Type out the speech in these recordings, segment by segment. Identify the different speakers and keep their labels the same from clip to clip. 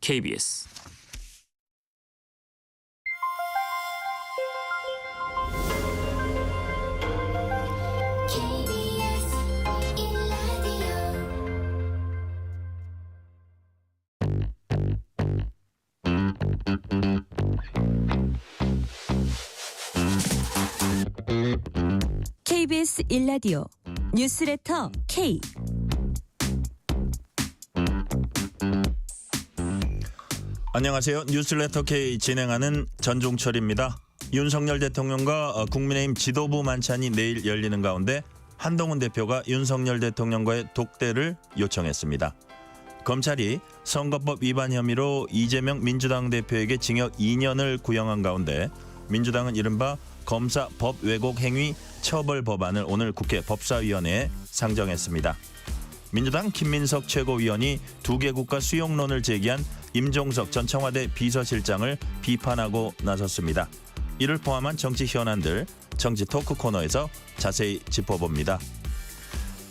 Speaker 1: KBS
Speaker 2: KBS 1라디오 뉴스레터 K.
Speaker 3: 안녕하세요. 뉴스레터 K 진행하는 전종철입니다. 윤석열 대통령과 국민의힘 지도부 만찬이 내일 열리는 가운데 한동훈 대표가 윤석열 대통령과의 독대를 요청했습니다. 검찰이 선거법 위반 혐의로 이재명 민주당 대표에게 징역 2년을 구형한 가운데 민주당은 이른바 검사 법 왜곡 행위 처벌 법안을 오늘 국회 법사위원회에 상정했습니다. 민주당 김민석 최고위원이 두 개국가 수용론을 제기한 임종석 전 청와대 비서실장을 비판하고 나섰습니다. 이를 포함한 정치 현안들 정치 토크 코너에서 자세히 짚어봅니다.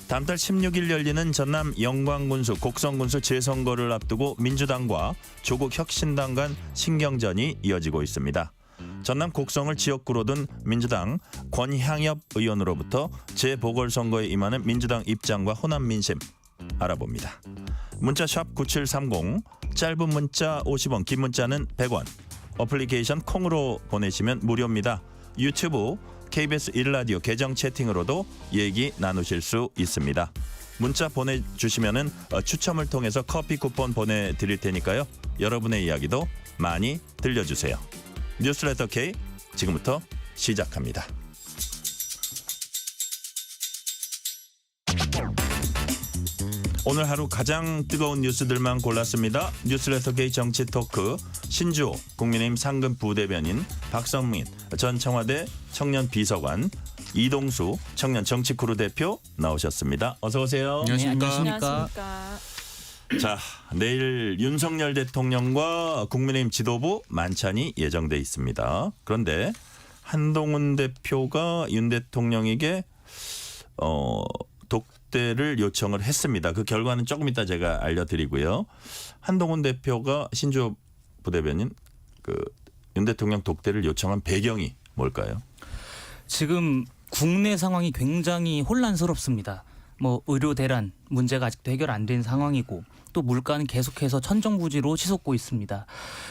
Speaker 3: 다음 달 16일 열리는 전남 영광군수 곡성군수 재선거를 앞두고 민주당과 조국 혁신당 간 신경전이 이어지고 있습니다. 전남 곡성을 지역구로 둔 민주당 권향엽 의원으로부터 재보궐선거에 임하는 민주당 입장과 호남 민심 알아봅니다. 문자 샵 9730, 짧은 문자 50원, 긴 문자는 100원. 어플리케이션 콩으로 보내시면 무료입니다. 유튜브 KBS 1라디오 계정 채팅으로도 얘기 나누실 수 있습니다. 문자 보내주시면 추첨을 통해서 커피 쿠폰 보내드릴 테니까요. 여러분의 이야기도 많이 들려주세요. 뉴스레터 K 지금부터 시작합니다. 오늘 하루 가장 뜨거운 뉴스들만 골랐습니다. 뉴스레터 K 정치 토크 신주호 국민의힘 상근 부대변인, 박성민 전 청와대 청년 비서관, 이동수 청년 정치크루 대표 나오셨습니다. 어서 오세요.
Speaker 1: 안녕하십니까.
Speaker 3: 자, 내일 윤석열 대통령과 국민의힘 지도부 만찬이 예정돼 있습니다. 그런데 한동훈 대표가 윤 대통령에게 독대를 요청을 했습니다. 그 결과는 조금 이따 제가 알려드리고요. 한동훈 대표가 신주호 부대변인 윤 대통령 독대를 요청한 배경이 뭘까요?
Speaker 4: 지금 국내 상황이 굉장히 혼란스럽습니다. 의료 대란 문제가 아직도 해결 안 된 상황이고 또 물가는 계속해서 천정부지로 치솟고 있습니다.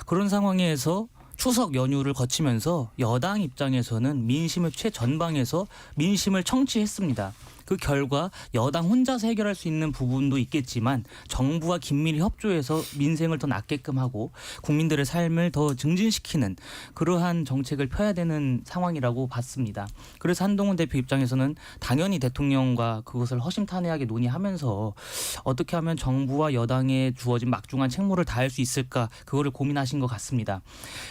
Speaker 4: 그런 상황에서 추석 연휴를 거치면서 여당 입장에서는 민심의 최전방에서 민심을 청취했습니다. 그 결과 여당 혼자서 해결할 수 있는 부분도 있겠지만 정부와 긴밀히 협조해서 민생을 더 낫게끔 하고 국민들의 삶을 더 증진시키는 그러한 정책을 펴야 되는 상황이라고 봤습니다. 그래서 한동훈 대표 입장에서는 당연히 대통령과 그것을 허심탄회하게 논의하면서 어떻게 하면 정부와 여당에 주어진 막중한 책무를 다할 수 있을까 그거를 고민하신 것 같습니다.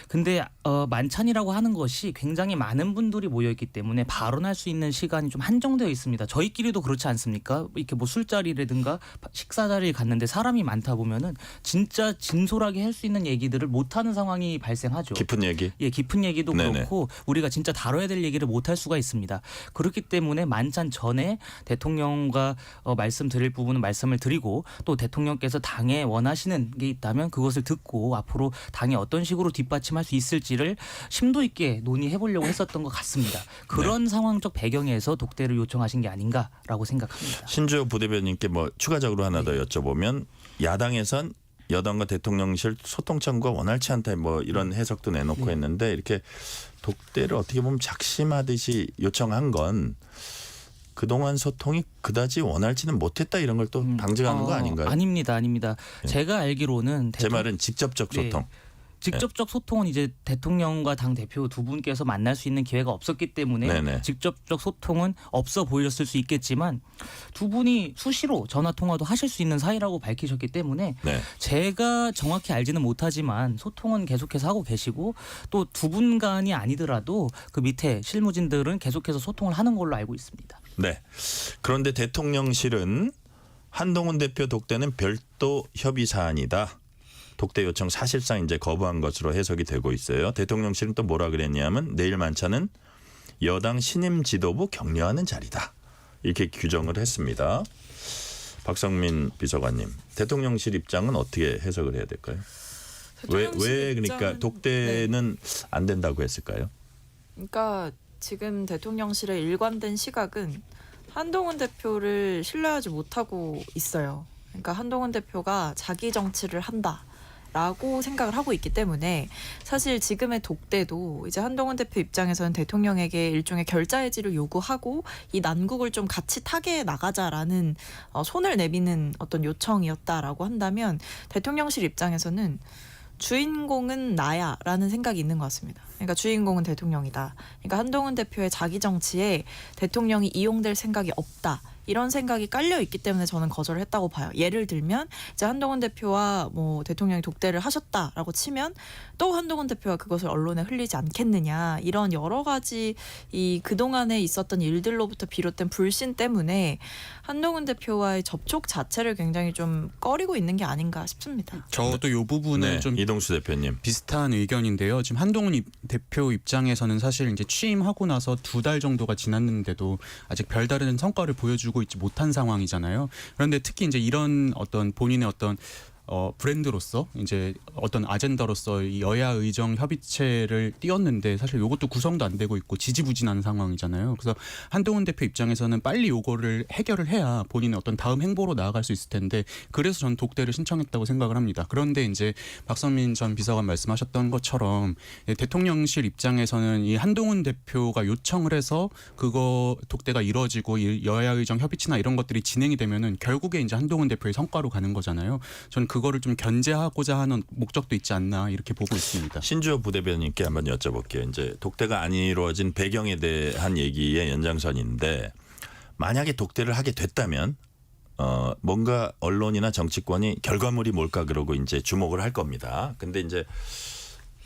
Speaker 4: 근데 만찬이라고 하는 것이 굉장히 많은 분들이 모여있기 때문에 발언할 수 있는 시간이 좀 한정되어 있습니다. 저희끼리도 그렇지 않습니까? 이렇게 술자리라든가 식사 자리에 갔는데 사람이 많다 보면은 진짜 진솔하게 할 수 있는 얘기들을 못하는 상황이 발생하죠.
Speaker 3: 깊은 얘기?
Speaker 4: 예, 깊은 얘기도
Speaker 3: 네네.
Speaker 4: 그렇고 우리가 진짜 다뤄야 될 얘기를 못할 수가 있습니다. 그렇기 때문에 만찬 전에 대통령과 말씀드릴 부분은 말씀을 드리고 또 대통령께서 당에 원하시는 게 있다면 그것을 듣고 앞으로 당이 어떤 식으로 뒷받침할 수 있을지를 심도 있게 논의해 보려고 했었던 것 같습니다. 그런 상황적 배경에서 독대를 요청하신 게 아닌가라고 생각합니다.
Speaker 3: 신주호 부대변인께 추가적으로 하나 더 여쭤보면 야당에선 여당과 대통령실 소통 창구가 원활치 않다 이런 해석도 내놓고 했는데 이렇게 독대를 어떻게 보면 작심하듯이 요청한 건 그동안 소통이 그다지 원활치는 못했다 이런 걸 또 방증하는 거 아닌가요?
Speaker 4: 아닙니다.
Speaker 3: 예.
Speaker 4: 제가 알기로는
Speaker 3: 제 말은 직접적 소통.
Speaker 4: 직접적 소통은 이제 대통령과 당 대표 두 분께서 만날 수 있는 기회가 없었기 때문에
Speaker 3: 네네.
Speaker 4: 직접적 소통은 없어 보였을 수 있겠지만 두 분이 수시로 전화 통화도 하실 수 있는 사이라고 밝히셨기 때문에
Speaker 3: 네.
Speaker 4: 제가 정확히 알지는 못하지만 소통은 계속해서 하고 계시고 또 두 분 간이 아니더라도 그 밑에 실무진들은 계속해서 소통을 하는 걸로 알고 있습니다.
Speaker 3: 네. 그런데 대통령실은 한동훈 대표 독대는 별도 협의 사안이다. 독대 요청 사실상 이제 거부한 것으로 해석이 되고 있어요. 대통령실은 또 뭐라 그랬냐면 내일 만찬은 여당 신임 지도부 격려하는 자리다. 이렇게 규정을 했습니다. 박성민 비서관님, 대통령실 입장은 어떻게 해석을 해야 될까요? 왜 그러니까
Speaker 1: 입장은-
Speaker 3: 독대는 안 된다고 했을까요?
Speaker 1: 그러니까 지금 대통령실의 일관된 시각은 한동훈 대표를 신뢰하지 못하고 있어요. 그러니까 한동훈 대표가 자기 정치를 한다라고 생각을 하고 있기 때문에 사실 지금의 독대도 이제 한동훈 대표 입장에서는 대통령에게 일종의 결자해지를 요구하고 이 난국을 좀 같이 타개해 나가자라는 손을 내미는 어떤 요청이었다라고 한다면 대통령실 입장에서는 주인공은 나야라는 생각이 있는 것 같습니다. 그러니까 주인공은 대통령이다. 그러니까 한동훈 대표의 자기 정치에 대통령이 이용될 생각이 없다. 이런 생각이 깔려 있기 때문에 저는 거절을 했다고 봐요. 예를 들면 이제 한동훈 대표와 뭐 대통령이 독대를 하셨다라고 치면 또 한동훈 대표가 그것을 언론에 흘리지 않겠느냐 이런 여러 가지 이 그동안에 있었던 일들로부터 비롯된 불신 때문에 한동훈 대표와의 접촉 자체를 굉장히 좀 꺼리고 있는 게 아닌가 싶습니다.
Speaker 5: 저도 이 부분은
Speaker 3: 네,
Speaker 5: 좀
Speaker 3: 이동수 대표님.
Speaker 5: 비슷한 의견인데요. 지금 한동훈 대표 입장에서는 사실 이제 취임하고 나서 2달 정도가 지났는데도 아직 별다른 성과를 보여주고 있지 못한 상황이잖아요. 그런데 특히 이제 이런 어떤 본인의 어떤 브랜드로서 이제 어떤 아젠다로서 이 여야 의정 협의체를 띄웠는데 사실 이것도 구성도 안 되고 있고 지지부진한 상황이잖아요. 그래서 한동훈 대표 입장에서는 빨리 요거를 해결을 해야 본인의 어떤 다음 행보로 나아갈 수 있을 텐데 그래서 전 독대를 신청했다고 생각을 합니다. 그런데 이제 박성민 전 비서관 말씀하셨던 것처럼 대통령실 입장에서는 이 한동훈 대표가 요청을 해서 그거 독대가 이루어지고 이 여야 의정 협의체나 이런 것들이 진행이 되면은 결국에 이제 한동훈 대표의 성과로 가는 거잖아요. 저는 그거를 좀 견제하고자 하는 목적도 있지 않나 이렇게 보고 있습니다.
Speaker 3: 신주호 부대변인께 한번 여쭤볼게요. 이제 독대가 안 이루어진 배경에 대한 얘기의 연장선인데 만약에 독대를 하게 됐다면 뭔가 언론이나 정치권이 결과물이 뭘까 그러고 이제 주목을 할 겁니다. 근데 이제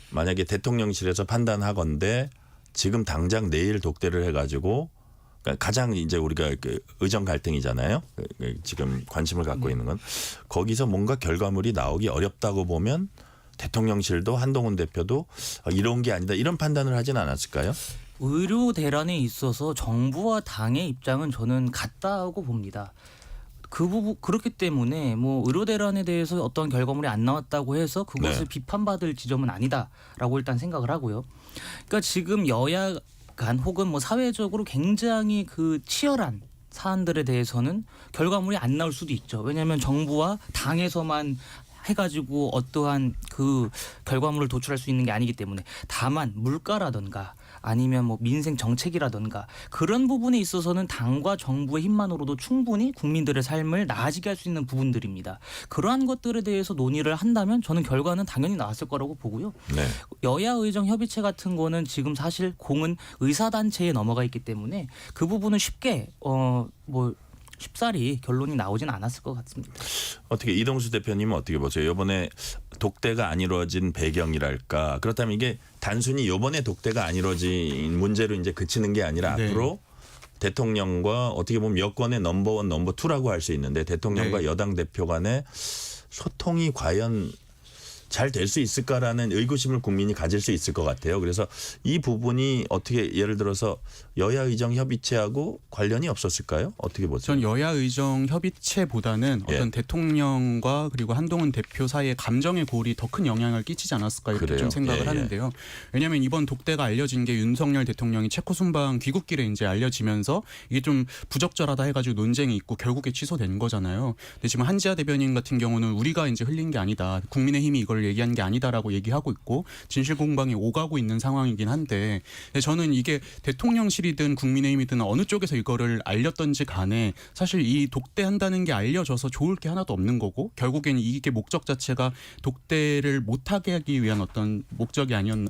Speaker 3: 만약에 대통령실에서 판단하건대 지금 당장 내일 독대를 해가지고 가장 이제 우리가 그 의정 갈등이잖아요. 지금 관심을 갖고 있는 건 거기서 뭔가 결과물이 나오기 어렵다고 보면 대통령실도 한동훈 대표도 이런 게 아니다 이런 판단을 하진 않았을까요?
Speaker 4: 의료 대란에 있어서 정부와 당의 입장은 저는 같다고 봅니다. 그 부분 그렇기 때문에 뭐 의료 대란에 대해서 어떤 결과물이 안 나왔다고 해서 그것을
Speaker 3: 네.
Speaker 4: 비판받을 지점은 아니다라고 일단 생각을 하고요. 그러니까 지금 여야 간 혹은 뭐 사회적으로 굉장히 그 치열한 사안들에 대해서는 결과물이 안 나올 수도 있죠. 왜냐하면 정부와 당에서만 해가지고 어떠한 그 결과물을 도출할 수 있는 게 아니기 때문에 다만 물가라든가 아니면 뭐 민생 정책이라든가 그런 부분에 있어서는 당과 정부의 힘만으로도 충분히 국민들의 삶을 나아지게 할 수 있는 부분들입니다. 그러한 것들에 대해서 논의를 한다면 저는 결과는 당연히 나왔을 거라고 보고요.
Speaker 3: 네.
Speaker 4: 여야 의정 협의체 같은 거는 지금 사실 공은 의사단체에 넘어가 있기 때문에 그 부분은 쉽게 뭐 쉽사리 결론이 나오진 않았을 것 같습니다.
Speaker 3: 어떻게 이동수 대표님은 어떻게 보세요? 이번에 독대가 안 이루어진 배경이랄까 그렇다면 이게 단순히 이번에 독대가 안 이루어진 문제로 이제 그치는 게 아니라
Speaker 5: 네.
Speaker 3: 앞으로 대통령과 어떻게 보면 여권의 넘버원 넘버투라고 할 수 있는데 대통령과
Speaker 5: 네.
Speaker 3: 여당 대표 간의 소통이 과연 잘 될 수 있을까라는 의구심을 국민이 가질 수 있을 것 같아요. 그래서 이 부분이 어떻게 예를 들어서 여야 의정 협의체하고 관련이 없었을까요? 어떻게 보세요?
Speaker 5: 전 여야 의정 협의체보다는
Speaker 3: 예.
Speaker 5: 어떤 대통령과 그리고 한동훈 대표 사이의 감정의 골이 더 큰 영향을 끼치지 않았을까 이렇게
Speaker 3: 그래요?
Speaker 5: 좀 생각을
Speaker 3: 예, 예.
Speaker 5: 하는데요. 왜냐하면 이번 독대가 알려진 게 윤석열 대통령이 체코 순방 귀국길에 이제 알려지면서 이게 좀 부적절하다 해가지고 논쟁이 있고 결국에 취소된 거잖아요. 근데 지금 한지아 대변인 같은 경우는 우리가 이제 흘린 게 아니다. 국민의힘이 이걸 얘기한 게 아니다라고 얘기하고 있고 진실 공방이 오가고 있는 상황이긴 한데 저는 이게 대통령실이든 국민의힘이든 어느 쪽에서 이거를 알렸던지 간에 사실 이 독대한다는 게 알려져서 좋을 게 하나도 없는 거고 결국에는 이게 목적 자체가 독대를 못하게 하기 위한 어떤 목적이 아니었나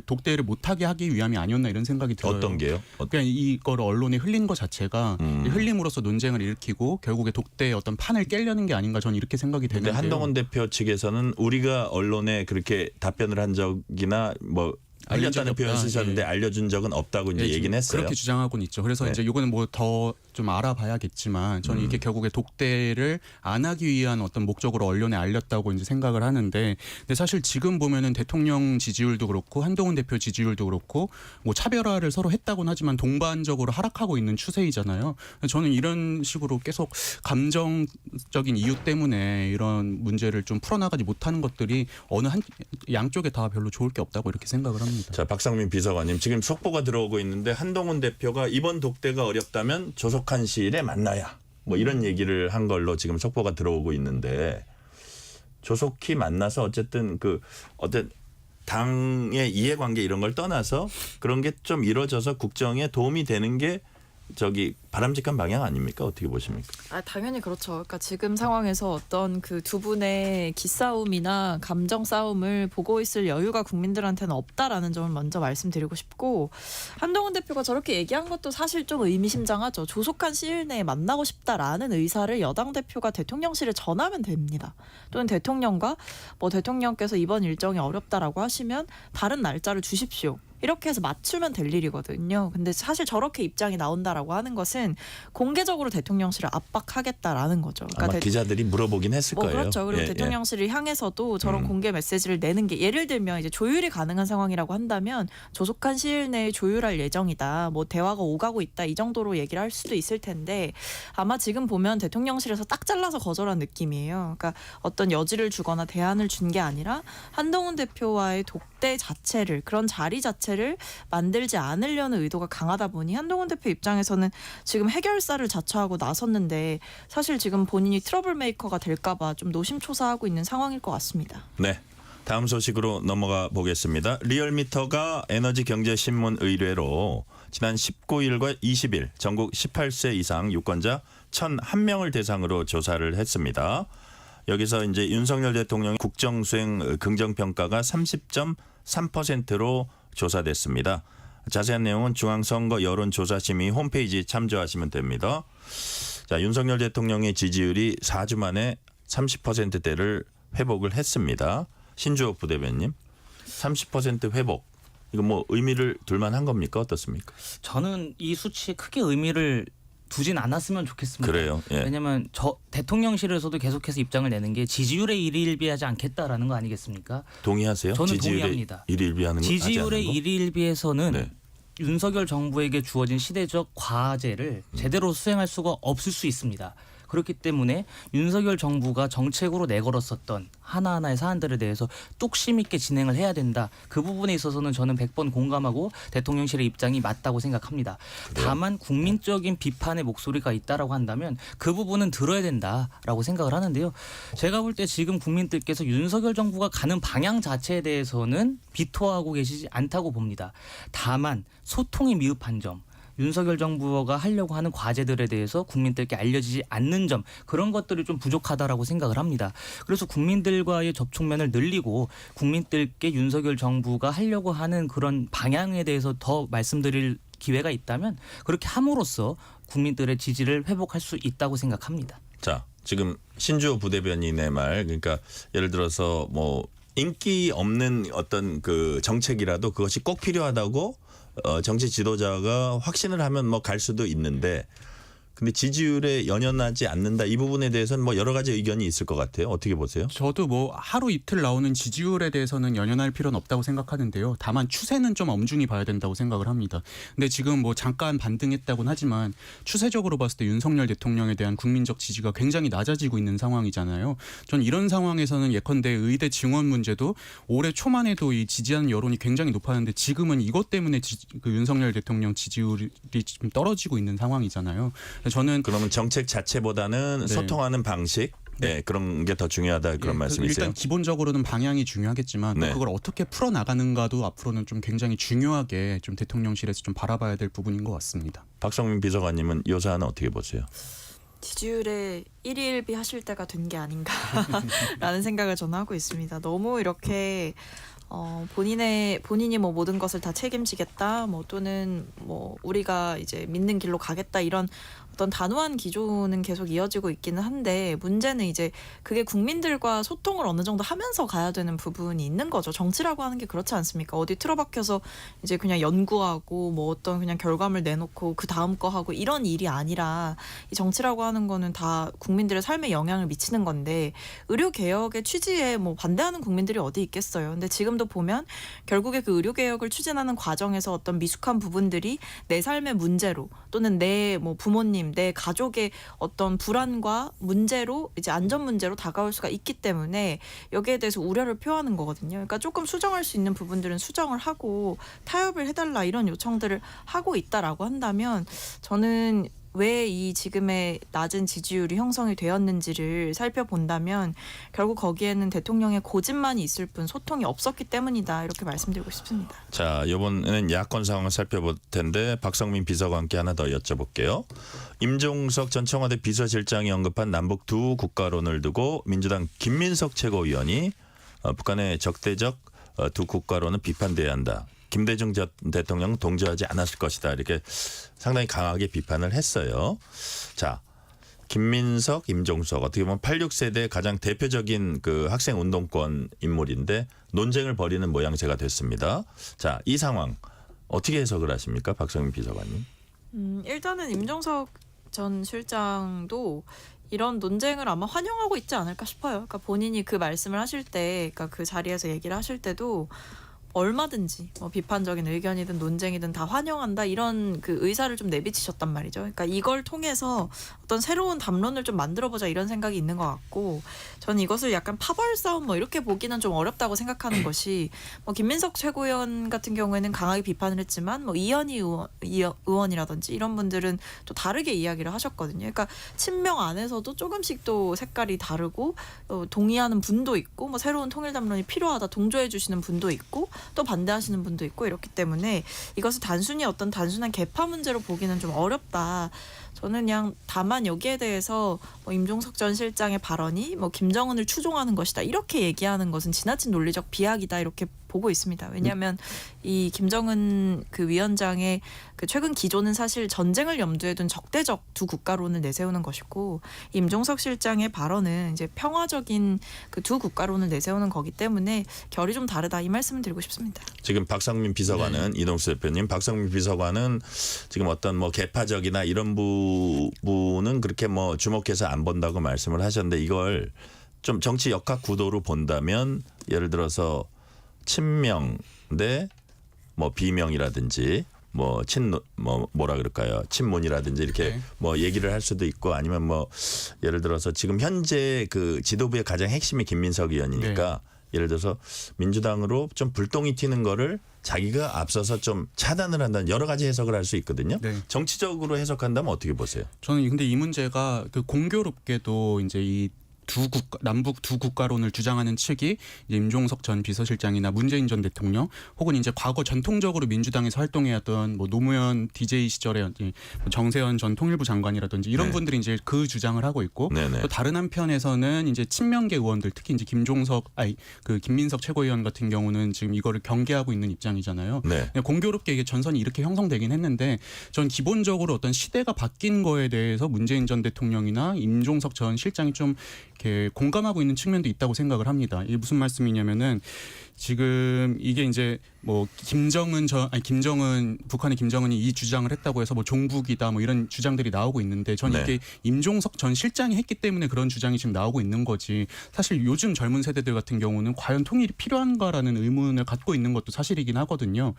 Speaker 5: 독대를 못하게 하기 위함이 아니었나 이런 생각이 들어요.
Speaker 3: 어떤 게요?
Speaker 5: 그냥 이거를 언론에 흘린 것 자체가 흘림으로써 논쟁을 일으키고 결국에 독대의 어떤 판을 깨려는 게 아닌가 저는 이렇게 생각이
Speaker 3: 근데
Speaker 5: 되는데요.
Speaker 3: 한동훈 대표 측에서는 우리가 언론에 그렇게 답변을 한 적이나 뭐
Speaker 5: 알린
Speaker 3: 알렸다는
Speaker 5: 적이
Speaker 3: 표현
Speaker 5: 없다.
Speaker 3: 쓰셨는데
Speaker 5: 예.
Speaker 3: 알려준 적은 없다고 이제
Speaker 5: 예, 지금
Speaker 3: 얘기는 했어요.
Speaker 5: 그렇게 주장하고는 있죠. 그래서
Speaker 3: 네.
Speaker 5: 이제 이거는 뭐 더 좀 알아봐야겠지만 저는 이게 결국에 독대를 안 하기 위한 어떤 목적으로 언론에 알렸다고 이제 생각을 하는데, 근데 사실 지금 보면은 대통령 지지율도 그렇고 한동훈 대표 지지율도 그렇고 뭐 차별화를 서로 했다고는 하지만 동반적으로 하락하고 있는 추세이잖아요. 저는 이런 식으로 계속 감정적인 이유 때문에 이런 문제를 좀 풀어나가지 못하는 것들이 어느 한 양쪽에 다 별로 좋을 게 없다고 이렇게 생각을 합니다.
Speaker 3: 자, 박상민 비서관님, 지금 속보가 들어오고 있는데 한동훈 대표가 이번 독대가 어렵다면 조속한 시일에 만나야, 뭐 이런 얘기를 한 걸로 지금 속보가 들어오고 있는데, 조속히 만나서 어쨌든 당의 이해관계 이런 걸 떠나서 그런 게 좀 이루어져서 국정에 도움이 되는 게 바람직한 방향 아닙니까? 어떻게 보십니까?
Speaker 1: 당연히 그렇죠. 그러니까 지금 상황에서 어떤 그 두 분의 기싸움이나 감정 싸움을 보고 있을 여유가 국민들한테는 없다라는 점을 먼저 말씀드리고 싶고, 한동훈 대표가 저렇게 얘기한 것도 사실 좀 의미심장하죠. 조속한 시일 내에 만나고 싶다라는 의사를 여당 대표가 대통령실에 전하면 됩니다. 또는 대통령과 대통령께서 이번 일정이 어렵다라고 하시면 다른 날짜를 주십시오. 이렇게 해서 맞추면 될 일이거든요. 근데 사실 저렇게 입장이 나온다라고 하는 것은 공개적으로 대통령실을 압박하겠다라는 거죠.
Speaker 3: 아마 기자들이 물어보긴 했을 거예요.
Speaker 1: 그렇죠. 그리고
Speaker 3: 예,
Speaker 1: 대통령실을 향해서도 저런 공개 메시지를 내는 게, 예를 들면 이제 조율이 가능한 상황이라고 한다면 조속한 시일 내에 조율할 예정이다. 대화가 오가고 있다. 이 정도로 얘기를 할 수도 있을 텐데, 아마 지금 보면 대통령실에서 딱 잘라서 거절한 느낌이에요. 그러니까 어떤 여지를 주거나 대안을 준 게 아니라 한동훈 대표와의 독대 자체를, 그런 자리 자체를 만들지 않으려는 의도가 강하다 보니 한동훈 대표 입장에서는 지금 해결사를 자처하고 나섰는데, 사실 지금 본인이 트러블 메이커가 될까 봐 좀 노심초사하고 있는 상황일 것 같습니다.
Speaker 3: 네. 다음 소식으로 넘어가 보겠습니다. 리얼미터가 에너지경제신문 의뢰로 지난 19일과 20일 전국 18세 이상 유권자 1,001명을 대상으로 조사를 했습니다. 여기서 이제 윤석열 대통령의 국정수행 긍정평가가 30.3%로 조사됐습니다. 자세한 내용은 중앙선거 여론조사심의 홈페이지 참조하시면 됩니다. 자, 윤석열 대통령의 지지율이 4주 만에 30%대를 회복을 했습니다. 신주호 부대변님, 30% 회복, 이거 의미를 둘만한 겁니까? 어떻습니까?
Speaker 4: 저는 이 수치에 크게 의미를 두진 않았으면 좋겠습니다.
Speaker 3: 그래요. 예.
Speaker 4: 왜냐하면 대통령실에서도 계속해서 입장을 내는 게 지지율에 일희일비하지 않겠다라는 거 아니겠습니까?
Speaker 3: 동의하세요?
Speaker 4: 저는
Speaker 3: 지지율에
Speaker 4: 동의합니다.
Speaker 3: 일희일비하는 거
Speaker 4: 지지율의 일희일비에서는
Speaker 3: 네.
Speaker 4: 윤석열 정부에게 주어진 시대적 과제를 제대로 수행할 수가 없을 수 있습니다. 그렇기 때문에 윤석열 정부가 정책으로 내걸었었던 하나하나의 사안들에 대해서 뚝심 있게 진행을 해야 된다. 그 부분에 있어서는 저는 100번 공감하고 대통령실의 입장이 맞다고 생각합니다. 다만 국민적인 비판의 목소리가 있다라고 한다면 그 부분은 들어야 된다라고 생각을 하는데요. 제가 볼 때 지금 국민들께서 윤석열 정부가 가는 방향 자체에 대해서는 비토하고 계시지 않다고 봅니다. 다만 소통이 미흡한 점, 윤석열 정부가 하려고 하는 과제들에 대해서 국민들께 알려지지 않는 점, 그런 것들이 좀 부족하다라고 생각을 합니다. 그래서 국민들과의 접촉면을 늘리고 국민들께 윤석열 정부가 하려고 하는 그런 방향에 대해서 더 말씀드릴 기회가 있다면 그렇게 함으로써 국민들의 지지를 회복할 수 있다고 생각합니다.
Speaker 3: 자, 지금 신주호 부대변인의 말, 그러니까 예를 들어서 인기 없는 어떤 정책이라도 그것이 꼭 필요하다고 정치 지도자가 확신을 하면 갈 수도 있는데, 근데 지지율에 연연하지 않는다, 이 부분에 대해서는 여러 가지 의견이 있을 것 같아요. 어떻게 보세요?
Speaker 5: 저도 하루 이틀 나오는 지지율에 대해서는 연연할 필요는 없다고 생각하는데요. 다만 추세는 좀 엄중히 봐야 된다고 생각을 합니다. 근데 지금 잠깐 반등했다고는 하지만 추세적으로 봤을 때 윤석열 대통령에 대한 국민적 지지가 굉장히 낮아지고 있는 상황이잖아요. 전 이런 상황에서는 예컨대 의대 증원 문제도 올해 초만 해도 이 지지하는 여론이 굉장히 높았는데 지금은 이것 때문에 윤석열 대통령 지지율이 좀 떨어지고 있는 상황이잖아요. 저는
Speaker 3: 그러면 정책 자체보다는 소통하는 방식, 그런 게 더 중요하다, 그런 말씀이세요?
Speaker 5: 일단 기본적으로는 방향이 중요하겠지만 또 그걸 어떻게 풀어나가는가도 앞으로는 좀 굉장히 중요하게 좀 대통령실에서 좀 바라봐야 될 부분인 것 같습니다.
Speaker 3: 박성민 비서관님은 이 사안은 어떻게 보세요?
Speaker 1: 지지율에 일희일비 하실 때가 된 게 아닌가라는 생각을 저는 하고 있습니다. 너무 이렇게 본인이 모든 것을 다 책임지겠다, 또는 우리가 이제 믿는 길로 가겠다, 이런 어떤 단호한 기조는 계속 이어지고 있기는 한데 문제는 이제 그게 국민들과 소통을 어느 정도 하면서 가야 되는 부분이 있는 거죠. 정치라고 하는 게 그렇지 않습니까? 어디 틀어박혀서 이제 그냥 연구하고 뭐 어떤 그냥 결과물 내놓고 그 다음 거 하고 이런 일이 아니라 이 정치라고 하는 거는 다 국민들의 삶에 영향을 미치는 건데 의료 개혁의 취지에 뭐 반대하는 국민들이 어디 있겠어요. 근데 지금도 보면 결국에 그 의료 개혁을 추진하는 과정에서 어떤 미숙한 부분들이 내 삶의 문제로 또는 내 뭐 부모님, 내 가족의 어떤 불안과 문제로 이제 안전 문제로 다가올 수가 있기 때문에 여기에 대해서 우려를 표하는 거거든요. 그러니까 조금 수정할 수 있는 부분들은 수정을 하고 타협을 해달라 이런 요청들을 하고 있다라고 한다면 저는 왜 이 지금의 낮은 지지율이 형성이 되었는지를 살펴본다면 결국 거기에는 대통령의 고집만이 있을 뿐 소통이 없었기 때문이다 이렇게 말씀드리고 싶습니다.
Speaker 3: 자, 이번에는 야권 상황을 살펴볼 텐데 박성민 비서관께 하나 더 여쭤볼게요. 임종석 전 청와대 비서실장이 언급한 남북 두 국가론을 두고 민주당 김민석 최고위원이 북한의 적대적 두 국가론은 비판돼야 한다. 김대중 전 대통령 동조하지 않았을 것이다. 이렇게 상당히 강하게 비판을 했어요. 자, 김민석, 임종석 어떻게 보면 86세대 가장 대표적인 그 학생 운동권 인물인데 논쟁을 벌이는 모양새가 됐습니다. 자, 이 상황 어떻게 해석을 하십니까, 박성민 비서관님?
Speaker 1: 일단은 임종석 전 실장도 이런 논쟁을 아마 환영하고 있지 않을까 싶어요. 그러니까 본인이 그 말씀을 하실 때, 그러니까 그 자리에서 얘기를 하실 때도 얼마든지 뭐 비판적인 의견이든 논쟁이든 다 환영한다 이런 그 의사를 좀 내비치셨단 말이죠. 그러니까 이걸 통해서 어떤 새로운 담론을 좀 만들어보자 이런 생각이 있는 것 같고 저는 이것을 약간 파벌 싸움 뭐 이렇게 보기는 좀 어렵다고 생각하는 것이 뭐 김민석 최고위원 같은 경우에는 강하게 비판을 했지만 뭐 이현희 의원이라든지 이런 분들은 또 다르게 이야기를 하셨거든요. 그러니까 친명 안에서도 조금씩 또 색깔이 다르고 동의하는 분도 있고 뭐 새로운 통일 담론이 필요하다 동조해 주시는 분도 있고 또 반대하시는 분도 있고 이렇기 때문에 이것을 단순히 어떤 단순한 계파 문제로 보기는 좀 어렵다. 저는 그냥 다만 여기에 대해서 뭐 임종석 전 실장의 발언이 뭐 김정은을 추종하는 것이다 이렇게 얘기하는 것은 지나친 논리적 비약이다 이렇게 보고 있습니다. 왜냐하면 이 김정은 그 위원장의 그 최근 기조는 사실 전쟁을 염두에 둔 적대적 두 국가론을 내세우는 것이고 임종석 실장의 발언은 이제 평화적인 그 두 국가론을 내세우는 거기 때문에 결이 좀 다르다 이 말씀을 드리고 싶습니다.
Speaker 3: 지금 박성민 비서관은 이동수 대표님, 박성민 비서관은 지금 어떤 뭐 개파적이나 이런 부분은 그렇게 뭐 주목해서 안 본다고 말씀을 하셨는데 이걸 좀 정치 역학 구도로 본다면 예를 들어서 친명 대 뭐 비명이라든지 뭐 뭐라 그럴까요? 친문이라든지 이렇게
Speaker 5: 네.
Speaker 3: 뭐 얘기를 할 수도 있고 아니면 뭐 예를 들어서 지금 현재 그 지도부의 가장 핵심이 김민석 의원이니까 예를 들어서 민주당으로 좀 불똥이 튀는 거를 자기가 앞서서 좀 차단을 한다는 여러 가지 해석을 할 수 있거든요.
Speaker 5: 네.
Speaker 3: 정치적으로 해석한다면 어떻게 보세요?
Speaker 5: 저는 근데 이 문제가 그 공교롭게도 이제 이 남북 두 국가론을 주장하는 측이 이제 임종석 전 비서실장이나 문재인 전 대통령 혹은 이제 과거 전통적으로 민주당에서 활동해왔던 뭐 노무현 DJ 시절에 정세현 전 통일부 장관이라든지 이런
Speaker 3: 네.
Speaker 5: 분들이 이제 그 주장을 하고 있고
Speaker 3: 네네.
Speaker 5: 또 다른 한편에서는 이제 친명계 의원들 특히 이제 그 김민석 최고위원 같은 경우는 지금 이거를 경계하고 있는 입장이잖아요.
Speaker 3: 네.
Speaker 5: 공교롭게 이게 전선이 이렇게 형성되긴 했는데 전 기본적으로 어떤 시대가 바뀐 거에 대해서 문재인 전 대통령이나 임종석 전 실장이 좀 이렇게 공감하고 있는 측면도 있다고 생각을 합니다. 이게 무슨 말씀이냐면은 지금 이게 이제 뭐 북한의 김정은이 이 주장을 했다고 해서 뭐 종북이다 뭐 이런 주장들이 나오고 있는데 저는
Speaker 3: 네.
Speaker 5: 이게 임종석 전 실장이 했기 때문에 그런 주장이 지금 나오고 있는 거지. 사실 요즘 젊은 세대들 같은 경우는 과연 통일이 필요한가라는 의문을 갖고 있는 것도 사실이긴 하거든요.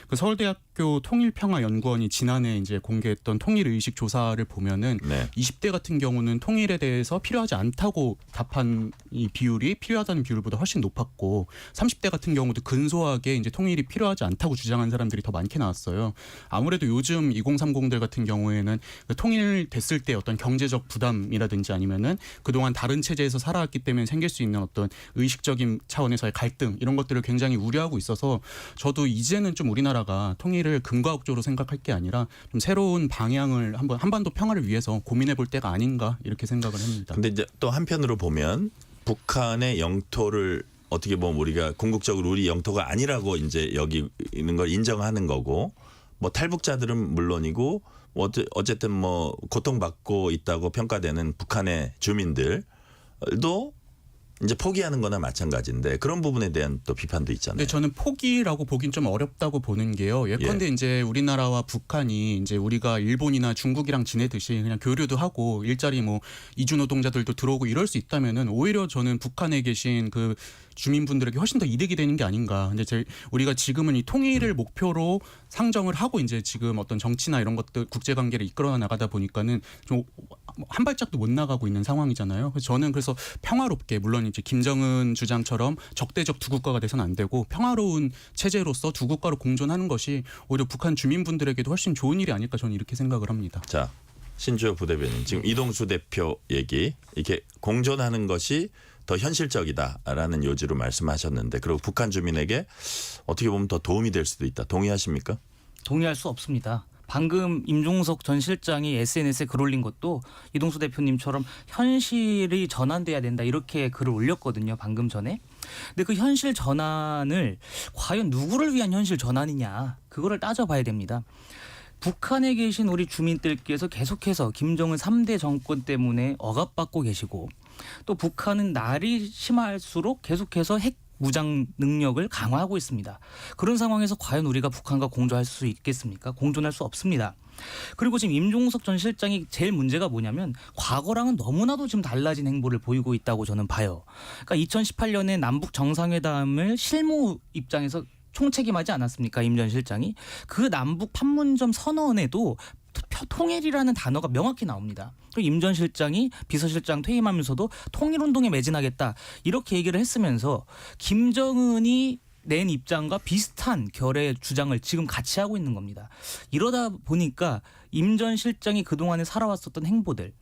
Speaker 5: 그 서울대학교 통일평화연구원이 지난해 이제 공개했던 통일의식 조사를 보면은
Speaker 3: 네.
Speaker 5: 20대 같은 경우는 통일에 대해서 필요하지 않다고 답한 이 비율이 필요하다는 비율보다 훨씬 높았고 30대 같은 경우도 근소하게 이제 통일이 필요하지 않다고 주장한 사람들이 더 많게 나왔어요. 아무래도 요즘 2030들 같은 경우에는 통일됐을 때 어떤 경제적 부담이라든지 아니면은 그동안 다른 체제에서 살아왔기 때문에 생길 수 있는 어떤 의식적인 차원에서의 갈등 이런 것들을 굉장히 우려하고 있어서 저도 이제는 좀 우리나라가 통일을 금과옥조로 생각할 게 아니라 좀 새로운 방향을 한반도 평화를 위해서 고민해 볼 때가 아닌가 이렇게 생각을 합니다.
Speaker 3: 근데 이제 또 한편으로 보면 북한의 영토를 어떻게 보면 우리가 궁극적으로 우리 영토가 아니라고 이제 여기 있는 걸 인정하는 거고 뭐 탈북자들은 물론이고 어쨌든 뭐 고통받고 있다고 평가되는 북한의 주민들도 이제 포기하는 거나 마찬가지인데 그런 부분에 대한 또 비판도 있잖아요.
Speaker 5: 근데 저는 포기라고 보긴 좀 어렵다고 보는 게요. 예컨대 이제 우리나라와 북한이 이제 우리가 일본이나 중국이랑 지내듯이 그냥 교류도 하고 일자리 뭐 이주 노동자들도 들어오고 이럴 수 있다면은 오히려 저는 북한에 계신 그 주민분들에게 훨씬 더 이득이 되는 게 아닌가. 근데 우리가 지금은 이 통일을 목표로 상정을 하고 이제 지금 어떤 정치나 이런 것들 국제 관계를 이끌어 나가다 보니까는 좀 한 발짝도 못 나가고 있는 상황이잖아요. 그래서 저는 그래서 평화롭게 물론 이제 김정은 주장처럼 적대적 두 국가가 돼서는 안 되고 평화로운 체제로서 두 국가로 공존하는 것이 오히려 북한 주민분들에게도 훨씬 좋은 일이 아닐까 저는 이렇게 생각을 합니다.
Speaker 3: 자, 신주호 부대변인 지금 이동수 대표 얘기 이렇게 공존하는 것이 더 현실적이다라는 요지로 말씀하셨는데 그리고 북한 주민에게 어떻게 보면 더 도움이 될 수도 있다. 동의하십니까?
Speaker 4: 동의할 수 없습니다. 방금 임종석 전 실장이 SNS에 글 올린 것도 이동수 대표님처럼 현실이 전환돼야 된다 이렇게 글을 올렸거든요. 방금 전에. 근데 그 현실 전환을 과연 누구를 위한 현실 전환이냐 그거를 따져봐야 됩니다. 북한에 계신 우리 주민들께서 계속해서 김정은 3대 정권 때문에 억압받고 계시고 또 북한은 날이 심할수록 계속해서 핵 무장 능력을 강화하고 있습니다. 그런 상황에서 과연 우리가 북한과 공조할 수 있겠습니까? 공존할 수 없습니다. 그리고 지금 임종석 전 실장이 제일 문제가 뭐냐면 과거랑은 너무나도 지금 달라진 행보를 보이고 있다고 저는 봐요. 그러니까 2018년에 남북 정상회담을 실무 입장에서 총책임하지 않았습니까? 임 전 실장이. 그 남북 판문점 선언에도 통일이라는 단어가 명확히 나옵니다. 임 전 실장이 비서실장 퇴임하면서도 통일운동에 매진하겠다 이렇게 얘기를 했으면서 김정은이 낸 입장과 비슷한 결의 주장을 지금 같이 하고 있는 겁니다. 이러다 보니까 임 전 실장이 그동안에 살아왔었던 행보들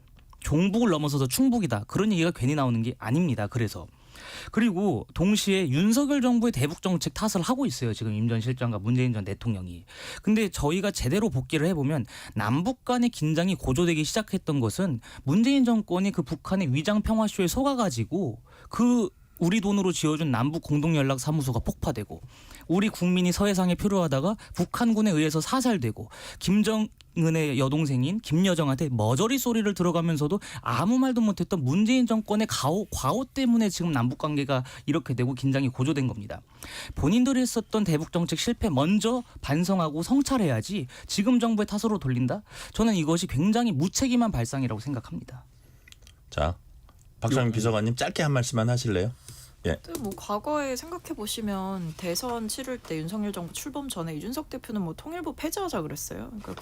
Speaker 4: 종북을 넘어서서 충북이다 그런 얘기가 괜히 나오는 게 아닙니다. 그리고 동시에 윤석열 정부의 대북 정책 탓을 하고 있어요. 지금 임 전 실장과 문재인 전 대통령이. 근데 저희가 제대로 복기를 해보면 남북 간의 긴장이 고조되기 시작했던 것은 문재인 정권이 그 북한의 위장 평화쇼에 속아가지고 그 우리 돈으로 지어준 남북 공동연락사무소가 폭파되고 우리 국민이 서해상에 표류하다가 북한군에 의해서 사살되고 김정은의 여동생인 김여정한테 머저리 소리를 들어가면서도 아무 말도 못했던 문재인 정권의 과오 때문에 지금 남북관계가 이렇게 되고 긴장이 고조된 겁니다. 본인들이 했었던 대북정책 실패 먼저 반성하고 성찰해야지 지금 정부의 탓으로 돌린다? 저는 이것이 굉장히 무책임한 발상이라고 생각합니다.
Speaker 3: 자, 박상민 비서관님 짧게 한 말씀만 하실래요? 예.
Speaker 1: 뭐 과거에 생각해 보시면 대선 치를 때 윤석열 정부 출범 전에 이준석 대표는 뭐 통일부 폐지하자 그랬어요. 그러니까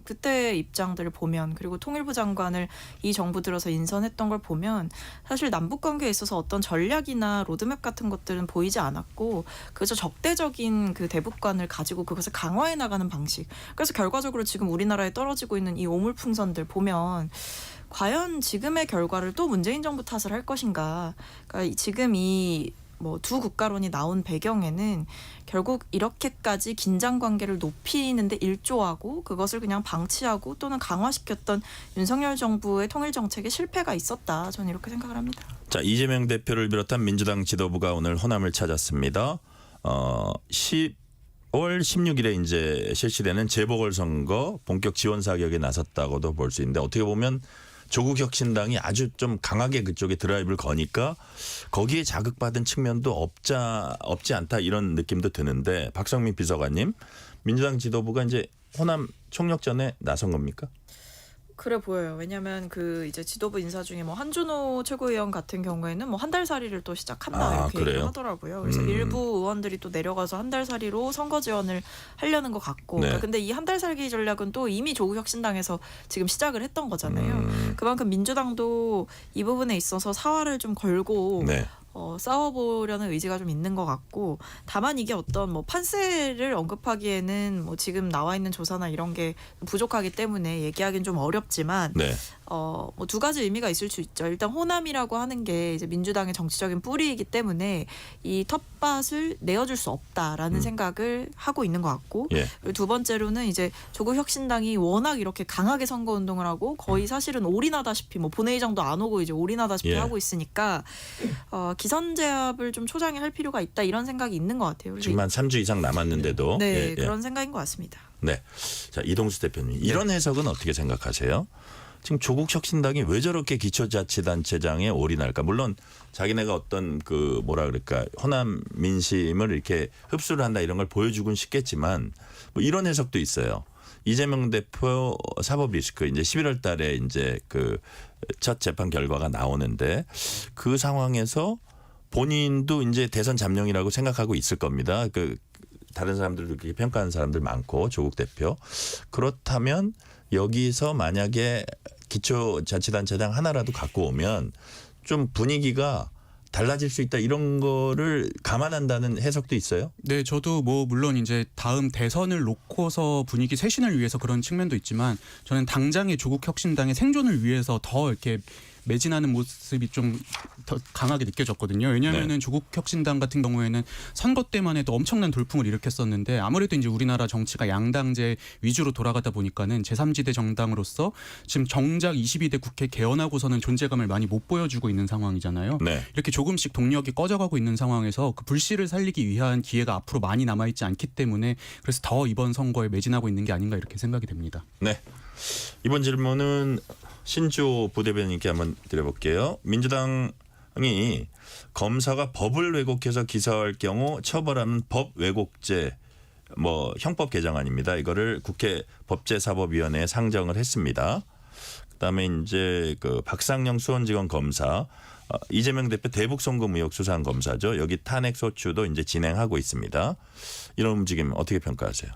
Speaker 1: 그때의 입장들을 보면 그리고 통일부 장관을 이 정부 들어서 인선했던 걸 보면 사실 남북 관계에 있어서 어떤 전략이나 로드맵 같은 것들은 보이지 않았고 그저 적대적인 그 대북관을 가지고 그것을 강화해 나가는 방식. 그래서 결과적으로 지금 우리나라에 떨어지고 있는 이 오물풍선들 보면 과연 지금의 결과를 또 문재인 정부 탓을 할 것인가? 그러니까 지금 이 뭐 두 국가론이 나온 배경에는 결국 이렇게까지 긴장 관계를 높이는데 일조하고 그것을 그냥 방치하고 또는 강화시켰던 윤석열 정부의 통일 정책에 실패가 있었다. 저는 이렇게 생각을 합니다.
Speaker 3: 자, 이재명 대표를 비롯한 민주당 지도부가 오늘 호남을 찾았습니다. 10월 16일에 이제 실시되는 재보궐선거 본격 지원 사격에 나섰다고도 볼 수 있는데 어떻게 보면 조국혁신당이 아주 좀 강하게 그쪽에 드라이브를 거니까 거기에 자극받은 측면도 없지 않다 이런 느낌도 드는데 박성민 비서관님 민주당 지도부가 이제 호남 총력전에 나선 겁니까?
Speaker 1: 그래 보여요. 왜냐하면 그 이제 지도부 인사 중에 뭐 한준호 최고위원 같은 경우에는 뭐 한 달살이를 또 시작한다 이렇게
Speaker 3: 그래요?
Speaker 1: 얘기를 하더라고요. 그래서 일부 의원들이 또 내려가서 한 달살이로 선거 지원을 하려는 것 같고.
Speaker 3: 네.
Speaker 1: 그러니까 근데 이 한 달살기 전략은 또 이미 조국혁신당에서 지금 시작을 했던 거잖아요. 그만큼 민주당도 이 부분에 있어서 사활을 좀 걸고.
Speaker 3: 네.
Speaker 1: 싸워보려는 의지가 좀 있는 것 같고 다만 이게 어떤 뭐 판세를 언급하기에는 뭐 지금 나와 있는 조사나 이런 게 부족하기 때문에 얘기하기는 좀 어렵지만
Speaker 3: 네.
Speaker 1: 뭐 두 가지 의미가 있을 수 있죠. 일단 호남이라고 하는 게 이제 민주당의 정치적인 뿌리이기 때문에 이 텃밭을 내어줄 수 없다라는 생각을 하고 있는 것 같고
Speaker 3: 예.
Speaker 1: 그리고 두 번째로는 이제 조국혁신당이 워낙 이렇게 강하게 선거운동을 하고 거의 사실은 올인하다시피 뭐 본회의장도 안 오고 이제 올인하다시피
Speaker 3: 예.
Speaker 1: 하고 있으니까 기선제압을 좀 초장에 할 필요가 있다 이런 생각이 있는 것 같아요. 그래서
Speaker 3: 지금 한 3주 이상 남았는데도
Speaker 1: 네
Speaker 3: 예, 예.
Speaker 1: 그런 생각인 것 같습니다.
Speaker 3: 네. 자, 이동수 대표님. 이런 해석은 어떻게 생각하세요? 지금 조국 혁신당이 왜 저렇게 기초자치단체장에 올인할까? 물론 자기네가 어떤 그 뭐라 그럴까 호남 민심을 이렇게 흡수를 한다 이런 걸 보여주곤 싶겠지만 뭐 이런 해석도 있어요. 이재명 대표 사법 리스크 이제 11월 달에 이제 그 첫 재판 결과가 나오는데 그 상황에서 본인도 이제 대선 잠룡이라고 생각하고 있을 겁니다. 그 다른 사람들도 그렇게 평가하는 사람들 많고 조국 대표. 그렇다면 여기서 만약에 기초자치단체장 하나라도 갖고 오면 좀 분위기가 달라질 수 있다 이런 거를 감안한다는 해석도 있어요.
Speaker 5: 네, 저도 뭐 물론 이제 다음 대선을 놓고서 분위기 쇄신을 위해서 그런 측면도 있지만 저는 당장의 조국 혁신당의 생존을 위해서 더 이렇게 매진하는 모습이 좀 더 강하게 느껴졌거든요. 왜냐하면은 조국 혁신당 같은 경우에는 선거 때만 해도 엄청난 돌풍을 일으켰었는데 아무래도 이제 우리나라 정치가 양당제 위주로 돌아가다 보니까는 제3지대 정당으로서 지금 정작 22대 국회 개헌하고서는 존재감을 많이 못 보여주고 있는 상황이잖아요.
Speaker 3: 네.
Speaker 5: 이렇게 조금씩 동력이 꺼져가고 있는 상황에서 그 불씨를 살리기 위한 기회가 앞으로 많이 남아있지 않기 때문에 그래서 더 이번 선거에 매진하고 있는 게 아닌가 이렇게 생각이 됩니다.
Speaker 3: 네. 이번 질문은 신조 부대변인께 한번 드려볼게요. 민주당이 검사가 법을 왜곡해서 기소할 경우 처벌하는 법 왜곡죄 뭐 형법 개정안입니다. 이거를 국회 법제사법위원회에 상정을 했습니다. 그다음에 이제 그 박상영 수원지검 검사 이재명 대표 대북 송금 의혹 수사한 검사죠. 여기 탄핵 소추도 이제 진행하고 있습니다. 이런 움직임 어떻게 평가하세요?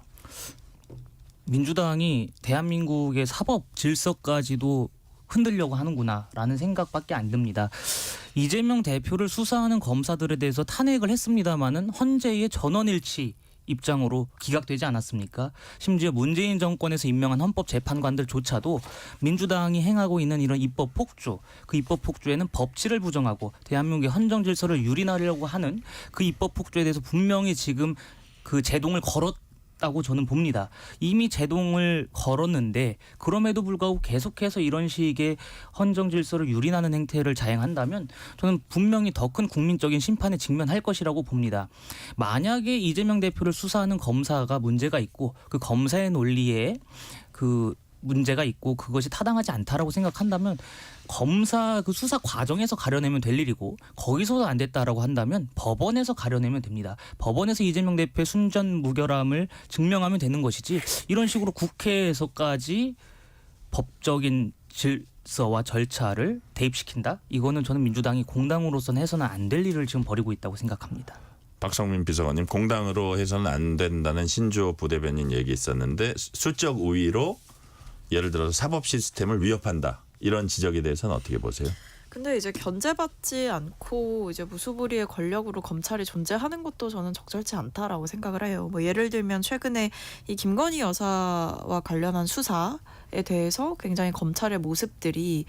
Speaker 4: 민주당이 대한민국의 사법 질서까지도 흔들려고 하는구나라는 생각밖에 안 듭니다. 이재명 대표를 수사하는 검사들에 대해서 탄핵을 했습니다마는 헌재의 전원일치 입장으로 기각되지 않았습니까? 심지어 문재인 정권에서 임명한 헌법재판관들조차도 민주당이 행하고 있는 이런 입법 폭주, 그 입법 폭주에는 법치를 부정하고 대한민국의 헌정 질서를 유린하려고 하는 그 입법 폭주에 대해서 분명히 지금 그 제동을 걸었다고 저는 봅니다. 이미 제동을 걸었는데 그럼에도 불구하고 계속해서 이런 식의 헌정 질서를 유린하는 행태를 자행한다면 저는 분명히 더 큰 국민적인 심판에 직면할 것이라고 봅니다. 만약에 이재명 대표를 수사하는 검사가 문제가 있고 그 검사의 논리에 그 문제가 있고 그것이 타당하지 않다라고 생각한다면 검사 그 수사 과정에서 가려내면 될 일이고 거기서도 안 됐다라고 한다면 법원에서 가려내면 됩니다. 법원에서 이재명 대표의 순전 무결함을 증명하면 되는 것이지 이런 식으로 국회에서까지 법적인 질서와 절차를 대입시킨다? 이거는 저는 민주당이 공당으로서는 해서는 안 될 일을 지금 벌이고 있다고 생각합니다.
Speaker 3: 박성민 비서관님 공당으로 해서는 안 된다는 신조 부대변인 얘기 있었는데 수적 우위로 예를 들어서 사법 시스템을 위협한다. 이런 지적에 대해서는 어떻게 보세요?
Speaker 1: 근데 이제 견제받지 않고 이제 무수부리의 권력으로 검찰이 존재하는 것도 저는 적절치 않다라고 생각을 해요. 뭐 예를 들면 최근에 이 김건희 여사와 관련한 수사에 대해서 굉장히 검찰의 모습들이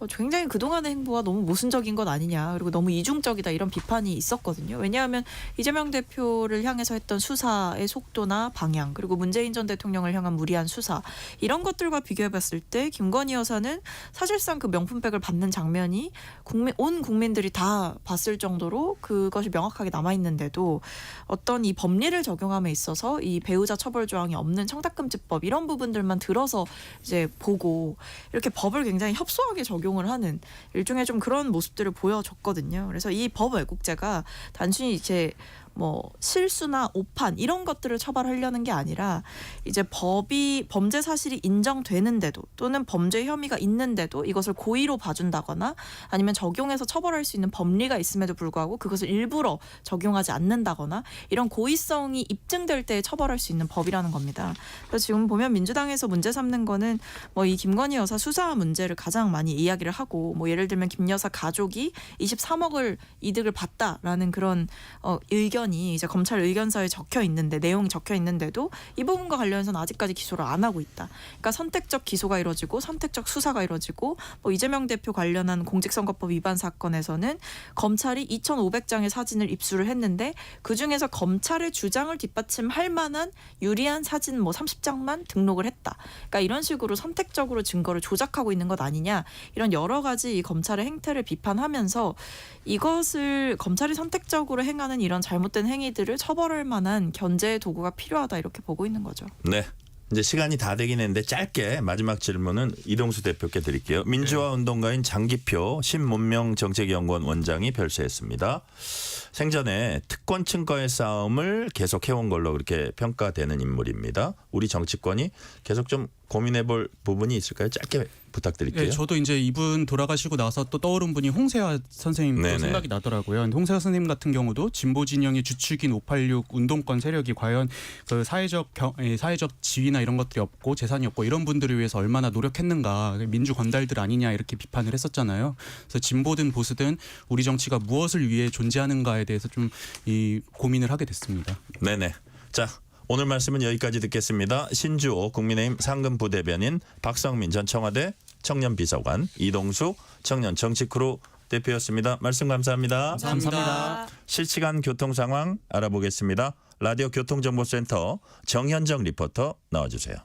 Speaker 1: 굉장히 그동안의 행보가 너무 모순적인 것 아니냐 그리고 너무 이중적이다 이런 비판이 있었거든요. 왜냐하면 이재명 대표를 향해서 했던 수사의 속도나 방향 그리고 문재인 전 대통령을 향한 무리한 수사 이런 것들과 비교해봤을 때 김건희 여사는 사실상 그 명품백을 받는 장면이 온 국민들이 다 봤을 정도로 그것이 명확하게 남아있는데도 어떤 이 법리를 적용함에 있어서 이 배우자 처벌 조항이 없는 청탁금지법 이런 부분들만 들어서 이제 보고 이렇게 법을 굉장히 협소하게 적용을 하는 일종의 좀 그런 모습들을 보여줬거든요. 그래서 이 법 왜곡죄가 단순히 이제 뭐 실수나 오판 이런 것들을 처벌하려는 게 아니라 이제 법이 범죄 사실이 인정되는데도 또는 범죄 혐의가 있는데도 이것을 고의로 봐준다거나 아니면 적용해서 처벌할 수 있는 법리가 있음에도 불구하고 그것을 일부러 적용하지 않는다거나 이런 고의성이 입증될 때 처벌할 수 있는 법이라는 겁니다. 그래서 지금 보면 민주당에서 문제 삼는 거는 뭐 이 김건희 여사 수사 문제를 가장 많이 이야기를 하고 뭐 예를 들면 김 여사 가족이 23억을 이득을 봤다라는 그런 의견이 이제 검찰 의견서에 적혀 있는데 내용이 적혀 있는데도 이 부분과 관련해서는 아직까지 기소를 안 하고 있다. 그러니까 선택적 기소가 이루어지고 선택적 수사가 이루어지고 뭐 이재명 대표 관련한 공직선거법 위반 사건에서는 검찰이 2,500장의 사진을 입수를 했는데 그 중에서 검찰의 주장을 뒷받침할 만한 유리한 사진 뭐 30장만 등록을 했다. 그러니까 이런 식으로 선택적으로 증거를 조작하고 있는 것 아니냐. 이런 여러 가지 이 검찰의 행태를 비판하면서 이것을 검찰이 선택적으로 행하는 이런 잘못된 행위들을 처벌할 만한 견제의 도구가 필요하다 이렇게 보고 있는 거죠.
Speaker 3: 네. 이제 시간이 다 되긴 했는데 짧게 마지막 질문은 이동수 대표께 드릴게요. 민주화 운동가인 장기표 신문명정책연구원 원장이 별세했습니다. 생전에 특권층과의 싸움을 계속해온 걸로 그렇게 평가되는 인물입니다. 우리 정치권이 계속 좀 고민해볼 부분이 있을까요? 짧게 부탁드릴게요.
Speaker 5: 네, 저도 이제 이분 돌아가시고 나서 또 떠오른 분이 홍세화 선생님도
Speaker 3: 네네.
Speaker 5: 생각이 나더라고요. 근데 홍세화 선생님 같은 경우도 진보 진영의 주축인 586 운동권 세력이 과연 그 사회적 지위나 이런 것들이 없고 재산이 없고 이런 분들을 위해서 얼마나 노력했는가, 민주 건달들 아니냐 이렇게 비판을 했었잖아요. 그래서 진보든 보수든 우리 정치가 무엇을 위해 존재하는가에 대해서 좀 이 고민을 하게 됐습니다.
Speaker 3: 네네. 자, 오늘 말씀은 여기까지 듣겠습니다. 신주호 국민의힘 상근부대변인, 박성민 전 청와대 청년비서관, 이동수 청년 정치크루 대표였습니다. 말씀 감사합니다.
Speaker 4: 감사합니다.
Speaker 3: 실시간 교통 상황 알아보겠습니다. 라디오 교통정보센터 정현정 리포터 나와주세요.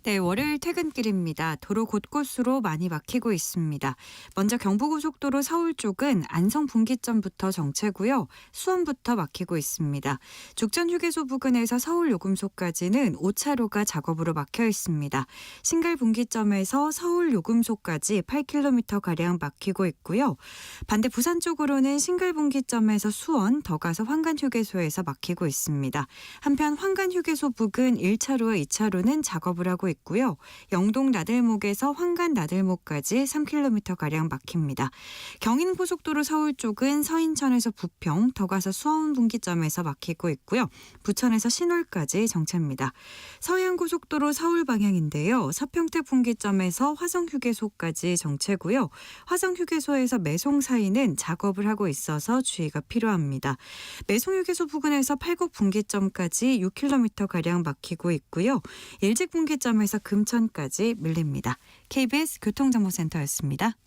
Speaker 6: 네, 월요일 퇴근길입니다. 도로 곳곳으로 많이 막히고 있습니다. 먼저 경부고속도로 서울 쪽은 안성 분기점부터 정체고요. 수원부터 막히고 있습니다. 죽전휴게소 부근에서 서울 요금소까지는 5차로가 작업으로 막혀 있습니다. 신갈 분기점에서 서울 요금소까지 8km가량 막히고 있고요. 반대 부산 쪽으로는 신갈 분기점에서 수원, 더 가서 황간휴게소에서 막히고 있습니다. 한편 황간휴게소 부근 1차로와 2차로는 작업을 하고 있고요. 영동 나들목에서 황간 나들목까지 3km가량 막힙니다. 경인고속도로 서울 쪽은 서인천에서 부평, 더 가서 수원 분기점에서 막히고 있고요. 부천에서 신월까지 정체입니다. 서해안고속도로 서울 방향인데요. 서평택 분기점에서 화성휴게소까지 정체고요. 화성휴게소에서 매송 사이는 작업을 하고 있어서 주의가 필요합니다. 매송휴게소 부근에서 팔곡 분기점까지 6km가량 막히고 있고요. 일직 분기점에서 금천까지 밀립니다. KBS 교통정보센터였습니다.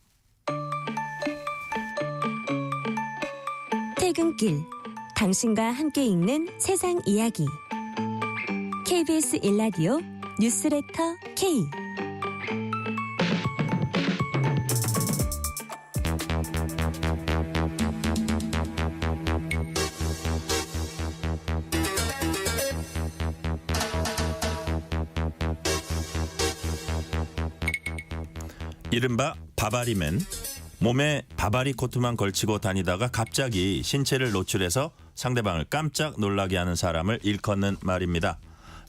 Speaker 2: 퇴근길 당신과 함께 읽는 세상 이야기 KBS 1라디오 뉴스레터 K.
Speaker 3: 이른바 바바리맨. 몸에 바바리 코트만 걸치고 다니다가 갑자기 신체를 노출해서 상대방을 깜짝 놀라게 하는 사람을 일컫는 말입니다.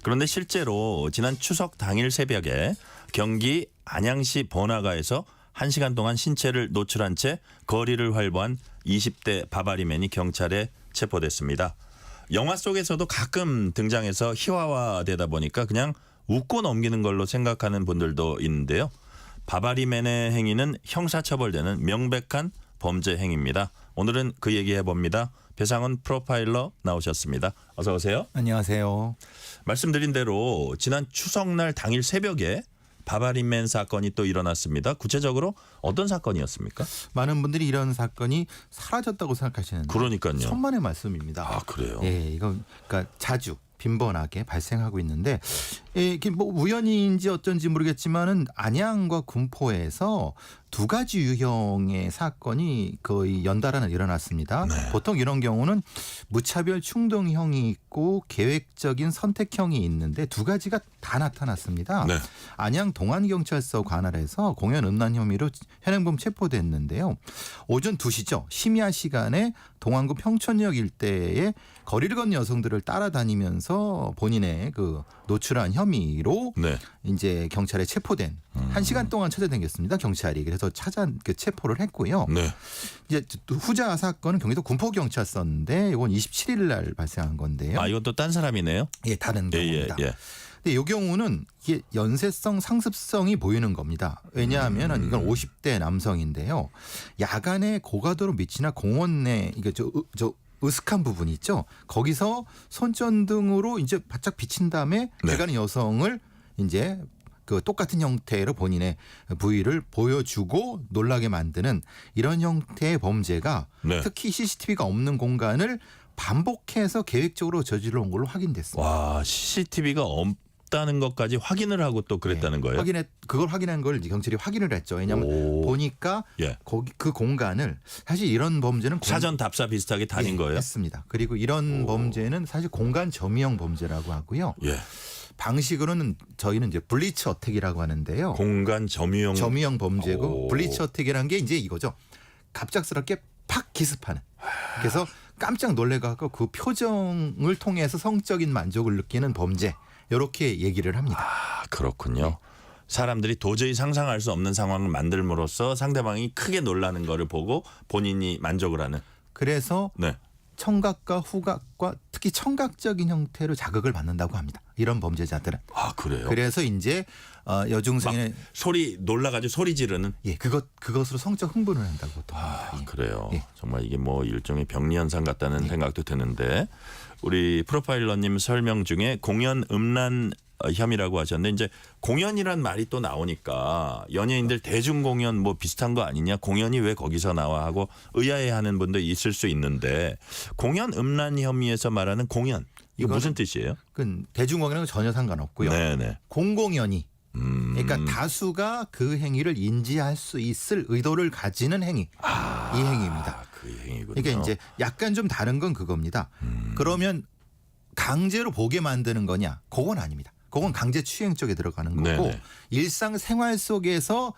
Speaker 3: 그런데 실제로 지난 추석 당일 새벽에 경기 안양시 번화가에서 1시간 동안 신체를 노출한 채 거리를 활보한 20대 바바리맨이 경찰에 체포됐습니다. 영화 속에서도 가끔 등장해서 희화화되다 보니까 그냥 웃고 넘기는 걸로 생각하는 분들도 있는데요. 바바리맨의 행위는 형사처벌되는 명백한 범죄 행위입니다. 오늘은 그 얘기 해봅니다. 배상훈 프로파일러 나오셨습니다. 어서 오세요.
Speaker 7: 안녕하세요.
Speaker 3: 말씀드린 대로 지난 추석날 당일 새벽에 바바리맨 사건이 또 일어났습니다. 구체적으로 어떤 사건이었습니까?
Speaker 7: 많은 분들이 이런 사건이 사라졌다고 생각하시는데
Speaker 3: 그러니까요.
Speaker 7: 천만의 말씀입니다.
Speaker 3: 아, 그래요?
Speaker 7: 예, 이건 그러니까 자주 빈번하게 발생하고 있는데 이게 뭐 우연인지 어쩐지 모르겠지만은 안양과 군포에서 두 가지 유형의 사건이 거의 연달아 일어났습니다.
Speaker 3: 네.
Speaker 7: 보통 이런 경우는 무차별 충동형이 있고 계획적인 선택형이 있는데 두 가지가 다 나타났습니다.
Speaker 3: 네.
Speaker 7: 안양 동안경찰서 관할에서 공연 음란 혐의로 현행범 체포됐는데요. 오전 2시죠. 심야 시간에 동안구 평촌역 일대에 거리를 건 여성들을 따라다니면서 본인의 그 노출한 혐의로
Speaker 3: 네.
Speaker 7: 이제 경찰에 체포된 1시간 동안 찾아다녔습니다. 경찰이. 그래서 체포를 했고요.
Speaker 3: 네.
Speaker 7: 이제 후자 사건은 경기도 군포경찰서인데 이건 27일 날 발생한 건데요.
Speaker 3: 아, 이건 또 딴 사람이네요.
Speaker 7: 예, 다른 경우입니다.
Speaker 3: 예.
Speaker 7: 근데 이 경우는 이게 연쇄성 상습성이 보이는 겁니다. 왜냐하면 이건 50대 남성인데요. 야간에 고가도로 밑이나 공원 내 이게 저 으슥한 부분 있죠. 거기서 손전등으로 이제 바짝 비친 다음에
Speaker 3: 네.
Speaker 7: 배가는 여성을 이제 그 똑같은 형태로 본인의 부위를 보여주고 놀라게 만드는 이런 형태의 범죄가
Speaker 3: 네.
Speaker 7: 특히 CCTV가 없는 공간을 반복해서 계획적으로 저질러온 걸로 확인됐습니다.
Speaker 3: 와, CCTV가 없다는 것까지 확인을 하고 또 그랬다는 거예요?
Speaker 7: 그걸 확인한 걸 이제 경찰이 확인을 했죠. 왜냐하면
Speaker 3: 오.
Speaker 7: 보니까
Speaker 3: 예.
Speaker 7: 거기 그 공간을 사실 이런 범죄는
Speaker 3: 사전 답사 비슷하게 다닌 거예요?
Speaker 7: 했습니다. 그리고 이런
Speaker 3: 오.
Speaker 7: 범죄는 사실 공간 점유형 범죄라고 하고요.
Speaker 3: 예.
Speaker 7: 방식으로는 저희는 이제 블리츠 어택이라고 하는데요.
Speaker 3: 공간 점유형
Speaker 7: 범죄고
Speaker 3: 오.
Speaker 7: 블리츠 어택이라는 게 이제 이거죠. 갑작스럽게 팍 기습하는. 그래서 깜짝 놀래갖고 그 표정을 통해서 성적인 만족을 느끼는 범죄. 이렇게 얘기를 합니다.
Speaker 3: 아, 그렇군요. 사람들이 도저히 상상할 수 없는 상황을 만들므로써 상대방이 크게 놀라는 거를 보고 본인이 만족을 하는.
Speaker 7: 그래서
Speaker 3: 네.
Speaker 7: 청각과 후각과 특히 청각적인 형태로 자극을 받는다고 합니다. 이런 범죄자들은.
Speaker 3: 아, 그래요?
Speaker 7: 그래서 이제 여중생의
Speaker 3: 소리 놀라가지고 소리 지르는.
Speaker 7: 예, 그것으로 성적 흥분을 한다고 보통 합니다.
Speaker 3: 아,
Speaker 7: 예.
Speaker 3: 그래요.
Speaker 7: 예.
Speaker 3: 정말 이게 뭐 일종의 병리 현상 같다는 생각도 드는데 우리 프로파일러님 설명 중에 공연 음란 혐의라고 하셨는데 이제 공연이란 말이 또 나오니까 연예인들 대중 공연 뭐 비슷한 거 아니냐, 공연이 왜 거기서 나와 하고 의아해하는 분도 있을 수 있는데 공연 음란 혐의에서 말하는 공연 이거
Speaker 7: 이거는
Speaker 3: 무슨 뜻이에요?
Speaker 7: 그 대중공연은 전혀 상관없고요.
Speaker 3: 네네.
Speaker 7: 공공연히 그러니까 다수가 그 행위를 인지할 수 있을 의도를 가지는 행위. 이 행위입니다.
Speaker 3: 그 행위군요.
Speaker 7: 그러니까 이제 약간 좀 다른 건 그겁니다. 그러면 강제로 보게 만드는 거냐? 그건 아닙니다. 그건 강제 추행 쪽에 들어가는 거고
Speaker 3: 네네.
Speaker 7: 일상 생활 속에서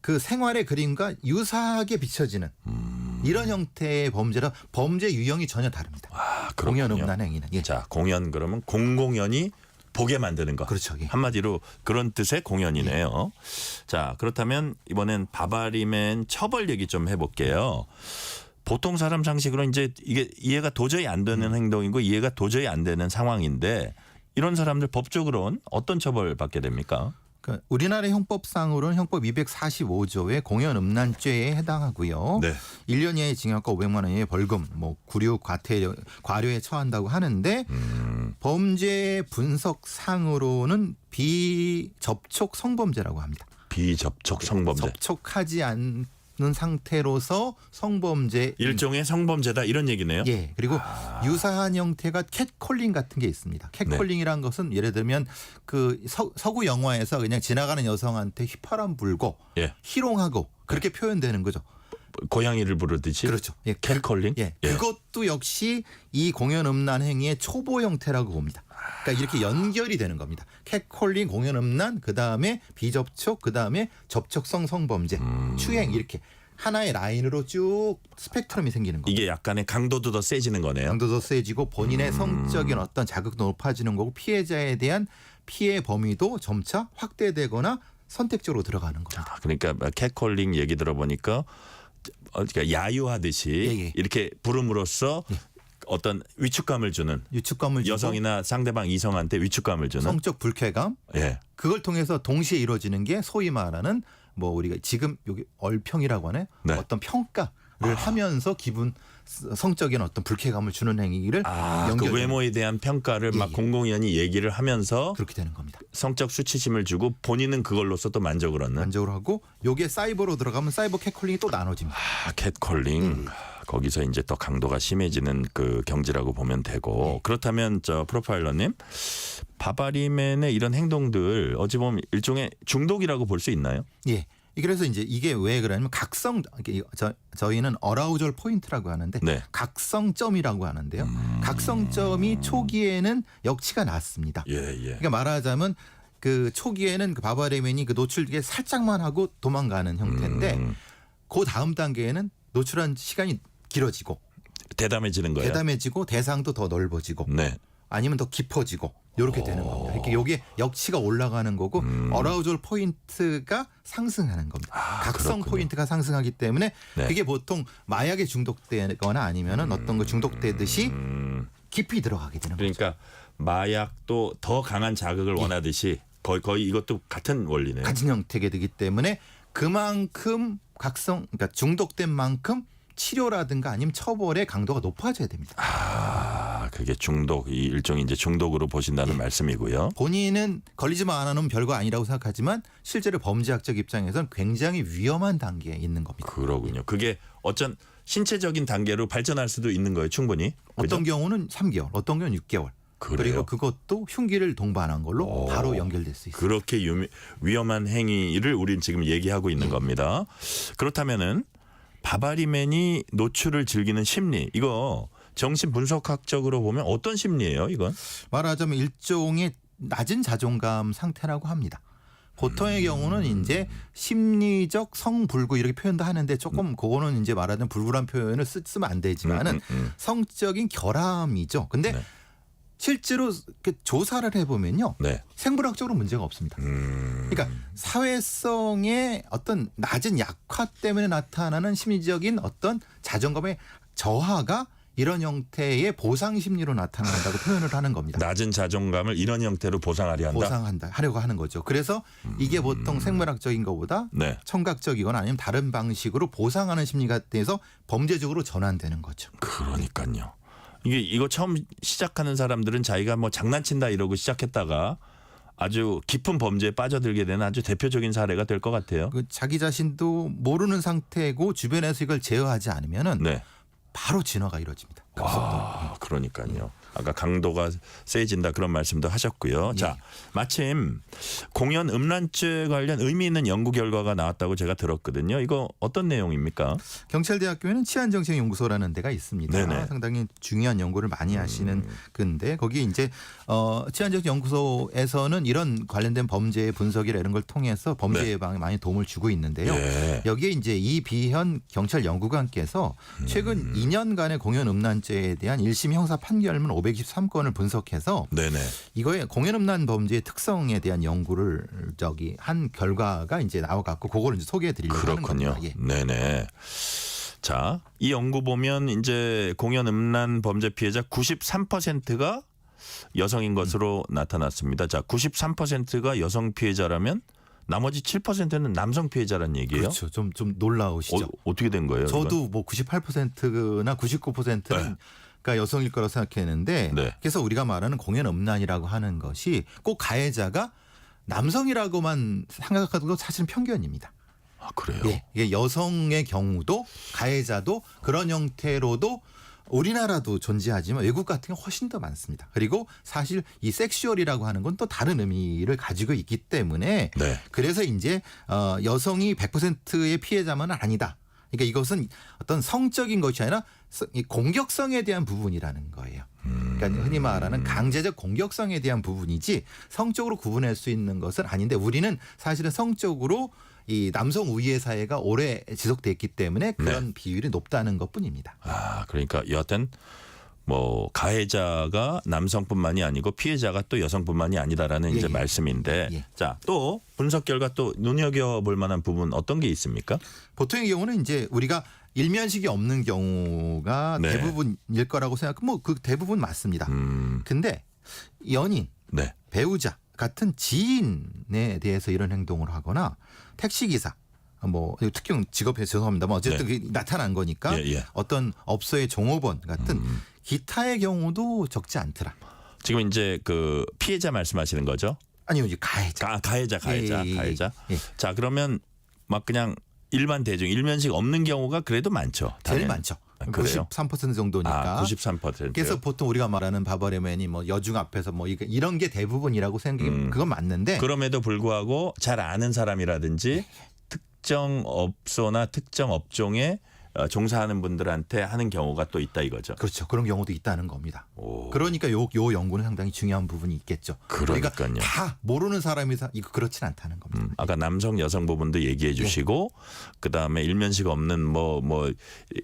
Speaker 7: 그 생활의 그림과 유사하게 비춰지는 이런 형태의 범죄라 범죄 유형이 전혀 다릅니다.
Speaker 3: 아,
Speaker 7: 공연
Speaker 3: 그렇군요.
Speaker 7: 음란 행위는. 예.
Speaker 3: 자, 공연 그러면 공공연히 보게 만드는 거.
Speaker 7: 그렇죠. 예.
Speaker 3: 한마디로 그런 뜻의 공연이네요. 자, 그렇다면 이번엔 바바리맨 처벌 얘기 좀 해볼게요. 보통 사람 상식으로 이제 이게 이해가 도저히 안 되는 행동이고 이해가 도저히 안 되는 상황인데 이런 사람들 법적으로는 어떤 처벌 받게 됩니까?
Speaker 7: 그러니까 우리나라 형법상으로는 형법 245조의 공연 음란죄에 해당하고요.
Speaker 3: 네.
Speaker 7: 1년 이하의 징역과 500만 원 이하의 벌금, 뭐 구류, 과료에 처한다고 하는데 범죄 분석상으로는 비접촉 성범죄라고 합니다.
Speaker 3: 비접촉 성범죄.
Speaker 7: 접촉하지 않는 상태로서 성범죄
Speaker 3: 일종의 성범죄다 이런 얘기네요.
Speaker 7: 예. 그리고 유사한 형태가 캣콜링 같은 게 있습니다. 캣콜링이라는 것은 예를 들면 그 서구 영화에서 그냥 지나가는 여성한테 휘파람 불고
Speaker 3: 예.
Speaker 7: 희롱하고 그렇게 표현되는 거죠.
Speaker 3: 고양이를 부르듯이.
Speaker 7: 그렇죠. 예.
Speaker 3: 캣콜링.
Speaker 7: 예. 그것도 역시 이 공연 음란 행위의 초보 형태라고 봅니다. 그러니까 이렇게 연결이 되는 겁니다. 캣콜링, 공연 음란, 그다음에 비접촉, 그다음에 접촉성 성범죄, 추행 이렇게 하나의 라인으로 쭉 스펙트럼이 생기는 겁니다.
Speaker 3: 이게 약간의 강도도 더 세지는 거네요.
Speaker 7: 강도도 세지고 본인의 성적인 어떤 자극도 높아지는 거고 피해자에 대한 피해 범위도 점차 확대되거나 선택적으로 들어가는 겁니다.
Speaker 3: 그러니까 캣콜링 얘기 들어보니까 그러니까 야유하듯이
Speaker 7: 예.
Speaker 3: 이렇게 부름으로써 어떤 위축감을 주는
Speaker 7: 유축감을 주고
Speaker 3: 여성이나 상대방 이성한테 위축감을 주는
Speaker 7: 성적 불쾌감
Speaker 3: 예.
Speaker 7: 그걸 통해서 동시에 이루어지는 게 소위 말하는 뭐 우리가 지금 여기 얼평이라고 하네
Speaker 3: 네.
Speaker 7: 어떤 평가를 하면서 기분 성적인 어떤 불쾌감을 주는 행위를
Speaker 3: 그
Speaker 7: 연결
Speaker 3: 외모에 대한 평가를 막
Speaker 7: 예.
Speaker 3: 공공연히 얘기를 하면서
Speaker 7: 그렇게 되는 겁니다.
Speaker 3: 성적 수치심을 주고 본인은 그걸로서 또 만족을 얻는
Speaker 7: 만족을 하고 요게 사이버로 들어가면 사이버 캣콜링이 또 나눠집니다.
Speaker 3: 캣콜링 거기서 이제 또 강도가 심해지는 그 경지라고 보면 되고 그렇다면 저 프로파일러님 바바리맨의 이런 행동들 어찌 보면 일종의 중독이라고 볼 수 있나요?
Speaker 7: 예. 그래서 이제 이게 왜 그러냐면 각성 저희는 어라우절 포인트라고 하는데
Speaker 3: 네.
Speaker 7: 각성점이라고 하는데요. 각성점이 초기에는 역치가 낮습니다.
Speaker 3: 예, 예.
Speaker 7: 그러니까 말하자면 그 초기에는 그 바바리맨이 그 노출되게 살짝만 하고 도망가는 형태인데 그 다음 단계에는 노출한 시간이 길어지고
Speaker 3: 대담해지는 거예요.
Speaker 7: 대담해지고 대상도 더 넓어지고
Speaker 3: 네.
Speaker 7: 아니면 더 깊어지고 이렇게 되는 겁니다. 이렇게 요게 역치가 올라가는 거고 어라우절 포인트가 상승하는 겁니다. 각성
Speaker 3: 그렇군요.
Speaker 7: 포인트가 상승하기 때문에
Speaker 3: 네.
Speaker 7: 그게 보통 마약에 중독되거나 아니면은 어떤 거 중독되듯이 깊이 들어가게 되는 거죠.
Speaker 3: 그러니까 마약도 더 강한 자극을 원하듯이 거의 이것도 같은 원리네요.
Speaker 7: 같은 형태가 되기 때문에 그만큼 그러니까 중독된 만큼 치료라든가 아니면 처벌의 강도가 높아져야 됩니다.
Speaker 3: 그게 중독, 이 일종의 이제 중독으로 보신다는 말씀이고요.
Speaker 7: 본인은 걸리지만 안 하면 별거 아니라고 생각하지만 실제로 범죄학적 입장에서는 굉장히 위험한 단계에 있는 겁니다.
Speaker 3: 그러군요. 그게 어쩐 신체적인 단계로 발전할 수도 있는 거예요, 충분히.
Speaker 7: 어떤
Speaker 3: 그죠?
Speaker 7: 경우는 3개월, 어떤 경우는 6개월.
Speaker 3: 그래요?
Speaker 7: 그리고 그것도 흉기를 동반한 걸로 바로 연결될 수 있습니다.
Speaker 3: 그렇게 위험한 행위를 우린 지금 얘기하고 있는 겁니다. 그렇다면은 바바리맨이 노출을 즐기는 심리 이거 정신 분석학적으로 보면 어떤 심리예요, 이건?
Speaker 7: 말하자면 일종의 낮은 자존감 상태라고 합니다. 보통의 경우는 이제 심리적 성불구 이렇게 표현도 하는데 조금 그거는 이제 말하는 불굴한 표현을 쓰면 안 되지만은 성적인 결함이죠. 근데
Speaker 3: 네.
Speaker 7: 실제로 이렇게 조사를 해보면요.
Speaker 3: 네.
Speaker 7: 생물학적으로 문제가 없습니다. 그러니까 사회성의 어떤 낮은 약화 때문에 나타나는 심리적인 어떤 자존감의 저하가 이런 형태의 보상 심리로 나타난다고 표현을 하는 겁니다.
Speaker 3: 낮은 자존감을 이런 형태로 보상하려 한다.
Speaker 7: 하려고 하는 거죠. 그래서 이게 보통 생물학적인 것보다
Speaker 3: 네.
Speaker 7: 청각적이거나 아니면 다른 방식으로 보상하는 심리가 돼서 범죄적으로 전환되는 거죠.
Speaker 3: 그러니까요. 이거 처음 시작하는 사람들은 자기가 뭐 장난친다 이러고 시작했다가 아주 깊은 범죄에 빠져들게 되는 아주 대표적인 사례가 될 것 같아요.
Speaker 7: 그 자기 자신도 모르는 상태고 주변에서 이걸 제어하지 않으면은
Speaker 3: 네.
Speaker 7: 바로 진화가 이루어집니다.
Speaker 3: 아, 그러니까요. 아까 강도가 세진다 그런 말씀도 하셨고요. 자, 마침 공연 음란죄 관련 의미 있는 연구 결과가 나왔다고 제가 들었거든요. 이거 어떤 내용입니까?
Speaker 7: 경찰대학교에는 치안정책연구소라는 데가 있습니다.
Speaker 3: 네네.
Speaker 7: 상당히 중요한 연구를 많이 하시는 근데 거기 이제 치안정책연구소에서는 이런 관련된 범죄의 분석이나 이런 걸 통해서 범죄
Speaker 3: 네.
Speaker 7: 예방에 많이 도움을 주고 있는데요.
Speaker 3: 예.
Speaker 7: 여기에 이제 이비현 경찰 연구관께서 최근 2년간의 공연 음란죄에 대한 1심 형사 판결문 523건을 분석해서
Speaker 3: 네네.
Speaker 7: 이거의 공연 음란 범죄의 특성에 대한 연구를 한 결과가 이제 나와갖고 그걸 이제 소개해드리려고 하는
Speaker 3: 그렇군요.
Speaker 7: 겁니다. 예.
Speaker 3: 네네. 자, 이 연구 보면 이제 공연 음란 범죄 피해자 93%가 여성인 것으로 나타났습니다. 자, 93%가 여성 피해자라면 나머지 7%는 남성 피해자란 얘기예요.
Speaker 7: 그렇죠. 좀 놀라우시죠.
Speaker 3: 어떻게 된 거예요?
Speaker 7: 저도 뭐 98%나 99%는 가 여성일 거라고 생각했는데
Speaker 3: 네.
Speaker 7: 그래서 우리가 말하는 공연 음란이라고 하는 것이 꼭 가해자가 남성이라고만 생각하는 건 사실은 편견입니다.
Speaker 3: 아, 그래요?
Speaker 7: 예, 이게 여성의 경우도 가해자도 그런 형태로도 우리나라도 존재하지만 외국 같은 게 훨씬 더 많습니다. 그리고 사실 이 섹슈얼이라고 하는 건 또 다른 의미를 가지고 있기 때문에
Speaker 3: 네.
Speaker 7: 그래서 이제 여성이 100%의 피해자만은 아니다. 그러니까 이것은 어떤 성적인 것이 아니라 이 공격성에 대한 부분이라는 거예요. 그러니까 흔히 말하는 강제적 공격성에 대한 부분이지 성적으로 구분할 수 있는 것은 아닌데 우리는 사실은 성적으로 이 남성 우위의 사회가 오래 지속됐기 때문에 그런 비율이 높다는 것뿐입니다.
Speaker 3: 아, 그러니까 여하튼 뭐 가해자가 남성뿐만이 아니고 피해자가 또 여성뿐만이 아니다라는 이제 말씀인데
Speaker 7: 예.
Speaker 3: 자, 또 분석 결과 또 눈여겨볼 만한 부분 어떤 게 있습니까?
Speaker 7: 보통의 경우는 이제 우리가 일면식이 없는 경우가
Speaker 3: 네.
Speaker 7: 대부분일 거라고 생각하고 뭐 그 대부분 맞습니다. 근데 연인,
Speaker 3: 네.
Speaker 7: 배우자 같은 지인에 대해서 이런 행동을 하거나 택시기사 뭐 특정 직업에 죄송합니다만 어쨌든 그게 나타난 거니까
Speaker 3: 예.
Speaker 7: 어떤 업소의 종업원 같은 기타의 경우도 적지 않더라.
Speaker 3: 지금 이제 그 피해자 말씀하시는 거죠?
Speaker 7: 아니요, 이제 가해자.
Speaker 3: 가해자.
Speaker 7: 예.
Speaker 3: 자, 그러면 막 그냥 일반 대중 일면식 없는 경우가 그래도 많죠.
Speaker 7: 제일
Speaker 3: 당연히.
Speaker 7: 많죠.
Speaker 3: 그래요?
Speaker 7: 93% 정도니까.
Speaker 3: 93%.
Speaker 7: 그래서 보통 우리가 말하는 바버레맨이 뭐 여중 앞에서 뭐 이런 게 대부분이라고 생각해. 그건 맞는데.
Speaker 3: 그럼에도 불구하고 잘 아는 사람이라든지 특정 업소나 특정 업종에 종사하는 분들한테 하는 경우가 또 있다 이거죠.
Speaker 7: 그렇죠. 그런 경우도 있다는 겁니다.
Speaker 3: 오.
Speaker 7: 그러니까 요 연구는 상당히 중요한 부분이 있겠죠.
Speaker 3: 그러니까요.
Speaker 7: 그러니까 다 모르는 사람이 이거 그렇진 않다는 겁니다.
Speaker 3: 아까 남성 여성 부분도 얘기해 주시고 그다음에 일면식 없는 뭐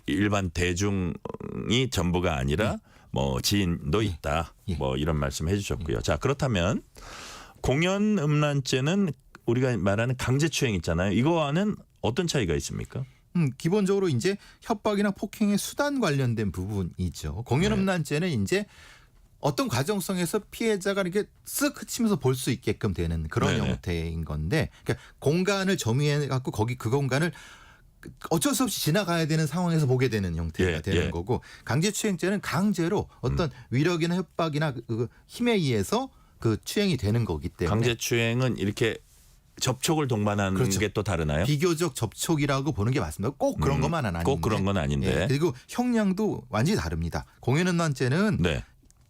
Speaker 3: 일반 대중이 전부가 아니라 뭐 지인도 있다. 뭐 이런 말씀 해 주셨고요. 자, 그렇다면 공연 음란죄는 우리가 말하는 강제추행 있잖아요. 이거와는 어떤 차이가 있습니까?
Speaker 7: 기본적으로 이제 협박이나 폭행의 수단 관련된 부분이죠. 공연 음란죄는 이제 어떤 과정성에서 피해자가 이렇게 쓱 그치면서 볼 수 있게끔 되는 그런 형태인 건데, 그러니까 공간을 점유해 갖고 거기 그 공간을 어쩔 수 없이 지나가야 되는 상황에서 보게 되는 형태가 되는 거고, 강제추행죄는 강제로 어떤 위력이나 협박이나 그 힘에 의해서 그 추행이 되는 거기 때문에.
Speaker 3: 강제추행은 이렇게 접촉을 동반하는
Speaker 7: 그렇죠.
Speaker 3: 게 또 다르나요?
Speaker 7: 비교적 접촉이라고 보는 게 맞습니다. 꼭 그런 것만은 아닌데.
Speaker 3: 꼭 그런 건 아닌데.
Speaker 7: 예, 그리고 형량도 완전히 다릅니다. 공연음란죄는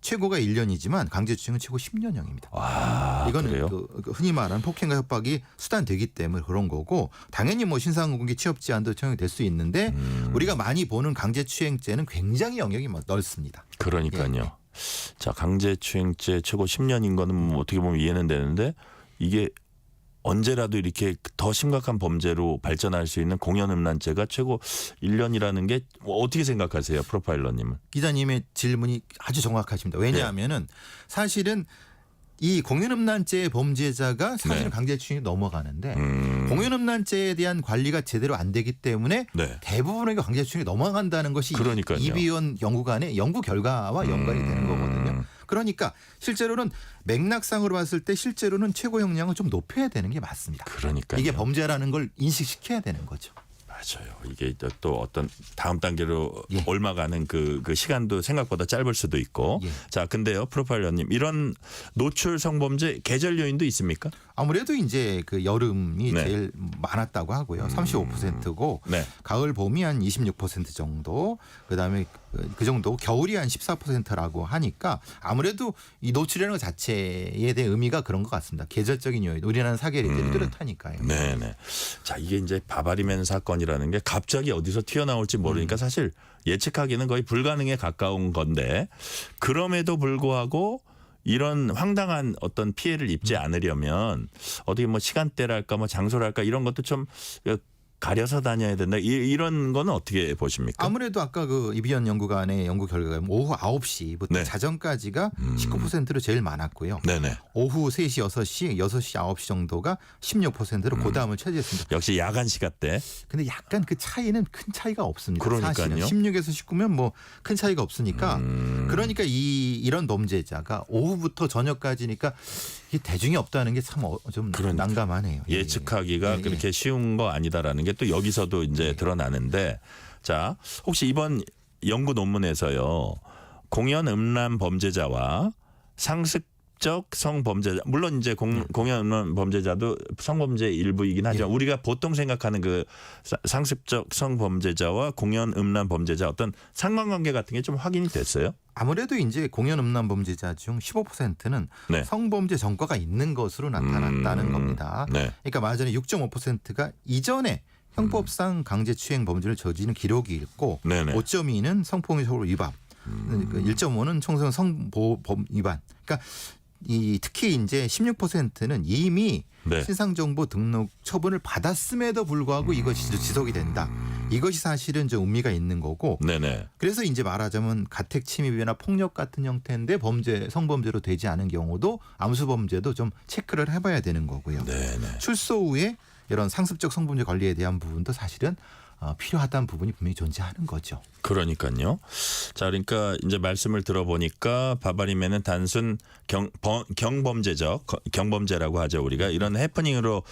Speaker 7: 최고가 1년이지만 강제추행은 최고 10년형입니다.
Speaker 3: 와,
Speaker 7: 이거는
Speaker 3: 그래요?
Speaker 7: 그 흔히 말하는 폭행과 협박이 수단되기 때문에 그런 거고, 당연히 뭐 신상공개 취업제한도 처형이 될 수 있는데 우리가 많이 보는 강제추행죄는 굉장히 영역이 넓습니다.
Speaker 3: 그러니까요.
Speaker 7: 예.
Speaker 3: 자, 강제추행죄 최고 10년인 거는 뭐 어떻게 보면 이해는 되는데 이게 언제라도 이렇게 더 심각한 범죄로 발전할 수 있는 공연음란죄가 최고 1년이라는 게 어떻게 생각하세요, 프로파일러님은?
Speaker 7: 기자님의 질문이 아주 정확하십니다. 왜냐하면은 사실은 이 공연음란죄의 범죄자가 사실은
Speaker 3: 네.
Speaker 7: 강제추행이 넘어가는데 공연음란죄에 대한 관리가 제대로 안 되기 때문에
Speaker 3: 네.
Speaker 7: 대부분의 강제추행이 넘어간다는 것이
Speaker 3: 그러니까요.
Speaker 7: 이비원 연구관의 연구 결과와 연관이 되는 거거든요. 그러니까 실제로는 맥락상으로 봤을 때 실제로는 최고 형량을 좀 높여야 되는 게 맞습니다.
Speaker 3: 그러니까요.
Speaker 7: 이게 범죄라는 걸 인식시켜야 되는 거죠.
Speaker 3: 맞아요. 이게 또 어떤 다음 단계로
Speaker 7: 예.
Speaker 3: 올라가는 그 시간도 생각보다 짧을 수도 있고.
Speaker 7: 예.
Speaker 3: 자, 근데요, 프로파일러님, 이런 노출 성범죄 계절 요인도 있습니까?
Speaker 7: 아무래도 이제 그 여름이
Speaker 3: 네.
Speaker 7: 제일 많았다고 하고요. 35%고
Speaker 3: 네.
Speaker 7: 가을 봄이 한 26% 정도, 그다음에 그 정도, 겨울이 한 14%라고 하니까 아무래도 이 노출이라는 것 자체에 대한 의미가 그런 것 같습니다. 계절적인 요인. 우리나라는 사계절이 뚜렷하니까요.
Speaker 3: 네네. 자, 이게 이제 바바리맨 사건이라는 게 갑자기 어디서 튀어나올지 모르니까 사실 예측하기는 거의 불가능에 가까운 건데 그럼에도 불구하고 이런 황당한 어떤 피해를 입지 않으려면 어떻게 뭐 시간대랄까 뭐 장소랄까 이런 것도 좀 가려서 다녀야 된다. 이런 거는 어떻게 보십니까?
Speaker 7: 아무래도 아까 그 이비연 연구관의 연구 결과가 오후 9시부터
Speaker 3: 네.
Speaker 7: 자정까지가 19%로 제일 많았고요.
Speaker 3: 네네.
Speaker 7: 오후 3시, 6시, 6시, 9시 정도가 16%로 그 다음을 차지했습니다.
Speaker 3: 역시 야간 시간대.
Speaker 7: 근데 약간 그 차이는 큰 차이가 없습니다.
Speaker 3: 그러니까요.
Speaker 7: 사실은 16에서 19면 뭐 큰 차이가 없으니까 그러니까 이런 범죄자가 오후부터 저녁까지니까 이게 대중이 없다는 게 참 좀
Speaker 3: 그러니까.
Speaker 7: 난감하네요. 예,
Speaker 3: 예측하기가
Speaker 7: 예.
Speaker 3: 그렇게 쉬운 거 아니다라는 게 또 여기서도 이제 드러나는데 자, 혹시 이번 연구 논문에서요. 공연 음란 범죄자와 상습적 성범죄자 물론 이제 공연 음란 범죄자도 성범죄 일부이긴 하지만 우리가 보통 생각하는 그 상습적 성범죄자와 공연 음란 범죄자 어떤 상관관계 같은 게 좀 확인이 됐어요?
Speaker 7: 아무래도 이제 공연 음란 범죄자 중 15%는
Speaker 3: 네.
Speaker 7: 성범죄 전과가 있는 것으로 나타났다는 겁니다.
Speaker 3: 네.
Speaker 7: 그러니까 말하자면 6.5%가 이전에 형법상 강제추행 범죄를 저지른 기록이 있고
Speaker 3: 네네.
Speaker 7: 5.2는 성폭력 처벌 위반, 1.5는 청소년 성보호법 위반. 그러니까 특히 이제 16%는 이미
Speaker 3: 네.
Speaker 7: 신상정보 등록 처분을 받았음에도 불구하고 이것이 지속이 된다. 이것이 사실은 좀 의미가 있는 거고.
Speaker 3: 네네.
Speaker 7: 그래서 이제 말하자면 가택 침입이나 폭력 같은 형태인데 성범죄로 되지 않은 경우도 암수범죄도 좀 체크를 해봐야 되는 거고요.
Speaker 3: 네네.
Speaker 7: 출소 후에 이런 상습적 성범죄 관리에 대한 부분도 사실은 필요하다는 부분이 분명히 존재하는 거죠.
Speaker 3: 그러니까요. 자, 그러니까 이제 말씀을 들어보니까 바바리맨은 단순 경범죄라고 하죠. 우리가 이런 해프닝으로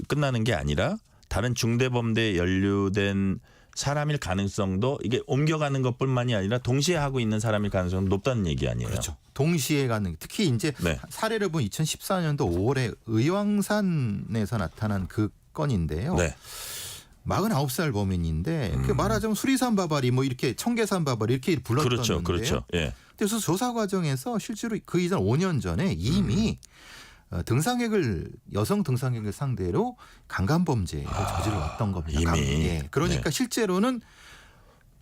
Speaker 3: 끝나는 게 아니라 다른 중대범죄에 연루된 사람일 가능성도 이게 옮겨가는 것뿐만이 아니라 동시에 하고 있는 사람일 가능성도 높다는 얘기 아니에요.
Speaker 7: 그렇죠. 동시에 가는 특히 이제
Speaker 3: 네.
Speaker 7: 사례를 보면 2014년도 5월에 의왕산에서 나타난 그 건인데요.
Speaker 3: 네.
Speaker 7: 49살 범인인데 그 말하자면 수리산 바바리 뭐 이렇게 청계산 바바리 이렇게 불렀던
Speaker 3: 그렇죠.
Speaker 7: 건데요.
Speaker 3: 그렇죠. 예.
Speaker 7: 그래서 조사 과정에서 실제로 그 이전 5년 전에 이미 여성 등산객을 상대로 강간 범죄를 저질렀던 겁니다.
Speaker 3: 이미.
Speaker 7: 예. 그러니까
Speaker 3: 네.
Speaker 7: 실제로는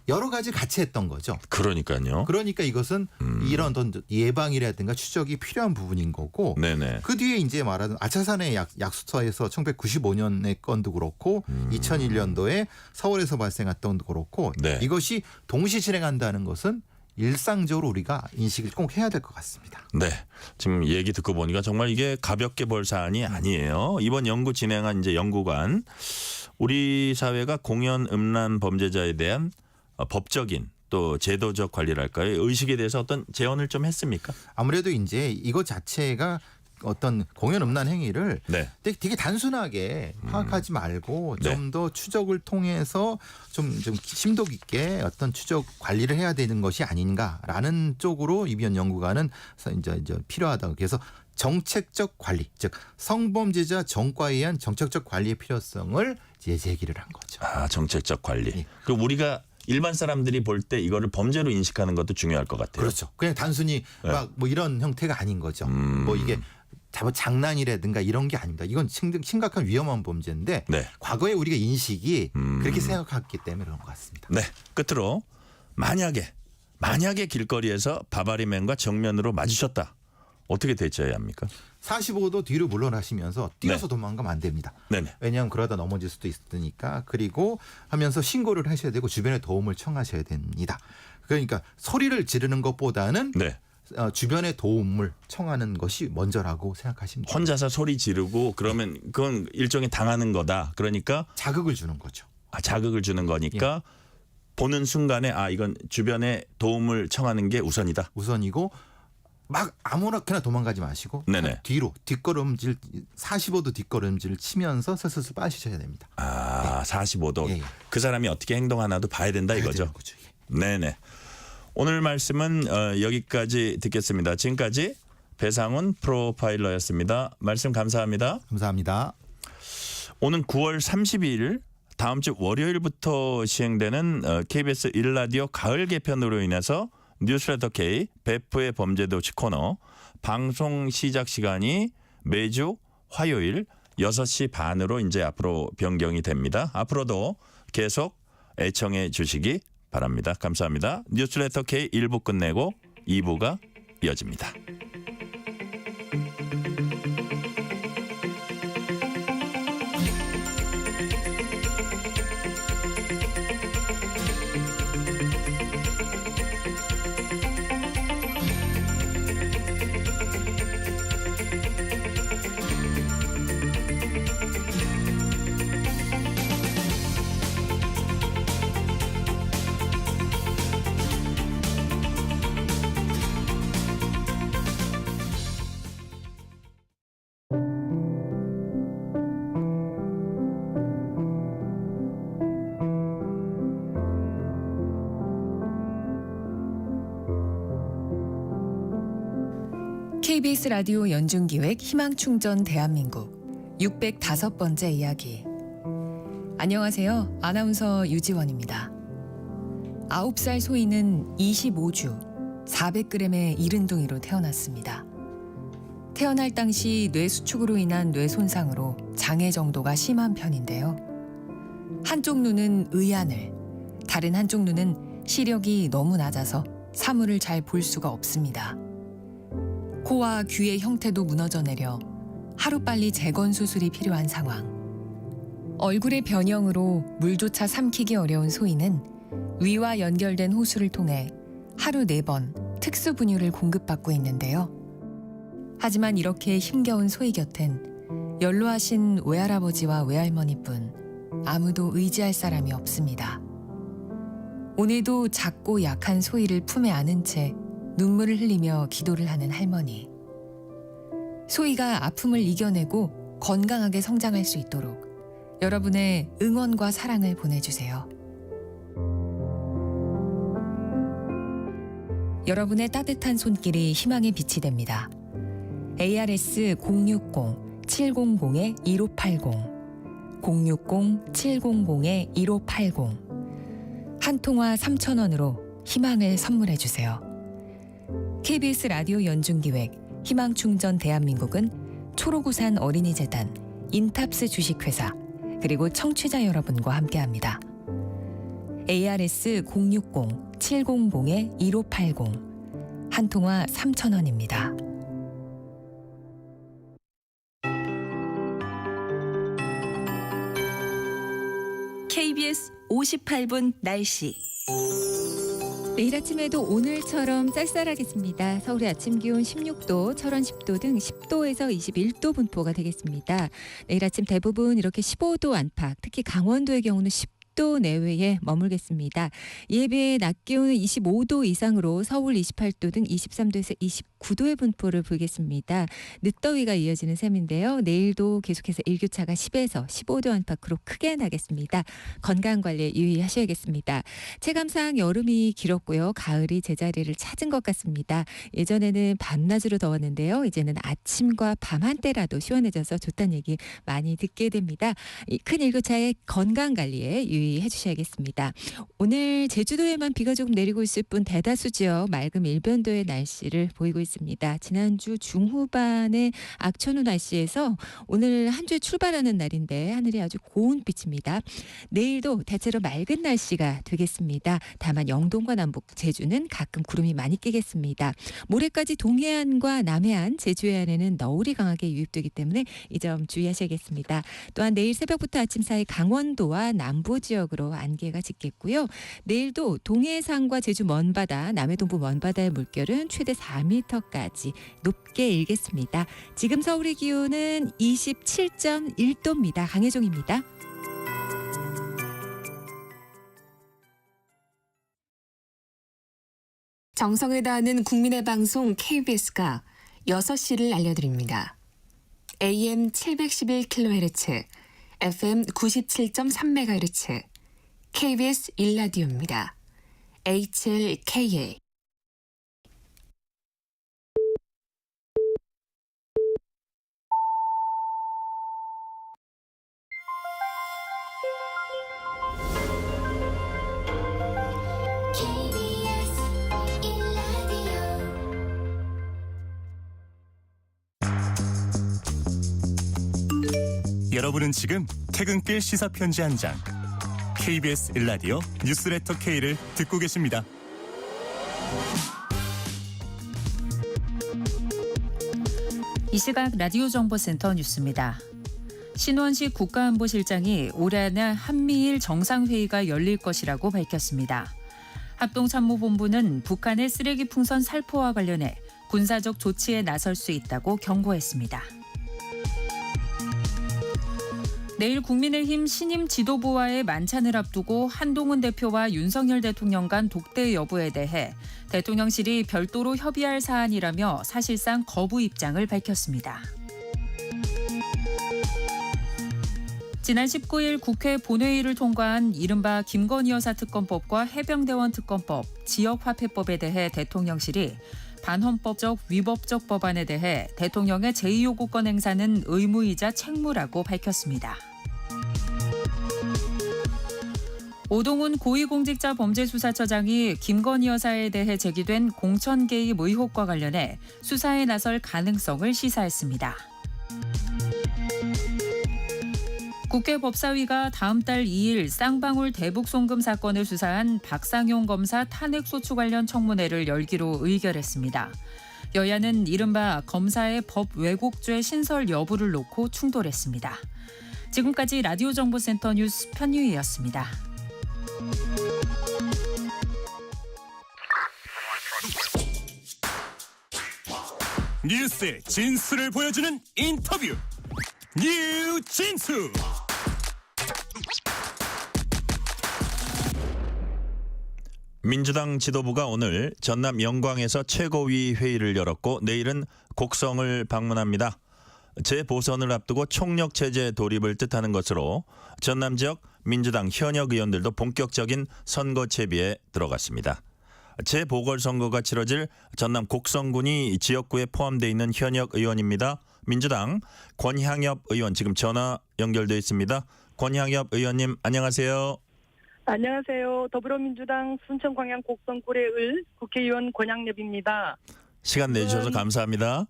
Speaker 7: 여러 가지 같이 했던 거죠.
Speaker 3: 그러니까요.
Speaker 7: 그러니까 이것은 이런 어떤 예방이라든가 추적이 필요한 부분인 거고
Speaker 3: 네네.
Speaker 7: 그 뒤에 이제 말하는 아차산의 약수터에서 1995년의 건도 그렇고 2001년도에 서울에서 발생했던 건도 그렇고
Speaker 3: 네.
Speaker 7: 이것이 동시 진행한다는 것은 일상적으로 우리가 인식을 꼭 해야 될 것 같습니다.
Speaker 3: 네. 지금 얘기 듣고 보니까 정말 이게 가볍게 볼 사안이 아니에요. 이번 연구 진행한 이제 연구관 우리 사회가 공연 음란 범죄자에 대한 법적인 또 제도적 관리랄까요? 의식에 대해서 어떤 제언을 좀 했습니까?
Speaker 7: 아무래도 이제 이것 자체가 어떤 공연 음란 행위를
Speaker 3: 네.
Speaker 7: 되게 단순하게 파악하지 말고
Speaker 3: 네.
Speaker 7: 좀 더 추적을 통해서 좀 심도 깊게 어떤 추적 관리를 해야 되는 것이 아닌가라는 쪽으로 이비연 연구관은 이제 필요하다고. 그래서 정책적 관리, 즉 성범죄자 전과에 의한 정책적 관리의 필요성을 제기를 한 거죠.
Speaker 3: 아, 정책적 관리.
Speaker 7: 예.
Speaker 3: 그리고 우리가 일반 사람들이 볼 때 이거를 범죄로 인식하는 것도 중요할 것 같아요.
Speaker 7: 그렇죠. 그냥 단순히
Speaker 3: 네.
Speaker 7: 막 뭐 이런 형태가 아닌 거죠. 뭐 이게 장난이라든가 이런 게 아닙니다. 이건 심각한 위험한 범죄인데
Speaker 3: 네.
Speaker 7: 과거에 우리가 인식이 그렇게 생각했기 때문에 그런 것 같습니다.
Speaker 3: 네. 끝으로 만약에 만약에 길거리에서 바바리맨과 정면으로 마주쳤다. 어떻게 대처해야 합니까?
Speaker 7: 45도 뒤로 물러나시면서 뛰어서 도망가면 안 됩니다.
Speaker 3: 네네.
Speaker 7: 왜냐하면 그러다 넘어질 수도 있으니까. 그리고 하면서 신고를 하셔야 되고 주변에 도움을 청하셔야 됩니다. 그러니까 소리를 지르는 것보다는
Speaker 3: 네.
Speaker 7: 주변의 도움을 청하는 것이 먼저라고 생각하시면 됩니다.
Speaker 3: 혼자서 소리 지르고 그러면 그건 일종의 당하는 거다. 그러니까
Speaker 7: 자극을 주는 거죠.
Speaker 3: 자극을 주는 거니까 보는 순간에 이건 주변에 도움을 청하는 게 우선이다.
Speaker 7: 우선이고 막 아무렇게나 도망가지 마시고
Speaker 3: 네네.
Speaker 7: 뒤로 뒷걸음질 45도 뒷걸음질을 치면서 슬슬 빠지셔야 됩니다.
Speaker 3: 45도.
Speaker 7: 예, 예.
Speaker 3: 그 사람이 어떻게 행동하나도 봐야 된다
Speaker 7: 봐야
Speaker 3: 이거죠.
Speaker 7: 되는 거죠. 예.
Speaker 3: 네네. 오늘 말씀은 여기까지 듣겠습니다. 지금까지 배상훈 프로파일러였습니다. 말씀 감사합니다.
Speaker 7: 감사합니다.
Speaker 3: 오는 9월 30일 다음 주 월요일부터 시행되는 KBS 1라디오 가을 개편으로 인해서 뉴스레터 K 베프의 범죄도시 코너 방송 시작 시간이 매주 화요일 6시 반으로 이제 앞으로 변경이 됩니다. 앞으로도 계속 애청해 주시기 바랍니다. 감사합니다. 뉴스레터 K 1부 끝내고 2부가 이어집니다.
Speaker 8: KBS 라디오 연중기획 희망충전 대한민국 605번째 이야기. 안녕하세요. 아나운서 유지원입니다. 9살 소희는 25주 400g의 이른둥이로 태어났습니다. 태어날 당시 뇌 수축으로 인한 뇌 손상으로 장애 정도가 심한 편인데요. 한쪽 눈은 의안을, 다른 한쪽 눈은 시력이 너무 낮아서 사물을 잘 볼 수가 없습니다. 코와 귀의 형태도 무너져 내려 하루빨리 재건 수술이 필요한 상황. 얼굴의 변형으로 물조차 삼키기 어려운 소희는 위와 연결된 호수를 통해 하루 4번 특수 분유를 공급받고 있는데요. 하지만 이렇게 힘겨운 소희 곁엔 연로하신 외할아버지와 외할머니뿐 아무도 의지할 사람이 없습니다. 오늘도 작고 약한 소희를 품에 안은 채 눈물을 흘리며 기도를 하는 할머니. 소희가 아픔을 이겨내고 건강하게 성장할 수 있도록 여러분의 응원과 사랑을 보내주세요. 여러분의 따뜻한 손길이 희망의 빛이 됩니다. ARS 060-700-1580 060-700-1580 한 통화 3,000원으로 희망을 선물해 주세요. KBS 라디오 연중기획 희망충전 대한민국은 초록우산 어린이재단, 인탑스 주식회사, 그리고 청취자 여러분과 함께합니다. ARS 060-700-1580 한 통화 3,000원입니다.
Speaker 2: KBS 58분 날씨.
Speaker 9: 내일 아침에도 오늘처럼 쌀쌀하겠습니다. 서울의 아침 기온 16도, 철원 10도 등 10도에서 21도 분포가 되겠습니다. 내일 아침 대부분 이렇게 15도 안팎, 특히 강원도의 경우는 10도 내외에 머물겠습니다. 이에 비해 낮 기온은 25도 이상으로 서울 28도 등 23도에서 29도의 분포를 보이겠습니다. 늦더위가 이어지는 셈인데요. 내일도 계속해서 일교차가 10에서 15도 안팎으로 크게 나겠습니다. 건강관리에 유의하셔야겠습니다. 체감상 여름이 길었고요. 가을이 제자리를 찾은 것 같습니다. 예전에는 밤낮으로 더웠는데요. 이제는 아침과 밤 한때라도 시원해져서 좋다는 얘기 많이 듣게 됩니다. 이 큰 일교차의 건강관리에 유의해 주셔야겠습니다. 오늘 제주도에만 비가 조금 내리고 있을 뿐 대다수 지역 맑음 일변도의 날씨를 보이고 있습니다. 되겠습니다. 지난주 중후반에 악천후 날씨에서 오늘 한 주 출발하는 날인데 하늘이 아주 고운 빛입니다. 내일도 대체로 맑은 날씨가 되겠습니다. 다만 영동과 남북, 제주는 가끔 구름이 많이 끼겠습니다. 모레까지 동해안과 남해안, 제주 해안에는 너울이 강하게 유입되기 때문에 이 점 주의하셔야겠습니다. 또한 내일 새벽부터 아침 사이 강원도와 남부 지역으로 안개가 짙겠고요. 내일도 동해상과 제주 먼바다, 남해 동부 먼바다의 물결은 최대 4m까지 높게 일겠습니다. 지금 서울의 기온은 27.1도입니다. 강혜종입니다.
Speaker 10: 정성을 다하는 국민의 방송 KBS가 6시를 알려드립니다. AM 711kHz, FM 97.3MHz, KBS 1라디오입니다. HLKA.
Speaker 11: 여러분은 지금 퇴근길 시사편지 한 장, KBS 1라디오 뉴스레터 K를 듣고 계십니다.
Speaker 12: 이 시각 라디오 정보센터 뉴스입니다. 신원식 국가안보실장이 올해 안에 한미일 정상회의가 열릴 것이라고 밝혔습니다. 합동참모본부는 북한의 쓰레기 풍선 살포와 관련해 군사적 조치에 나설 수 있다고 경고했습니다. 내일 국민의힘 신임 지도부와의 만찬을 앞두고 한동훈 대표와 윤석열 대통령 간 독대 여부에 대해 대통령실이 별도로 협의할 사안이라며 사실상 거부 입장을 밝혔습니다. 지난 19일 국회 본회의를 통과한 이른바 김건희 여사 특검법과 해병대원 특검법, 지역화폐법에 대해 대통령실이 반헌법적 위법적 법안에 대해 대통령의 제2요구권 행사는 의무이자 책무라고 밝혔습니다. 오동훈 고위공직자범죄수사처장이 김건희 여사에 대해 제기된 공천 개입 의혹과 관련해 수사에 나설 가능성을 시사했습니다. 국회 법사위가 다음 달 2일 쌍방울 대북 송금 사건을 수사한 박상용 검사 탄핵소추 관련 청문회를 열기로 의결했습니다. 여야는 이른바 검사의 법 왜곡죄 신설 여부를 놓고 충돌했습니다. 지금까지 라디오 정보센터 뉴스 편유희였습니다.
Speaker 11: 뉴스의 진수를 보여주는 인터뷰, 뉴진수.
Speaker 3: 민주당 지도부가 오늘 전남 영광에서 최고위 회의를 열었고 내일은 곡성을 방문합니다. 재보선을 앞두고 총력 체제 돌입을 뜻하는 것으로 전남 지역 민주당 현역 의원들도 본격적인 선거 채비에 들어갔습니다. 재보궐선거가 치러질 전남 곡성군이 지역구에 포함되어 있는 현역 의원입니다. 민주당 권향엽 의원 지금 전화 연결되어 있습니다. 권향엽 의원님 안녕하세요.
Speaker 13: 안녕하세요. 더불어민주당 순천 광양 곡성구의 을 국회의원 권향엽입니다.
Speaker 3: 시간 내주셔서 감사합니다.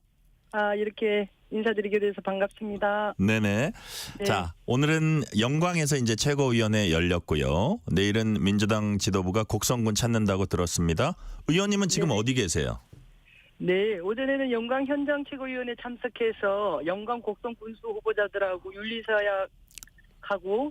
Speaker 13: 이렇게 인사드리게 돼서 반갑습니다.
Speaker 3: 네네.
Speaker 13: 네.
Speaker 3: 자, 오늘은 영광에서 이제 최고위원회 열렸고요. 내일은 민주당 지도부가 곡성군 찾는다고 들었습니다. 의원님은 지금 어디 계세요?
Speaker 13: 네, 오전에는 영광 현장 최고위원회 참석해서 영광 곡성 군수 후보자들하고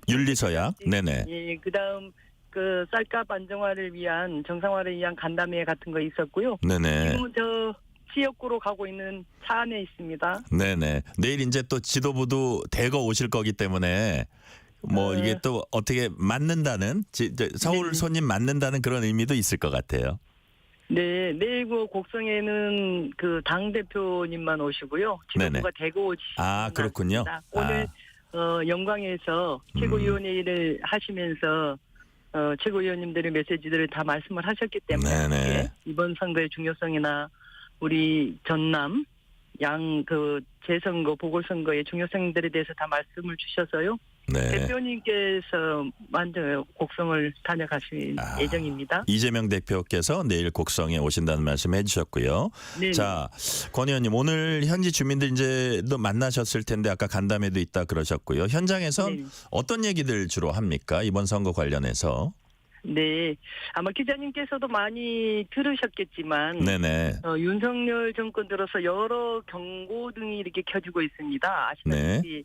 Speaker 13: 윤리서약. 네네.
Speaker 3: 예,
Speaker 13: 그다음 그 쌀값 안정화를 위한 정상화를 위한 간담회 같은 거 있었고요.
Speaker 3: 네네.
Speaker 13: 지금 저 지역구로 가고 있는 차 안에 있습니다.
Speaker 3: 네네. 내일 이제 또 지도부도 대거 오실 거기 때문에 뭐 이게 또 어떻게 맞는다는 서울 손님 맞는다는 그런 의미도 있을 것 같아요.
Speaker 13: 네, 내일 그 곡성에는 그 당 대표님만 오시고요. 지도부가 대거 오시습니다.
Speaker 3: 그렇군요.
Speaker 13: 오늘 영광에서 최고위원회를 하시면서 최고위원님들의 메시지들을 다 말씀을 하셨기 때문에 이번 선거의 중요성이나 우리 전남 양 그 재선거 보궐선거의 중요성들에 대해서 다 말씀을 주셔서요.
Speaker 3: 네.
Speaker 13: 대표님께서 먼저 곡성을 다녀가실 예정입니다.
Speaker 3: 이재명 대표께서 내일 곡성에 오신다는 말씀 해주셨고요.
Speaker 13: 네.
Speaker 3: 자, 권 의원님 오늘 현지 주민들 이제 또 만나셨을 텐데 아까 간담회도 있다 그러셨고요. 현장에서
Speaker 13: 네.
Speaker 3: 어떤 얘기들 주로 합니까? 이번 선거 관련해서.
Speaker 13: 네, 아마 기자님께서도 많이 들으셨겠지만
Speaker 3: 네네.
Speaker 13: 윤석열 정권 들어서 여러 경고등이 이렇게 켜지고 있습니다. 아시다시피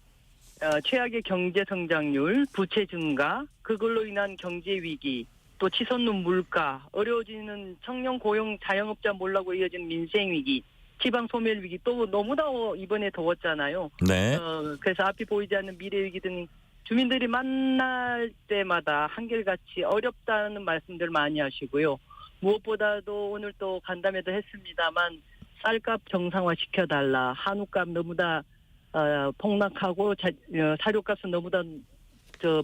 Speaker 13: 최악의 경제 성장률, 부채 증가, 그걸로 인한 경제 위기, 또 치솟는 물가, 어려워지는 청년 고용 자영업자 몰락으로 이어진 민생 위기, 지방 소멸 위기, 또 너무나 이번에 더웠잖아요.
Speaker 3: 네.
Speaker 13: 그래서 앞이 보이지 않는 미래 위기 등 주민들이 만날 때마다 한결같이 어렵다는 말씀들 많이 하시고요. 무엇보다도 오늘 또 간담회도 했습니다만 쌀값 정상화 시켜달라. 한우값 너무나 폭락하고 사료값은 너무나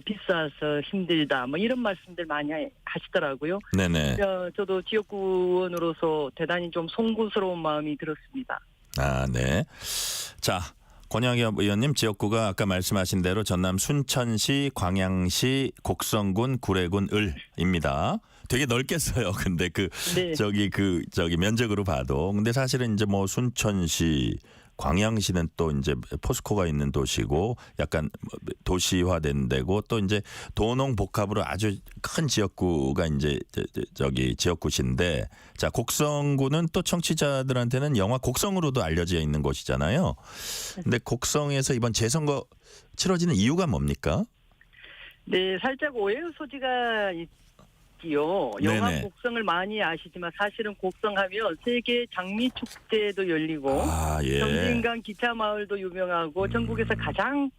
Speaker 13: 비싸서 힘들다. 뭐 이런 말씀들 많이 하시더라고요.
Speaker 3: 네네.
Speaker 13: 저도 지역구 의원으로서 대단히 좀 송구스러운 마음이 들었습니다.
Speaker 3: 아, 네. 자. 권영엽 의원님 지역구가 아까 말씀하신 대로 전남 순천시, 광양시, 곡성군, 구례군, 을입니다. 되게 넓게 써요. 근데
Speaker 13: 네.
Speaker 3: 저기 면적으로 봐도 근데 사실은 이제 뭐 순천시, 광양시는 또 이제 포스코가 있는 도시고 약간 도시화된 데고 또 이제 도농 복합으로 아주 큰 지역구가 이제 저기 지역구신데 자 곡성구는 또 청취자들한테는 영화 곡성으로도 알려져 있는 곳이잖아요. 근데 곡성에서 이번 재선거 치러지는 이유가 뭡니까?
Speaker 13: 네, 살짝 오해의 소지가 영화
Speaker 3: 네네.
Speaker 13: 곡성을 많이 아시지만 사실은 곡성하면 세계 장미 축제도 열리고
Speaker 3: 예.
Speaker 13: 경진강 기차 마을도 유명하고 전국에서 가장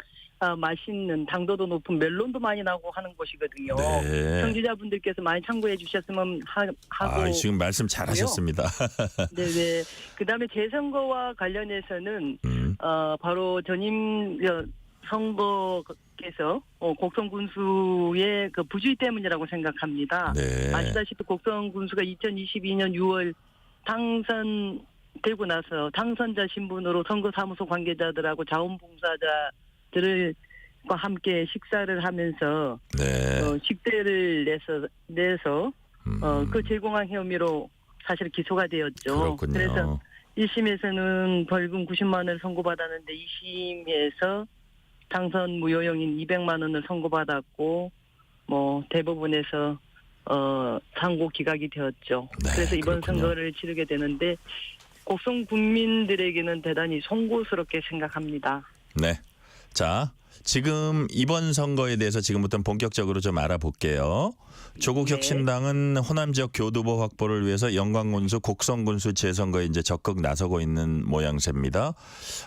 Speaker 13: 맛있는 당도도 높은 멜론도 많이 나고 하는 곳이거든요.
Speaker 3: 네.
Speaker 13: 청취자분들께서 많이 참고해 주셨으면 하고
Speaker 3: 지금 말씀 잘하셨습니다.
Speaker 13: 네네. 그다음에 재선거와 관련해서는 바로 전임 선거께서 곡성 군수의 그 부주의 때문이라고 생각합니다.
Speaker 3: 네.
Speaker 13: 아시다시피 곡성 군수가 2022년 6월 당선되고 나서 당선자 신분으로 선거사무소 관계자들하고 자원봉사자들과 함께 식사를 하면서
Speaker 3: 네.
Speaker 13: 식대를 내서 그 제공한 혐의로 사실 기소가 되었죠.
Speaker 3: 그렇군요.
Speaker 13: 그래서 1심에서는 벌금 90만 원을 선고받았는데 2심에서 당선 무효형인 200만 원을 선고받았고 뭐 대법원에서 상고 기각이 되었죠.
Speaker 3: 네,
Speaker 13: 그래서 이번
Speaker 3: 그렇군요.
Speaker 13: 선거를 치르게 되는데 곡성 국민들에게는 대단히 송구스럽게 생각합니다.
Speaker 3: 네. 자, 지금 이번 선거에 대해서 지금부터 본격적으로 좀 알아볼게요. 조국혁신당은 호남 지역 교두보 확보를 위해서 영광군수, 곡성군수 재선거에 이제 적극 나서고 있는 모양새입니다.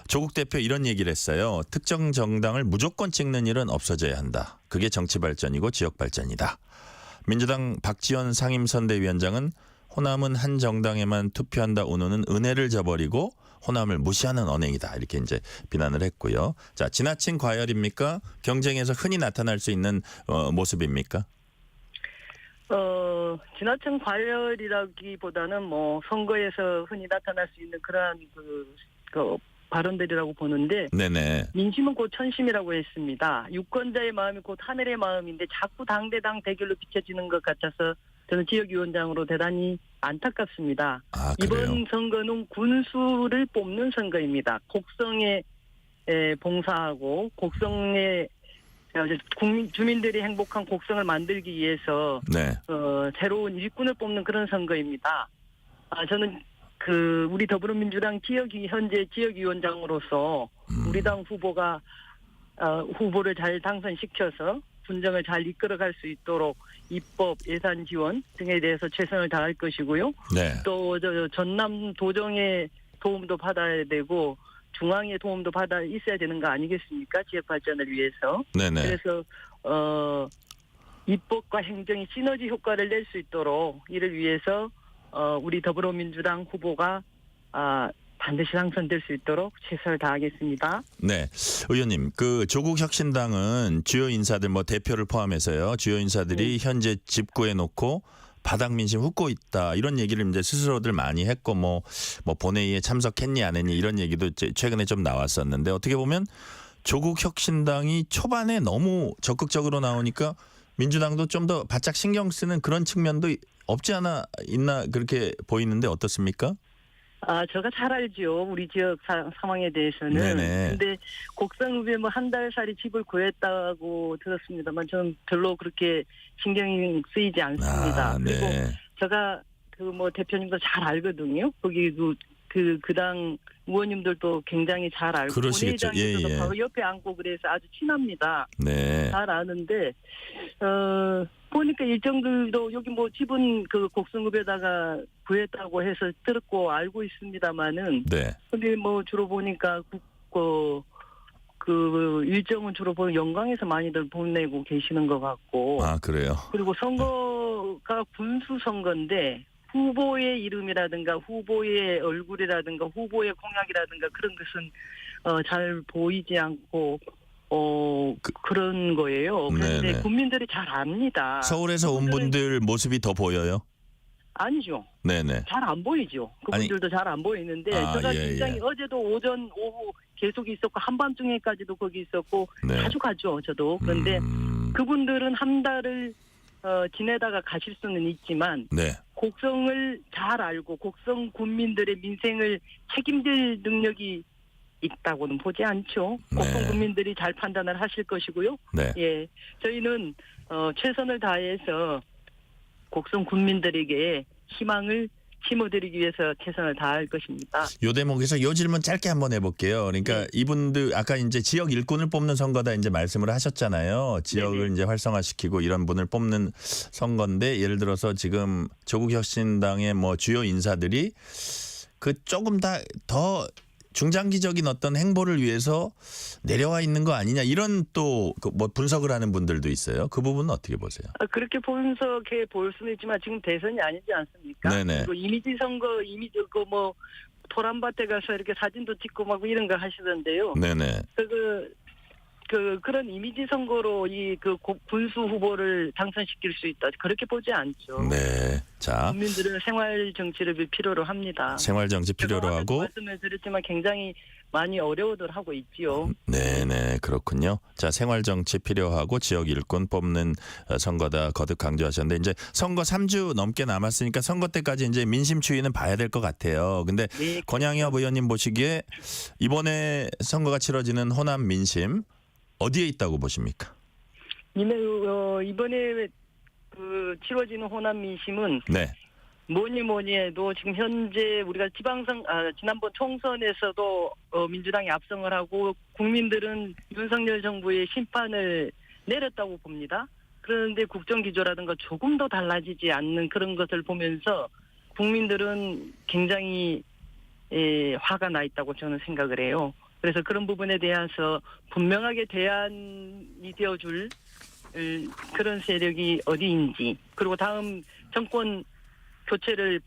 Speaker 3: 조국 대표 이런 얘기를 했어요. 특정 정당을 무조건 찍는 일은 없어져야 한다. 그게 정치 발전이고 지역 발전이다. 민주당 박지원 상임선대위원장은 호남은 한 정당에만 투표한다 운운은 은혜를 저버리고 호남을 무시하는 언행이다. 이렇게 이제 비난을 했고요. 자, 지나친 과열입니까? 경쟁에서 흔히 나타날 수 있는 모습입니까?
Speaker 13: 지나친 과열이라기보다는 뭐 선거에서 흔히 나타날 수 있는 그러한 그 발언들이라고 보는데
Speaker 3: 네네.
Speaker 13: 민심은 곧 천심이라고 했습니다. 유권자의 마음이 곧 하늘의 마음인데 자꾸 당대당 대결로 비춰지는 것 같아서 저는 지역위원장으로 대단히 안타깝습니다.
Speaker 3: 그래요?
Speaker 13: 이번 선거는 군수를 뽑는 선거입니다. 곡성에 봉사하고 곡성에 주민들이 행복한 곡성을 만들기 위해서
Speaker 3: 네.
Speaker 13: 새로운 일꾼을 뽑는 그런 선거입니다. 저는 우리 더불어민주당 현재 지역위원장으로서 우리 당 후보가 후보를 잘 당선시켜서 분정을 잘 이끌어갈 수 있도록 입법, 예산 지원 등에 대해서 최선을 다할 것이고요.
Speaker 3: 네.
Speaker 13: 또 전남 도정의 도움도 받아야 되고 중앙의 도움도 받아 있어야 되는 거 아니겠습니까? 지역 발전을 위해서.
Speaker 3: 네네.
Speaker 13: 그래서 입법과 행정이 시너지 효과를 낼 수 있도록 이를 위해서 우리 더불어민주당 후보가 반드시 당선될 수 있도록 최선을 다하겠습니다.
Speaker 3: 네, 의원님, 조국혁신당은 주요 인사들 대표를 포함해서요, 주요 인사들이 현재 집구해 놓고 바닥 민심 훑고 있다 이런 얘기를 이제 스스로들 많이 했고 본회의에 참석했니 안 했니 이런 얘기도 최근에 좀 나왔었는데 어떻게 보면 조국 혁신당이 초반에 너무 적극적으로 나오니까 민주당도 좀 더 바짝 신경 쓰는 그런 측면도 없지 않아 있나 그렇게 보이는데 어떻습니까?
Speaker 13: 제가 잘 알죠. 우리 지역 상황에 대해서는.
Speaker 3: 네네.
Speaker 13: 근데 곡성 후에 뭐 한 달 살이 집을 구했다고 들었습니다만 저는 별로 그렇게 신경이 쓰이지 않습니다. 그리고 제가 그 뭐 대표님도 잘 알거든요. 거기 그 당 의원님들도 굉장히 잘 알고
Speaker 3: 그러시겠죠.
Speaker 13: 본회의장에서도
Speaker 3: 예.
Speaker 13: 바로 옆에 앉고 그래서 아주 친합니다.
Speaker 3: 네.
Speaker 13: 잘 아는데 보니까 일정들도 여기 뭐 집은 그 곡성읍에다가 구했다고 해서 들었고 알고 있습니다만은
Speaker 3: 네.
Speaker 13: 근데 뭐 주로 보니까 그 일정은 주로 보면 영광에서 많이들 보내고 계시는 것 같고
Speaker 3: 아, 그래요.
Speaker 13: 그리고 선거가 군수 선거인데 후보의 이름이라든가 후보의 얼굴이라든가 후보의 공약이라든가 그런 것은 잘 보이지 않고 그런 거예요. 그런데
Speaker 3: 네네.
Speaker 13: 국민들이 잘 압니다.
Speaker 3: 서울에서 온 분들 모습이 더 보여요?
Speaker 13: 아니죠.
Speaker 3: 네네.
Speaker 13: 잘 안 보이죠. 그분들도 잘 안 보이는데 제가 굉장히 어제도 오전 오후 계속 있었고 한밤중에까지도 거기 있었고
Speaker 3: 네.
Speaker 13: 자주 가죠. 저도. 그런데 그분들은 한 달을 지내다가 가실 수는 있지만
Speaker 3: 네.
Speaker 13: 곡성을 잘 알고 곡성 국민들의 민생을 책임질 능력이 있다고는 보지 않죠. 곡성 국민들이 잘 판단을 하실 것이고요.
Speaker 3: 네.
Speaker 13: 예, 저희는 최선을 다해서 곡성 국민들에게 희망을 심어드리기 위해서 최선을 다할 것입니다.
Speaker 3: 요 대목에서 요 질문 짧게 한번 해볼게요. 그러니까 이분들 아까 이제 지역 일꾼을 뽑는 선거다 이제 말씀을 하셨잖아요. 지역을 이제 활성화시키고 이런 분을 뽑는 선거인데 예를 들어서 지금 조국 혁신당의 뭐 주요 인사들이 그 조금 더 중장기적인 어떤 행보를 위해서 내려와 있는 거 아니냐 이런 또 뭐 분석을 하는 분들도 있어요. 그 부분은 어떻게 보세요?
Speaker 13: 그렇게 분석해 볼 수는 있지만 지금 대선이 아니지 않습니까?
Speaker 3: 네네.
Speaker 13: 그리고 이미지 선거, 이미지 뭐 토란밭에 가서 이렇게 사진도 찍고 막 이런 거 하시던데요.
Speaker 3: 네네.
Speaker 13: 그런 이미지 선거로 그 군수 후보를 당선시킬 수 있다. 그렇게 보지 않죠.
Speaker 3: 네. 자.
Speaker 13: 국민들은 생활 정치를 필요로 합니다.
Speaker 3: 생활 정치 필요로 하고.
Speaker 13: 말씀을 드렸지만 굉장히 많이 어려워들 하고 있지요.
Speaker 3: 네네 그렇군요. 자 생활 정치 필요하고 지역 일꾼 뽑는 선거다 거듭 강조하셨는데 이제 선거 3주 넘게 남았으니까 선거 때까지 이제 민심 추이는 봐야 될 것 같아요. 근데 권양엽 의원님 보시기에 이번에 선거가 치러지는 호남 민심 어디에 있다고 보십니까?
Speaker 13: 이번에 치러지는 호남 민심은
Speaker 3: 네.
Speaker 13: 뭐니 해도 지금 현재 우리가 지난번 총선에서도 민주당이 압승을 하고 국민들은 윤석열 정부의 심판을 내렸다고 봅니다. 그런데 국정기조라든가 조금 더 달라지지 않는 그런 것을 보면서 국민들은 굉장히 화가 나 있다고 저는 생각을 해요. 그래서 그런 부분에 대해서 분명하게 대안이 되어줄 그런 세력이 어디인지 그리고 다음 정권 교체를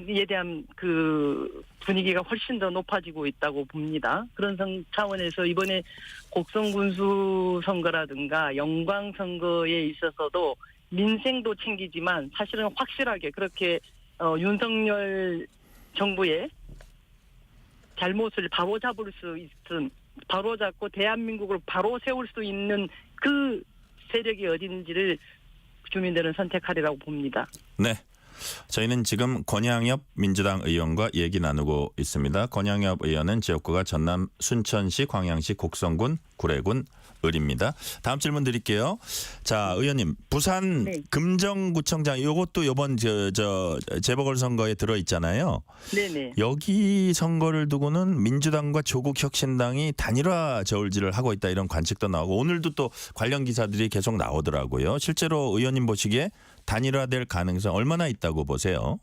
Speaker 13: 에 대한 그 분위기가 훨씬 더 높아지고 있다고 봅니다. 그런 차원에서 이번에 곡성 군수 선거라든가 영광 선거에 있어서도 민생도 챙기지만 사실은 확실하게 그렇게 윤석열 정부의 잘못을 바로잡을 수 있은 바로잡고 대한민국을 바로 세울 수 있는 그 세력이 어딘지를 주민들은 선택하리라고 봅니다.
Speaker 3: 네. 저희는 지금 권양엽 민주당 의원과 얘기 나누고 있습니다. 권양엽 의원은 지역구가 전남 순천시, 광양시, 곡성군, 구례군, 을입니다. 다음 질문 드릴게요. 자, 의원님, 부산 금정구청장 이것도 이번 재보궐선거에 들어 있잖아요.
Speaker 13: 네네.
Speaker 3: 여기 선거를 두고는 민주당과 조국혁신당이 단일화 저울질을 하고 있다 이런 관측도 나오고 오늘도 또 관련 기사들이 계속 나오더라고요. 실제로 의원님 보시기에 단일화될 가능성 얼마나 있다고 보세요?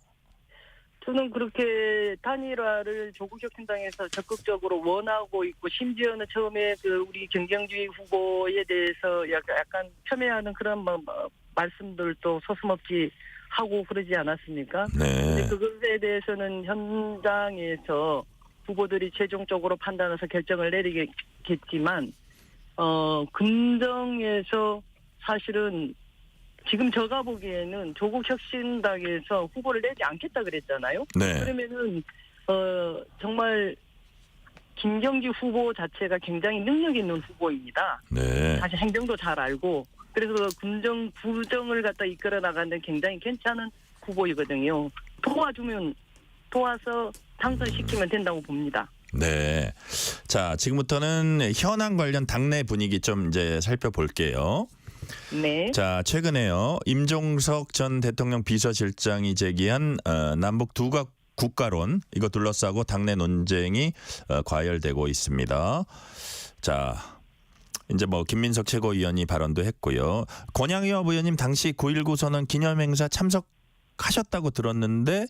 Speaker 13: 저는 그렇게 단일화를 조국혁신당에서 적극적으로 원하고 있고 심지어는 처음에 우리 경쟁주의 후보에 대해서 약간 폄훼하는 그런 말씀들도 서슴없이 하고 그러지 않았습니까?
Speaker 3: 네.
Speaker 13: 그것에 대해서는 현장에서 후보들이 최종적으로 판단해서 결정을 내리겠지만 금정에서 사실은 지금 제가 보기에는 조국 혁신당에서 후보를 내지 않겠다 그랬잖아요.
Speaker 3: 네.
Speaker 13: 그러면은 정말 김경지 후보 자체가 굉장히 능력 있는 후보입니다.
Speaker 3: 네.
Speaker 13: 사실 행정도 잘 알고 그래서 군정 부정을 갖다 이끌어 나가는 굉장히 괜찮은 후보이거든요. 도와서 당선시키면 된다고 봅니다.
Speaker 3: 네. 자, 지금부터는 현안 관련 당내 분위기 좀 이제 살펴볼게요.
Speaker 13: 네.
Speaker 3: 자, 최근에요. 임종석 전 대통령 비서실장이 제기한 남북 두각 국가론 이거 둘러싸고 당내 논쟁이 과열되고 있습니다. 자, 이제 뭐 김민석 최고위원이 발언도 했고요. 권양희업 의원님 당시 9.19 선언 기념행사 참석하셨다고 들었는데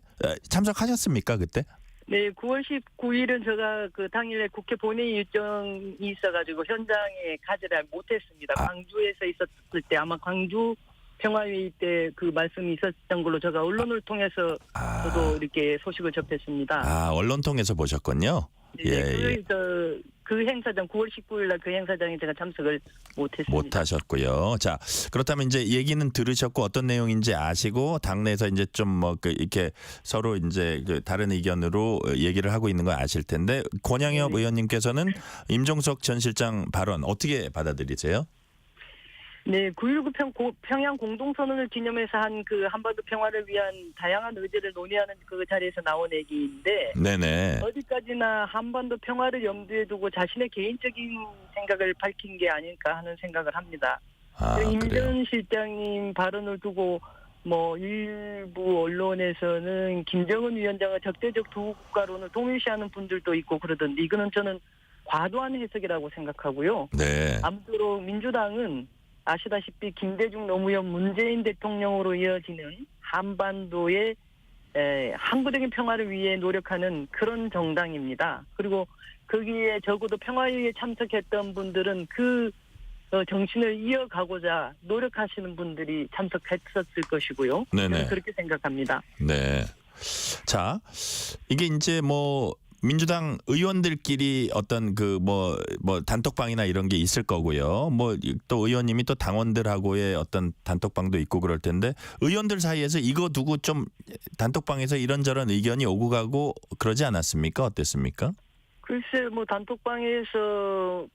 Speaker 3: 참석하셨습니까 그때?
Speaker 13: 네, 9월 19일은 제가 그 당일에 국회 본회의 일정이 있어가지고 현장에 가지를 못했습니다. 광주에서 있었을 때 아마 광주 평화회의 때 그 말씀이 있었던 걸로 제가 언론을 통해서 저도 이렇게 소식을 접했습니다.
Speaker 3: 언론 통해서 보셨군요.
Speaker 13: 네,
Speaker 3: 예.
Speaker 13: 그 행사장 9월 19일 날 그 행사장에 제가 참석을 못했습니다.
Speaker 3: 못하셨고요. 자, 그렇다면 이제 얘기는 들으셨고 어떤 내용인지 아시고 당내에서 이제 좀 뭐 이렇게 서로 이제 그 다른 의견으로 얘기를 하고 있는 거 아실 텐데 권양엽 의원님께서는 임종석 전 실장 발언 어떻게 받아들이세요?
Speaker 13: 네, 9.19 평양 공동선언을 기념해서 한 그 한반도 평화를 위한 다양한 의제를 논의하는 그 자리에서 나온 얘기인데
Speaker 3: 네네.
Speaker 13: 어디까지나 한반도 평화를 염두에 두고 자신의 개인적인 생각을 밝힌 게 아닐까 하는 생각을 합니다. 임 전 실장님 발언을 두고 뭐 일부 언론에서는 김정은 위원장의 적대적 두 국가론을 동일시하는 분들도 있고 그러던데 이거는 저는 과도한 해석이라고 생각하고요.
Speaker 3: 네.
Speaker 13: 아무쪼록 민주당은 아시다시피 김대중 노무현 문재인 대통령으로 이어지는 한반도의 항구적인 평화를 위해 노력하는 그런 정당입니다. 그리고 거기에 적어도 평화회의에 참석했던 분들은 그 정신을 이어가고자 노력하시는 분들이 참석했었을 것이고요.
Speaker 3: 네네.
Speaker 13: 저는 그렇게 생각합니다.
Speaker 3: 네. 자, 이게 이제 뭐 민주당 의원들끼리 어떤 그 뭐 단톡방이나 이런 게 있을 거고요. 뭐 또 의원님이 또 당원들하고의 어떤 단톡방도 있고 그럴 텐데 의원들 사이에서 이거 두고 좀 단톡방에서 이런저런 의견이 오고 가고 그러지 않았습니까? 어땠습니까?
Speaker 13: 글쎄 뭐 단톡방에서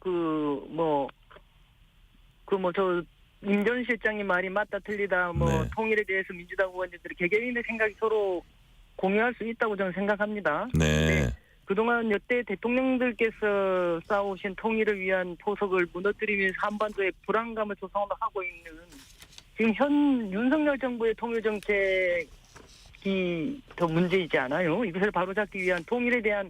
Speaker 13: 저 임 전 실장님 말이 맞다 틀리다
Speaker 3: 네.
Speaker 13: 통일에 대해서 민주당 의원들이 개개인의 생각이 서로 공유할 수 있다고 저는 생각합니다.
Speaker 3: 네.
Speaker 13: 그동안 여태 대통령들께서 쌓아오신 통일을 위한 포석을 무너뜨리면서 한반도에 불안감을 조성하고 있는 지금 현 윤석열 정부의 통일 정책이 더 문제이지 않아요? 이것을 바로잡기 위한 통일에 대한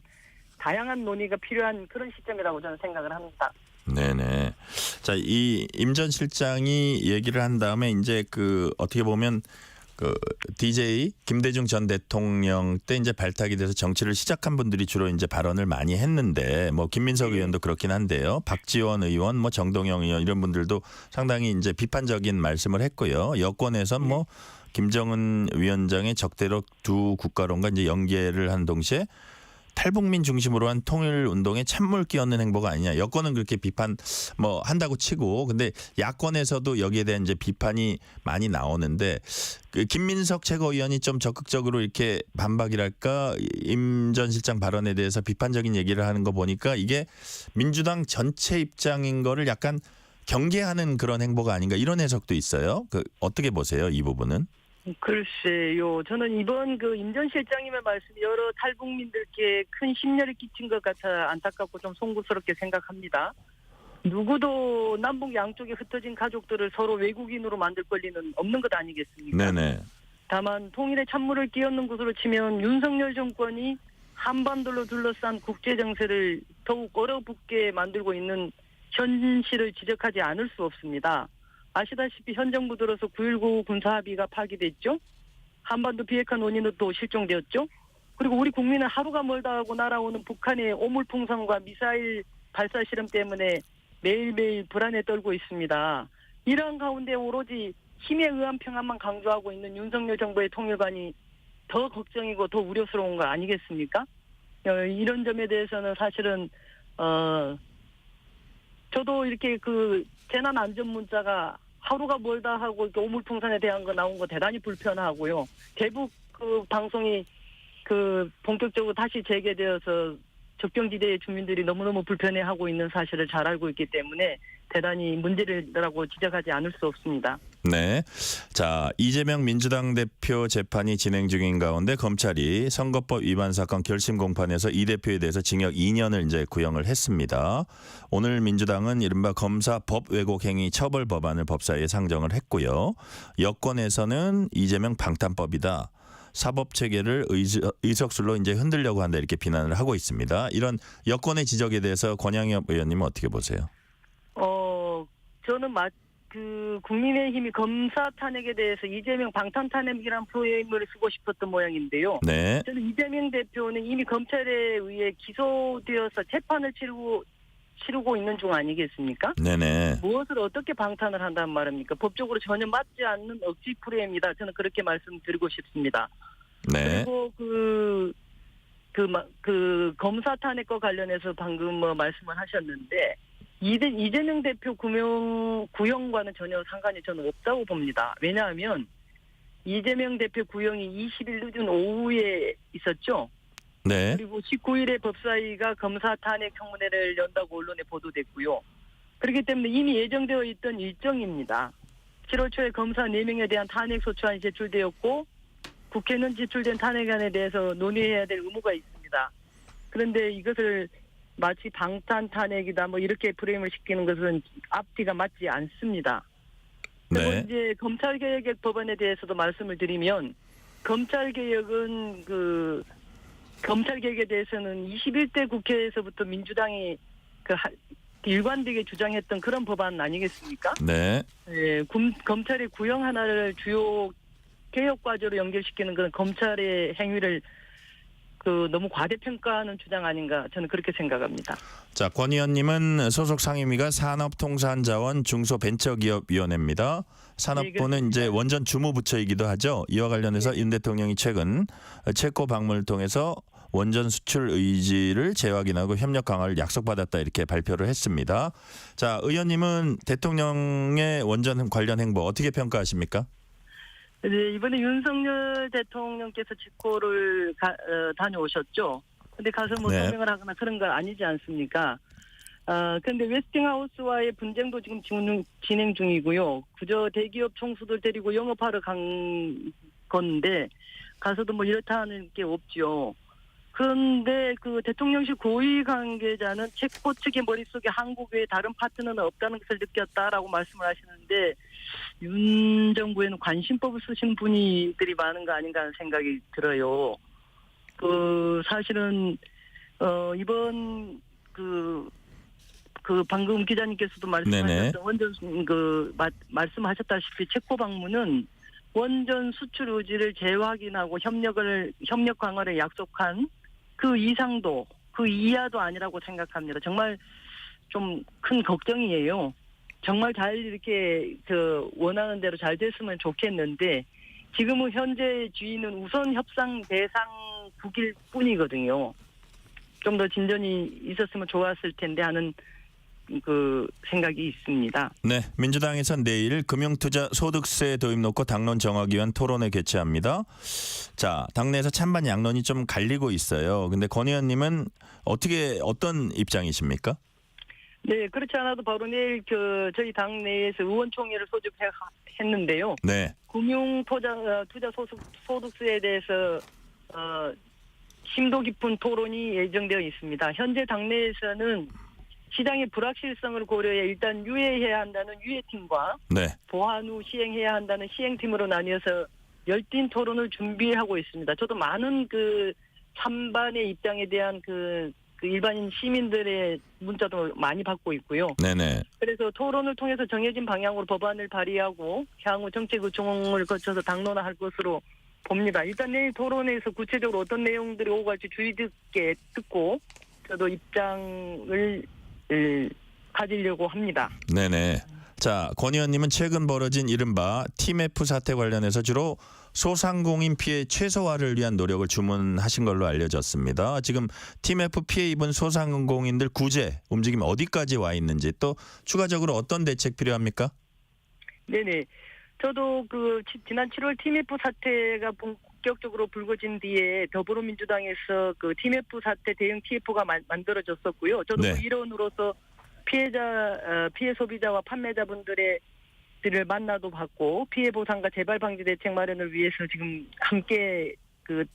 Speaker 13: 다양한 논의가 필요한 그런 시점이라고 저는 생각을 합니다.
Speaker 3: 네네. 자, 이 임 전 실장이 얘기를 한 다음에 이제 그 어떻게 보면 그 DJ 김대중 전 대통령 때 이제 발탁이 돼서 정치를 시작한 분들이 주로 이제 발언을 많이 했는데 뭐 김민석 의원도 그렇긴 한데요. 박지원 의원, 뭐 정동영 의원 이런 분들도 상당히 이제 비판적인 말씀을 했고요. 여권에선 뭐 김정은 위원장의 적대적 두 국가론과 이제 연계를 한 동시에 탈북민 중심으로 한 통일 운동에 찬물 끼얹는 행보가 아니냐. 여권은 그렇게 비판 뭐 한다고 치고 근데 야권에서도 여기에 대한 이제 비판이 많이 나오는데 그 김민석 최고위원이 좀 적극적으로 이렇게 반박이랄까 임 전 실장 발언에 대해서 비판적인 얘기를 하는 거 보니까 이게 민주당 전체 입장인 거를 약간 경계하는 그런 행보가 아닌가 이런 해석도 있어요. 그 어떻게 보세요, 이 부분은?
Speaker 13: 글쎄요. 저는 이번 그 임 전 실장님의 말씀이 여러 탈북민들께 큰 심려를 끼친 것 같아 안타깝고 좀 송구스럽게 생각합니다. 누구도 남북 양쪽에 흩어진 가족들을 서로 외국인으로 만들 권리는 없는 것 아니겠습니까?
Speaker 3: 네네.
Speaker 13: 다만 통일에 찬물을 끼얹는 것으로 치면 윤석열 정권이 한반도를 둘러싼 국제 정세를 더욱 얼어붙게 만들고 있는 현실을 지적하지 않을 수 없습니다. 아시다시피 현 정부 들어서 9.19 군사합의가 파기됐죠. 한반도 비핵화 논의는 또 실종되었죠. 그리고 우리 국민은 하루가 멀다 하고 날아오는 북한의 오물풍선과 미사일 발사 실험 때문에 매일매일 불안에 떨고 있습니다. 이러한 가운데 오로지 힘에 의한 평화만 강조하고 있는 윤석열 정부의 통일관이 더 걱정이고 더 우려스러운 거 아니겠습니까? 이런 점에 대해서는 사실은 저도 이렇게 그 재난 안전 문자가 하루가 멀다 하고 이렇게 오물풍선에 대한 거 나온 거 대단히 불편하고요. 대북 그 방송이 그 본격적으로 다시 재개되어서 접경지대의 주민들이 너무너무 불편해하고 있는 사실을 잘 알고 있기 때문에 대단히 문제라고 지적하지 않을 수 없습니다.
Speaker 3: 네. 자, 이재명 민주당 대표 재판이 진행 중인 가운데 검찰이 선거법 위반 사건 결심 공판에서 이 대표에 대해서 징역 2년을 이제 구형을 했습니다. 오늘 민주당은 이른바 검사 법 왜곡 행위 처벌 법안을 법사위에 상정을 했고요. 여권에서는 이재명 방탄법이다. 사법 체계를 의석술로 이제 흔들려고 한다 이렇게 비난을 하고 있습니다. 이런 여권의 지적에 대해서 권양엽 의원님은 어떻게 보세요?
Speaker 13: 저는 국민의힘이 검사 탄핵에 대해서 이재명 방탄 탄핵이라는 프레임을 쓰고 싶었던 모양인데요.
Speaker 3: 네.
Speaker 13: 저는 이재명 대표는 이미 검찰에 의해 기소되어서 재판을 치르고 있는 중 아니겠습니까?
Speaker 3: 네네.
Speaker 13: 무엇을 어떻게 방탄을 한다는 말입니까? 법적으로 전혀 맞지 않는 억지 프레임이다. 저는 그렇게 말씀드리고 싶습니다.
Speaker 3: 네.
Speaker 13: 그리고 검사 탄핵과 관련해서 방금 말씀을 하셨는데 이재명 대표 구형과는 전혀 상관이 저는 없다고 봅니다. 왜냐하면 이재명 대표 구형이 20일 늦은 오후에 있었죠.
Speaker 3: 네.
Speaker 13: 그리고 19일에 법사위가 검사 탄핵 청문회를 연다고 언론에 보도됐고요. 그렇기 때문에 이미 예정되어 있던 일정입니다. 7월 초에 검사 4명에 대한 탄핵 소추안이 제출되었고 국회는 제출된 탄핵안에 대해서 논의해야 될 의무가 있습니다. 그런데 이것을 마치 방탄 탄핵이다 이렇게 프레임을 시키는 것은 앞뒤가 맞지 않습니다. 그리고
Speaker 3: 네.
Speaker 13: 이제 검찰개혁 법안에 대해서도 말씀을 드리면 검찰개혁은 검찰개혁에 대해서는 21대 국회에서부터 민주당이 일관되게 주장했던 그런 법안 아니겠습니까?
Speaker 3: 네.
Speaker 13: 예, 검찰의 구형 하나를 주요 개혁 과제로 연결시키는 그런 검찰의 행위를 너무 과대평가하는 주장 아닌가 저는 그렇게 생각합니다.
Speaker 3: 자, 권 의원님은 소속 상임위가 산업통상자원 중소벤처기업위원회입니다. 산업부는 이제 원전 주무부처이기도 하죠. 이와 관련해서 윤 대통령이 최근 체코 방문을 통해서 원전 수출 의지를 재확인하고 협력 강화를 약속받았다 이렇게 발표를 했습니다. 자, 의원님은 대통령의 원전 관련 행보 어떻게 평가하십니까?
Speaker 13: 네, 이번에 윤석열 대통령께서 체코를 다녀오셨죠. 근데 가서
Speaker 3: 네.
Speaker 13: 설명을 하거나 그런 거 아니지 않습니까? 그런데 웨스팅하우스와의 분쟁도 지금 진행 중이고요. 그저 대기업 총수들 데리고 영업하러 간 건데 가서도 이렇다는 게 없죠. 그런데 대통령실 고위 관계자는 체코 측의 머릿속에 한국 외에 다른 파트너는 없다는 것을 느꼈다라고 말씀을 하시는데 윤 정부에는 관심법을 쓰시는 분들이 많은 거 아닌가 하는 생각이 들어요. 사실은 이번 방금 기자님께서도 말씀하셨던 원전 말씀하셨다시피 체코 방문은 원전 수출 의지를 재확인하고 협력 강화를 약속한 그 이상도 그 이하도 아니라고 생각합니다. 정말 좀 큰 걱정이에요. 정말 잘 이렇게 원하는 대로 잘 됐으면 좋겠는데 지금은 현재 주의는 우선 협상 대상국일 뿐이거든요. 좀 더 진전이 있었으면 좋았을 텐데 하는 생각이 있습니다.
Speaker 3: 네, 민주당에선 내일 금융투자 소득세 도입 놓고 당론 정하기 위한 토론회 개최합니다. 자, 당내에서 찬반 양론이 좀 갈리고 있어요. 근데 권 의원님은 어떤 입장이십니까?
Speaker 13: 네, 그렇지 않아도 바로 내일 저희 당 내에서 의원총회를 소집했는데요.
Speaker 3: 네.
Speaker 13: 금융투자 소득세에 대해서 심도 깊은 토론이 예정되어 있습니다. 현재 당내에서는 시장의 불확실성을 고려해 일단 유예해야 한다는 유예팀과
Speaker 3: 네.
Speaker 13: 보완 후 시행해야 한다는 시행팀으로 나뉘어서 열띤 토론을 준비하고 있습니다. 저도 많은 찬반의 입장에 대한 일반인 시민들의 문자도 많이 받고 있고요.
Speaker 3: 네네.
Speaker 13: 그래서 토론을 통해서 정해진 방향으로 법안을 발의하고 향후 정책 의총을 거쳐서 당론화할 것으로 봅니다. 일단 내일 토론에서 구체적으로 어떤 내용들이 오고 갈지 주의 깊게 듣고 저도 입장을 가지려고 합니다.
Speaker 3: 네네. 자, 권 의원님은 최근 벌어진 이른바 TMF 사태 관련해서 주로 소상공인 피해 최소화를 위한 노력을 주문하신 걸로 알려졌습니다. 지금 TMF 피해 입은 소상공인들 구제 움직임 어디까지 와 있는지 또 추가적으로 어떤 대책 필요합니까?
Speaker 13: 네네. 저도 지난 7월 TMF 사태가 본격적으로 불거진 뒤에 더불어민주당에서 그 TMF 사태 대응 TF가 만들어졌었고요. 저도
Speaker 3: 네.
Speaker 13: 그 일원으로서 피해 소비자와 판매자분들을 만나도 받고 피해 보상과 재발 방지 대책 마련을 위해서 지금 함께 그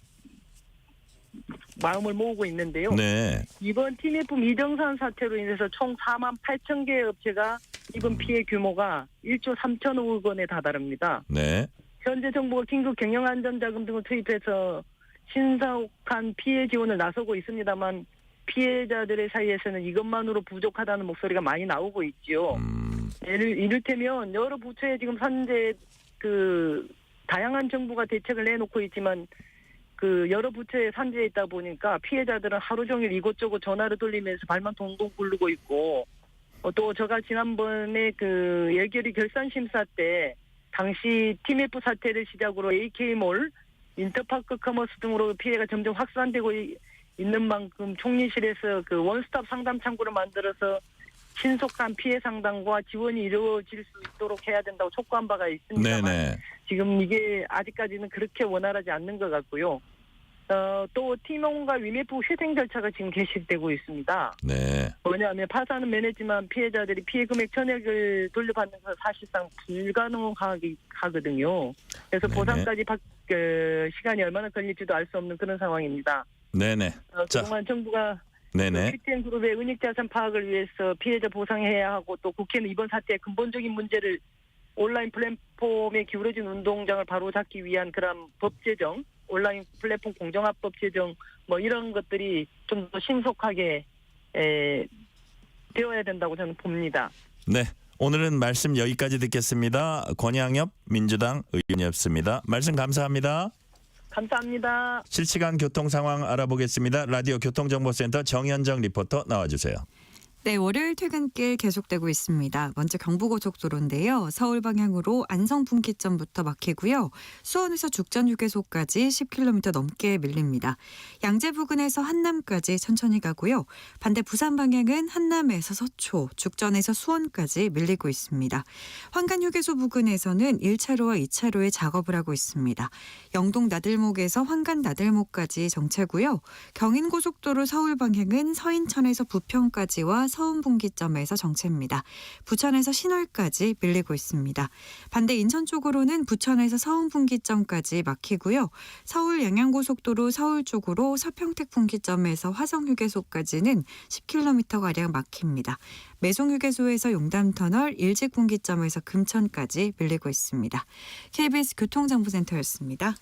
Speaker 13: 마음을 모으고 있는데요.
Speaker 3: 네.
Speaker 13: 이번 TMF 미정산 사태로 인해서 총 4만 8천 개의 업체가 입은 피해 규모가 1조 3천억 원에 다다릅니다.
Speaker 3: 네.
Speaker 13: 현재 정부가 긴급 경영안전자금 등을 투입해서 신속한 피해 지원을 나서고 있습니다만 피해자들의 사이에서는 이것만으로 부족하다는 목소리가 많이 나오고 있지요. 이를테면 여러 부처에 지금 현재 그 다양한 정부가 대책을 내놓고 있지만 그 여러 부처에 산재해 있다 보니까 피해자들은 하루 종일 이곳저곳 전화를 돌리면서 발만 동동 굴르고 있고 또 제가 지난번에 그 예결위 결산 심사 때 당시 TMF 사태를 시작으로 AK몰, 인터파크 커머스 등으로 피해가 점점 확산되고 있는 만큼 총리실에서 그 원스톱 상담 창구를 만들어서 신속한 피해 상담과 지원이 이루어질 수 있도록 해야 된다고 촉구한 바가 있습니다만
Speaker 3: 네네.
Speaker 13: 지금 이게 아직까지는 그렇게 원활하지 않는 것 같고요. 또 팀원과 위메프 회생 절차가 지금 개시되고 있습니다.
Speaker 3: 네.
Speaker 13: 뭐냐면 파산은 면했지만 피해자들이 피해 금액 전액을 돌려받는 건 사실상 불가능하거든요. 그래서
Speaker 3: 네네.
Speaker 13: 보상까지 시간이 얼마나 걸릴지도 알 수 없는 그런 상황입니다.
Speaker 3: 네네.
Speaker 13: 그동안 정부가
Speaker 3: 네네.
Speaker 13: 크리스티안 그룹의 은닉자산 파악을 위해서 피해자 보상해야 하고 또 국회는 이번 사태의 근본적인 문제를 온라인 플랫폼에 기울어진 운동장을 바로잡기 위한 그런 법 제정, 온라인 플랫폼 공정화법 제정 뭐 이런 것들이 좀 더 신속하게 되어야 된다고 저는 봅니다.
Speaker 3: 네. 오늘은 말씀 여기까지 듣겠습니다. 권양엽 민주당 의원이었습니다. 말씀 감사합니다.
Speaker 13: 감사합니다.
Speaker 3: 실시간 교통 상황 알아보겠습니다. 라디오 교통정보센터 정현정 리포터 나와주세요.
Speaker 6: 네, 월요일 퇴근길 계속되고 있습니다. 먼저 경부고속도로인데요. 서울 방향으로 안성 분기점부터 막히고요. 수원에서 죽전휴게소까지 10km 넘게 밀립니다. 양재 부근에서 한남까지 천천히 가고요. 반대 부산 방향은 한남에서 서초, 죽전에서 수원까지 밀리고 있습니다. 환관휴게소 부근에서는 1차로와 2차로에 작업을 하고 있습니다. 영동 나들목에서 환관 나들목까지 정체고요. 경인고속도로 서울 방향은 서인천에서 부평까지와 서운 분기점에서 정체입니다. 부천에서 신월까지 밀리고 있습니다. 반대 인천 쪽으로는 부천에서 서운 분기점까지 막히고요. 서울 양양고속도로 서울 쪽으로 서평택 분기점에서 화성휴게소까지는 10km가량 막힙니다. 매송휴게소에서 용담터널 일직 분기점에서 금천까지 밀리고 있습니다. KBS 교통정보센터였습니다.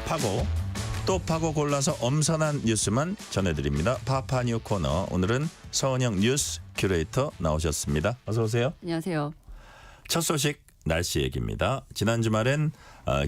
Speaker 3: 파고 또 파고 골라서 엄선한 뉴스만 전해드립니다. 파파뉴 코너. 오늘은 서은영 뉴스 큐레이터 나오셨습니다. 어서 오세요.
Speaker 14: 안녕하세요.
Speaker 3: 첫 소식 날씨 얘기입니다. 지난 주말엔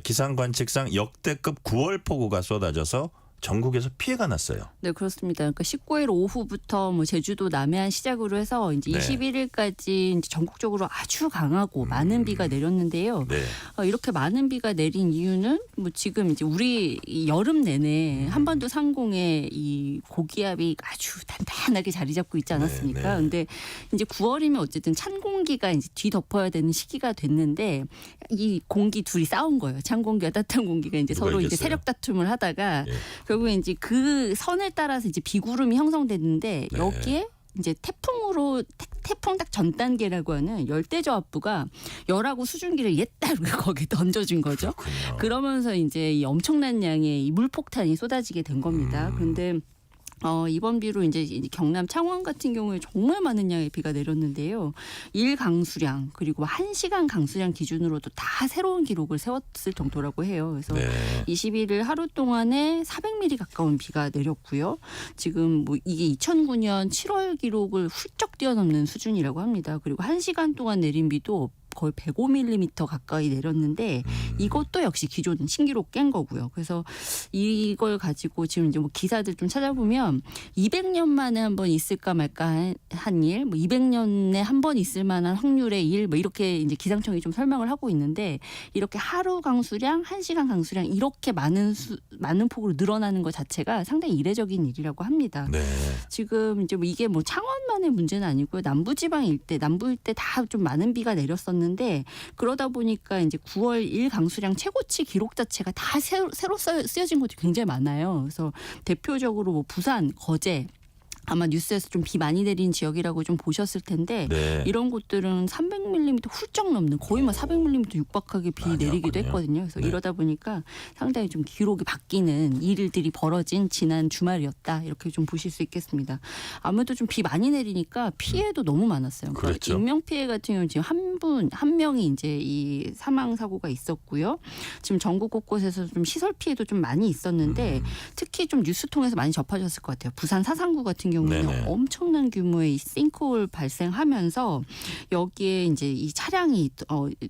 Speaker 3: 기상 관측상 역대급 9월 폭우가 쏟아져서 전국에서 피해가 났어요.
Speaker 14: 네, 그렇습니다. 그러니까 19일 오후부터 뭐 제주도 남해안 시작으로 해서 이제
Speaker 3: 네.
Speaker 14: 21일까지 이제 전국적으로 아주 강하고 많은 비가 내렸는데요.
Speaker 3: 네.
Speaker 14: 이렇게 많은 비가 내린 이유는 뭐 지금 이제 우리 이 여름 내내 한반도 상공에 이 고기압이 아주 단단하게 자리 잡고 있지 않았습니까?
Speaker 3: 네, 네.
Speaker 14: 근데 이제 9월이면 어쨌든 찬 공기가 이제 뒤덮어야 되는 시기가 됐는데 이 공기 둘이 싸운 거예요. 찬 공기와 따뜻한 공기가 이제
Speaker 3: 누가
Speaker 14: 서로 이제
Speaker 3: 이겼어요?
Speaker 14: 세력 다툼을 하다가
Speaker 3: 예.
Speaker 14: 결국에 이제 그 선을 따라서 이제 비구름이 형성됐는데
Speaker 3: 네.
Speaker 14: 여기에 이제 태풍으로 태풍 딱 전 단계라고 하는 열대저압부가 열하고 수증기를 옛다르게 거기에 던져준 거죠.
Speaker 3: 그렇군요.
Speaker 14: 그러면서 이제 이 엄청난 양의 이 물폭탄이 쏟아지게 된 겁니다. 그런데 이번 비로 이제 경남 창원 같은 경우에 정말 많은 양의 비가 내렸는데요. 1강수량 그리고 1시간 강수량 기준으로도 다 새로운 기록을 세웠을 정도라고 해요. 그래서
Speaker 3: 네.
Speaker 14: 21일 하루 동안에 400mm 가까운 비가 내렸고요. 지금 뭐 이게 2009년 7월 기록을 훌쩍 뛰어넘는 수준이라고 합니다. 그리고 1시간 동안 내린 비도 거의 105mm 가까이 내렸는데 이것도 역시 기존 신기록 깬 거고요. 그래서 이걸 가지고 지금 이제 뭐 기사들 좀 찾아보면 200년 만에 한 번 있을까 말까 한 일, 뭐 200년에 한 번 있을 만한 확률의 일, 뭐 이렇게 이제 기상청이 좀 설명을 하고 있는데 이렇게 하루 강수량, 1시간 강수량 이렇게 많은 폭으로 늘어나는 것 자체가 상당히 이례적인 일이라고 합니다.
Speaker 3: 네.
Speaker 14: 지금 이제 뭐 이게 뭐 창원만의 문제는 아니고요. 남부지방 일대, 남부 일대 다 좀 많은 비가 내렸었는데 그러다 보니까 이제 9월 1 강수량 최고치 기록 자체가 다 새로 쓰여진 곳이 굉장히 많아요. 그래서 대표적으로 뭐 부산, 거제 아마 뉴스에서 좀 비 많이 내린 지역이라고 좀 보셨을 텐데
Speaker 3: 네.
Speaker 14: 이런 곳들은 300mm 훌쩍 넘는 거의 뭐 400mm 육박하게 비 내리기도
Speaker 3: 왔군요.
Speaker 14: 했거든요. 그래서
Speaker 3: 네.
Speaker 14: 이러다 보니까 상당히 좀 기록이 바뀌는 일들이 벌어진 지난 주말이었다. 이렇게 좀 보실 수 있겠습니다. 아무래도 좀 비 많이 내리니까 피해도 너무 많았어요.
Speaker 3: 그렇죠.
Speaker 14: 인명 피해 같은 경우는 지금 한 명이 이제 이 사망 사고가 있었고요. 지금 전국 곳곳에서 좀 시설 피해도 좀 많이 있었는데 특히 좀 뉴스 통해서 많이 접하셨을 것 같아요. 부산 사상구 같은 경우는
Speaker 3: 네네.
Speaker 14: 엄청난 규모의 이 싱크홀 발생하면서 여기에 이제 이 차량이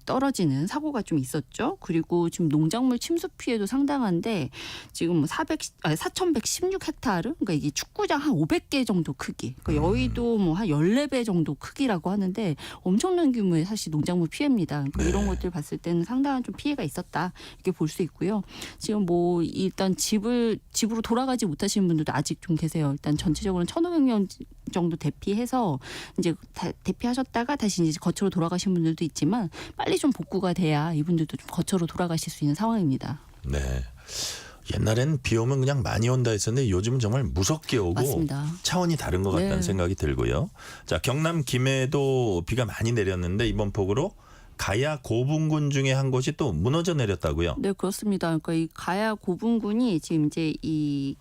Speaker 14: 떨어지는 사고가 좀 있었죠. 그리고 지금 농작물 침수 피해도 상당한데 지금 뭐 4,116헥타르 그러니까 이게 축구장 한 500개 정도 크기. 그러니까 여의도 뭐 한 14배 정도 크기라고 하는데 엄청난 규모의 사실 농작물 피해입니다. 그러니까
Speaker 3: 네.
Speaker 14: 이런 것들 봤을 때는 상당한 좀 피해가 있었다. 이렇게 볼 수 있고요. 지금 뭐 일단 집으로 돌아가지 못하시는 분들도 아직 좀 계세요. 일단 전체적으로 1,500명 정도 대피해서 이제 대피하셨다가 다시 이제 거처로 돌아가신 분들도 있지만 빨리 좀 복구가 돼야 이분들도 좀 거처로 돌아가실 수 있는 상황입니다.
Speaker 3: 네. 옛날엔 비 오면 그냥 많이 온다 했었는데 요즘은 정말 무섭게 오고
Speaker 14: 맞습니다.
Speaker 3: 차원이 다른 것 같다는
Speaker 14: 네.
Speaker 3: 생각이 들고요. 자, 경남 김해도 비가 많이 내렸는데 이번 폭우로 가야 고분군 중에 한 곳이 또 무너져 내렸다고요.
Speaker 14: 네, 그렇습니다. 그러니까 이 가야 고분군이 지금 이제 이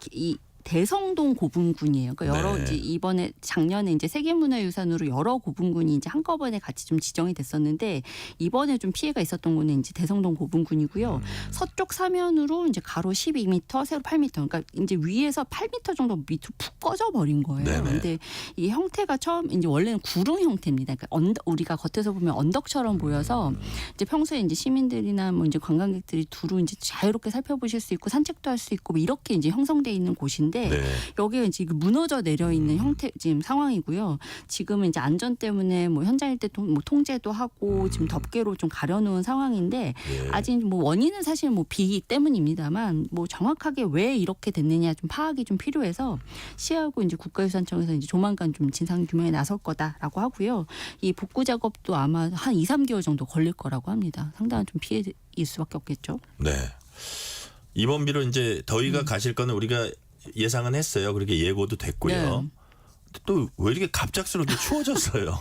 Speaker 14: 대성동 고분군이에요. 그러니까 여러
Speaker 3: 네.
Speaker 14: 이제 이번에 작년에 이제 세계문화유산으로 여러 고분군이 이제 한꺼번에 같이 좀 지정이 됐었는데 이번에 좀 피해가 있었던 곳은 이제 대성동 고분군이고요. 서쪽 사면으로 이제 가로 12m, 세로 8m. 그러니까 이제 위에서 8m 정도 밑으로 푹 꺼져 버린 거예요.
Speaker 3: 네네.
Speaker 14: 그런데 이 형태가 처음 이제 원래는 구릉 형태입니다. 그러니까 우리가 겉에서 보면 언덕처럼 보여서 이제 평소에 이제 시민들이나 뭐 이제 관광객들이 두루 이제 자유롭게 살펴보실 수 있고 산책도 할 수 있고 뭐 이렇게 이제 형성돼 있는 곳인데
Speaker 3: 네.
Speaker 14: 여기에 지금 무너져 내려 있는 형태 지금 상황이고요. 지금은 이제 안전 때문에 뭐 현장 일대 뭐 통제도 하고 지금 덮개로 좀 가려놓은 상황인데
Speaker 3: 예.
Speaker 14: 아직 뭐 원인은 사실 뭐 비 때문입니다만 뭐 정확하게 왜 이렇게 됐느냐 좀 파악이 좀 필요해서 시하고 이제 국가유산청에서 이제 조만간 좀 진상 규명에 나설 거다라고 하고요. 이 복구 작업도 아마 한 2, 3개월 정도 걸릴 거라고 합니다. 상당한 좀 피해일 수밖에 없겠죠.
Speaker 3: 네. 이번 비로 이제 더위가 가실 거는 우리가 예상은 했어요. 그렇게 예고도 됐고요.
Speaker 14: 네.
Speaker 3: 또 왜 이렇게 갑작스럽게 추워졌어요?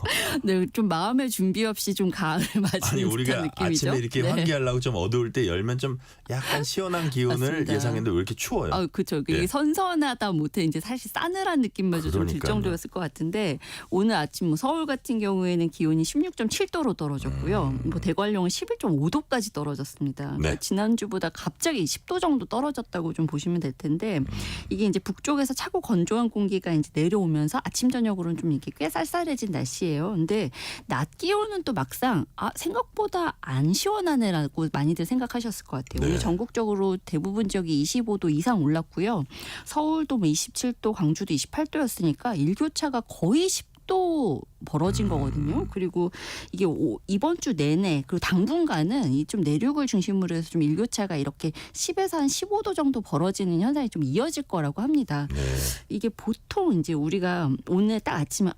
Speaker 14: 네, 좀 마음의 준비 없이 좀 가을을 맞이는
Speaker 3: 아니 우리가
Speaker 14: 듯한 느낌이죠.
Speaker 3: 아침에 이렇게
Speaker 14: 네.
Speaker 3: 환기하려고 좀 어두울 때 열면 좀 약간 시원한 기운을
Speaker 14: 맞습니다.
Speaker 3: 예상했는데 왜 이렇게 추워요?
Speaker 14: 아, 그렇죠.
Speaker 3: 예.
Speaker 14: 이게 선선하다 못해 이제 사실 싸늘한 느낌마저 좀 들
Speaker 3: 그러니까요.
Speaker 14: 정도였을 것 같은데 오늘 아침 뭐 서울 같은 경우에는 기온이 16.7도로 떨어졌고요. 뭐 대관령은 11.5도까지 떨어졌습니다. 그러니까
Speaker 3: 네.
Speaker 14: 지난주보다 갑자기 10도 정도 떨어졌다고 좀 보시면 될 텐데 이게 이제 북쪽에서 차고 건조한 공기가 이제 내려오면서 아침 저녁으로는 좀 이렇게 꽤 쌀쌀해진 날씨예요. 근데 낮 기온은 또 막상 생각보다 안 시원하네라고 많이들 생각하셨을 것 같아요.
Speaker 3: 네.
Speaker 14: 오늘 전국적으로 대부분 지역이 25도 이상 올랐고요. 서울도 뭐 27도, 광주도 28도였으니까 일교차가 거의 10도 벌어진 거거든요. 그리고 이게 이번 주 내내 그리고 당분간은 이 좀 내륙을 중심으로 해서 좀 일교차가 이렇게 10에서 한 15도 정도 벌어지는 현상이 좀 이어질 거라고 합니다.
Speaker 3: 네.
Speaker 14: 이게 보통 이제 우리가 오늘 딱 아침에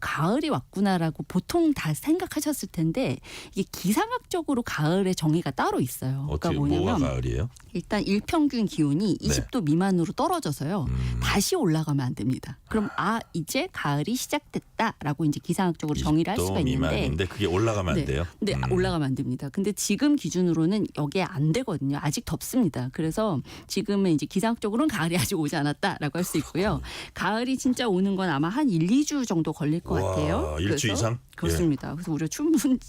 Speaker 14: 가을이 왔구나라고 보통 다 생각하셨을 텐데 이게 기상학적으로 가을의 정의가 따로 있어요.
Speaker 3: 어떻게
Speaker 14: 그러니까
Speaker 3: 뭐가
Speaker 14: 뭐냐면
Speaker 3: 가을이에요?
Speaker 14: 일단 일평균 기온이
Speaker 3: 네.
Speaker 14: 20도 미만으로 떨어져서요. 다시 올라가면 안 됩니다. 그럼 이제 가을이 시작됐다라고 이제 기상학적으로 정의를 할
Speaker 3: 20도
Speaker 14: 수가 있는데
Speaker 3: 미만인데 그게 올라가면 안 돼요?
Speaker 14: 네, 올라가면 안 됩니다. 근데 지금 기준으로는 여기에 안 되거든요. 아직 덥습니다. 그래서 지금은 이제 기상학적으로는 가을이 아직 오지 않았다라고 할 수 있고요. 가을이 진짜 오는 건 아마 한 1, 2주 정도 걸릴 것
Speaker 3: 와,
Speaker 14: 같아요.
Speaker 3: 일주
Speaker 14: 그래서
Speaker 3: 이상?
Speaker 14: 그렇습니다. 그래서 우리가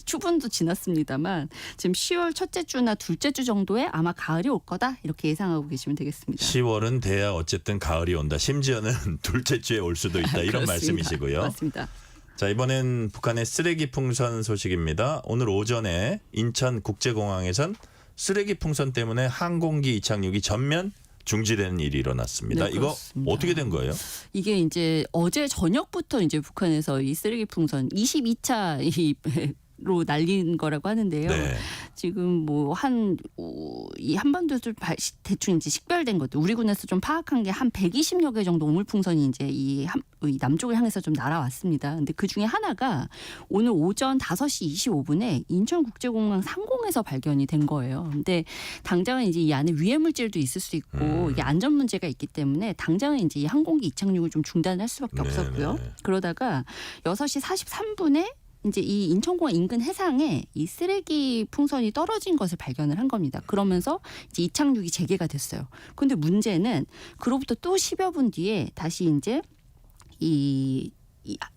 Speaker 14: 추분도 지났습니다만 지금 10월 첫째 주나 둘째 주 정도에 아마 가을이 올 거다 이렇게 예상하고 계시면 되겠습니다.
Speaker 3: 10월은 돼야 어쨌든 가을이 온다. 심지어는 둘째 주에 올 수도 있다. 이런
Speaker 14: 그렇습니다.
Speaker 3: 말씀이시고요.
Speaker 14: 맞습니다.
Speaker 3: 자, 이번엔 북한의 쓰레기 풍선 소식입니다. 오늘 오전에 인천국제공항에선 쓰레기 풍선 때문에 항공기 이착륙이 전면 중지되는 일이 일어났습니다.
Speaker 14: 네,
Speaker 3: 이거
Speaker 14: 그렇습니다.
Speaker 3: 어떻게 된 거예요?
Speaker 14: 이게 이제 어제 저녁부터 이제 북한에서 이 쓰레기 풍선 22차로 날린 거라고 하는데요.
Speaker 3: 네.
Speaker 14: 지금 뭐 이 한반도에서 대충 이제 식별된 것들 우리 군에서 좀 파악한 게 한 120여 개 정도 우물풍선이 이제 이 남쪽을 향해서 좀 날아왔습니다. 근데 그 중에 하나가 오늘 오전 5시 25분에 인천국제공항 상공에서 발견이 된 거예요. 근데 당장은 이제 이 안에 유해 물질도 있을 수 있고 이게 안전 문제가 있기 때문에 당장은 이제 이 항공기 이착륙을 좀 중단할 수밖에 없었고요. 그러다가 6시 43분에 이제 이 인천공항 인근 해상에 이 쓰레기 풍선이 떨어진 것을 발견을 한 겁니다. 그러면서 이제 이착륙이 재개가 됐어요. 근데 문제는 그로부터 또 10여 분 뒤에 다시 이제 이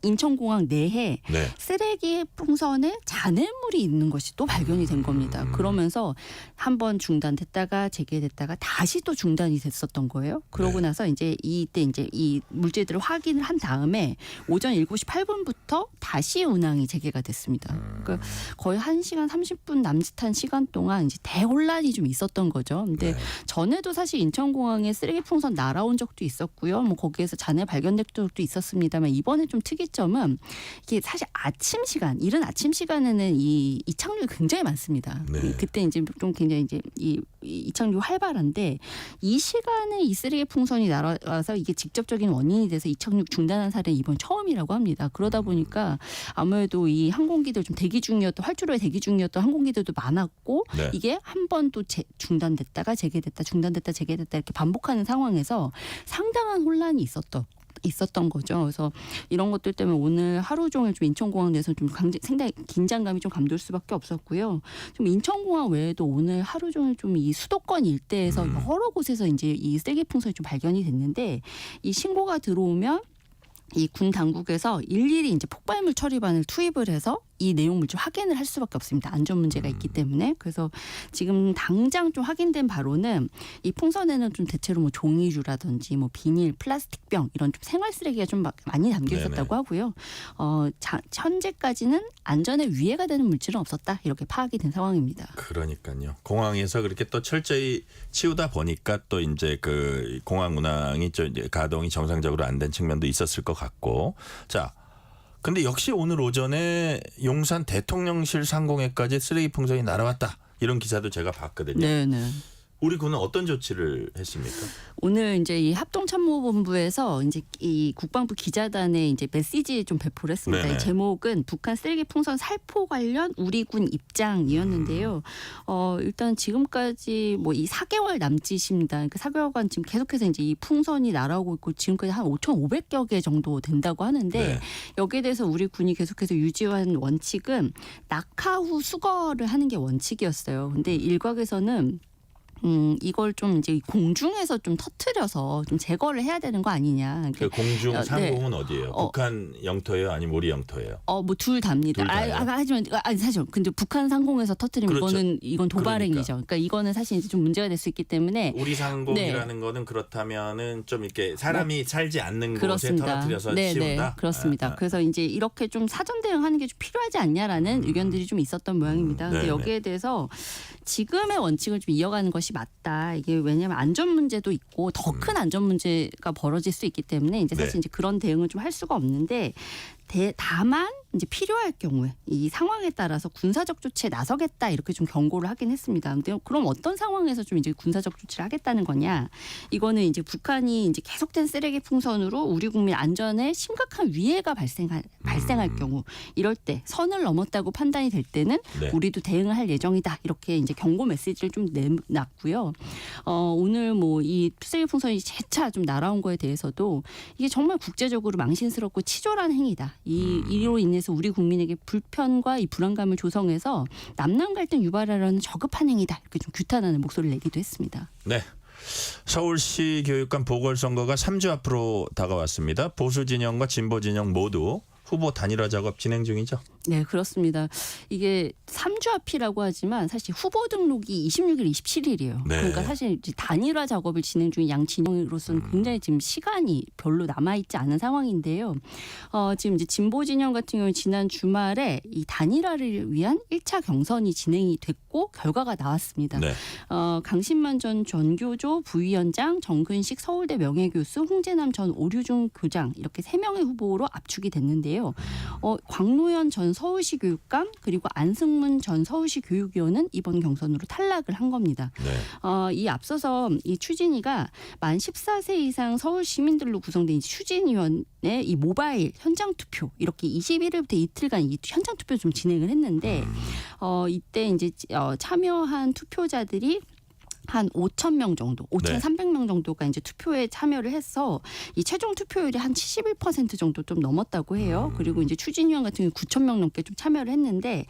Speaker 14: 인천공항 내에
Speaker 3: 네.
Speaker 14: 쓰레기 풍선에 잔해물이 있는 것이 또 발견이 된 겁니다. 그러면서 한번 중단됐다가 재개됐다가 다시 또 중단이 됐었던 거예요. 그러고
Speaker 3: 네.
Speaker 14: 나서 이제 이때 이제 이 물질들을 확인을 한 다음에 오전 7시 8분부터 다시 운항이 재개가 됐습니다. 그러니까 거의 1시간 30분 남짓한 시간 동안 이제 대혼란이 좀 있었던 거죠. 근데
Speaker 3: 네.
Speaker 14: 전에도 사실 인천공항에 쓰레기 풍선 날아온 적도 있었고요. 뭐 거기에서 잔해 발견된 적도 있었습니다만 이번에 좀 특이점은 이게 사실 아침 시간, 이른 아침 시간에는 이 이착륙이 굉장히 많습니다.
Speaker 3: 네.
Speaker 14: 그때 이제 좀 굉장히 이제 이 이착륙이 활발한데 이 시간에 이 쓰레기 풍선이 날아와서 이게 직접적인 원인이 돼서 이착륙 중단한 사례는 이번 처음이라고 합니다. 그러다 보니까 아무래도 이 항공기들 좀 대기 중이었던 활주로에 대기 중이었던 항공기들도 많았고
Speaker 3: 네.
Speaker 14: 이게 한 번 또 중단됐다가 재개됐다, 중단됐다, 재개됐다 이렇게 반복하는 상황에서 상당한 혼란이 있었던 거죠. 그래서 이런 것들 때문에 오늘 하루 종일 좀 인천공항 내에서 좀 상당히 긴장감이 좀 감돌 수밖에 없었고요. 좀 인천공항 외에도 오늘 하루 종일 좀 이 수도권 일대에서 여러 곳에서 이제 이 쓰레기 풍선이 좀 발견이 됐는데 이 신고가 들어오면 이 군 당국에서 일일이 이제 폭발물 처리반을 투입을 해서 이 내용을 좀 확인을 할 수밖에 없습니다. 안전 문제가 있기 때문에. 그래서 지금 당장 좀 확인된 바로는 이 풍선에는 좀 대체로 뭐 종이류라든지 뭐 비닐, 플라스틱병 이런 좀 생활 쓰레기가 좀 많이 담겨 있었다고 하고요. 현재까지는 안전에 위해가 되는 물질은 없었다. 이렇게 파악이 된 상황입니다.
Speaker 3: 그러니까요. 공항에서 그렇게 또 철저히 치우다 보니까 또 이제 그 공항 운항이 좀 이제 가동이 정상적으로 안 된 측면도 있었을 것 같고. 자. 근데 역시 오늘 오전에 용산 대통령실 상공에까지 쓰레기 풍선이 날아왔다. 이런 기사도 제가 봤거든요.
Speaker 14: 네.
Speaker 3: 우리 군은 어떤 조치를 했습니까?
Speaker 14: 오늘 이제 이 합동참모본부에서 이제 이 국방부 기자단에 이제 메시지 좀 배포를 했습니다.
Speaker 3: 네네.
Speaker 14: 이 제목은 북한 쓰레기 풍선 살포 관련 우리 군 입장이었는데요. 일단 지금까지 뭐 이 4개월 남짓입니다. 그 4개월간 지금 계속해서 이제 이 풍선이 날아오고 있고 지금까지 한 5,500여 개 정도 된다고 하는데
Speaker 3: 네.
Speaker 14: 여기에 대해서 우리 군이 계속해서 유지한 원칙은 낙하 후 수거를 하는 게 원칙이었어요. 근데 일각에서는 이걸 좀 이제 공중에서 좀 터트려서 좀 제거를 해야 되는 거 아니냐.
Speaker 3: 그 공중 상공은
Speaker 14: 네.
Speaker 3: 어디예요? 북한 영토예요, 아니면 우리 영토예요?
Speaker 14: 뭐 둘 다입니다.
Speaker 3: 둘 다예요?
Speaker 14: 하지만 사실 근데 북한 상공에서 터트리면
Speaker 3: 그렇죠.
Speaker 14: 이건 도발행위죠. 그러니까 이거는 사실 이제 좀 문제가 될 수 있기 때문에
Speaker 3: 우리 상공이라는 거는 그렇다면은 좀 이렇게 사람이 살지 않는 곳에 터뜨려서 치운다.
Speaker 14: 그렇습니다. 그래서 이제 이렇게 좀 사전 대응하는 게 좀 필요하지 않냐라는 의견들이 좀 있었던 모양입니다. 근데
Speaker 3: 네네.
Speaker 14: 여기에 대해서 지금의 원칙을 좀 이어가는 것이 맞다. 이게 왜냐하면 안전 문제도 있고 더 큰 안전 문제가 벌어질 수 있기 때문에 이제 사실
Speaker 3: 네.
Speaker 14: 이제 그런 대응을 좀 할 수가 없는데 다만 이제 필요할 경우에 이 상황에 따라서 군사적 조치에 나서겠다 이렇게 좀 경고를 하긴 했습니다. 근데 그럼 어떤 상황에서 좀 이제 군사적 조치를 하겠다는 거냐? 이거는 이제 북한이 이제 계속된 쓰레기 풍선으로 우리 국민 안전에 심각한 위해가 발생할 경우 이럴 때 선을 넘었다고 판단이 될 때는
Speaker 3: 네.
Speaker 14: 우리도 대응을 할 예정이다. 이렇게 이제 경고 메시지를 좀 내놨고요. 오늘 뭐 이 쓰레기 풍선이 재차 좀 날아온 거에 대해서도 이게 정말 국제적으로 망신스럽고 치졸한 행위다. 이로 인해서 우리 국민에게 불편과 이 불안감을 조성해서 남남 갈등 유발하려는 저급한 행위다. 이렇게 좀 규탄하는 목소리를 내기도 했습니다.
Speaker 3: 네. 서울시 교육감 보궐선거가 3주 앞으로 다가왔습니다. 보수 진영과 진보 진영 모두 후보 단일화 작업 진행 중이죠?
Speaker 14: 네, 그렇습니다. 이게 3주 앞이라고 하지만 사실 후보 등록이 26일, 27일이에요.
Speaker 3: 네.
Speaker 14: 그러니까 사실 이제 단일화 작업을 진행 중인 양 진영으로서는 굉장히 지금 시간이 별로 남아있지 않은 상황인데요. 지금 이제 진보 진영 같은 경우는 지난 주말에 이 단일화를 위한 1차 경선이 진행이 됐고 결과가 나왔습니다.
Speaker 3: 네.
Speaker 14: 강신만 전 전교조 부위원장, 정근식 서울대 명예교수, 홍재남 전 오류중 교장 이렇게 3명의 후보로 압축이 됐는데요. 광노현 전 서울시 교육감 그리고 안승문 전 서울시 교육위원은 이번 경선으로 탈락을 한 겁니다.
Speaker 3: 네.
Speaker 14: 이 앞서서 이 추진위가 만 14세 이상 서울 시민들로 구성된 추진위원회 이 모바일 현장 투표 이렇게 21일부터 이틀간 이 현장 투표 좀 진행을 했는데 이때 이제 참여한 투표자들이 한 5,000명 정도, 5,300명 정도가 이제 투표에 참여를 해서 이 최종 투표율이 한 71% 정도 좀 넘었다고 해요. 그리고 이제 추진위원 같은 경우 9,000명 넘게 좀 참여를 했는데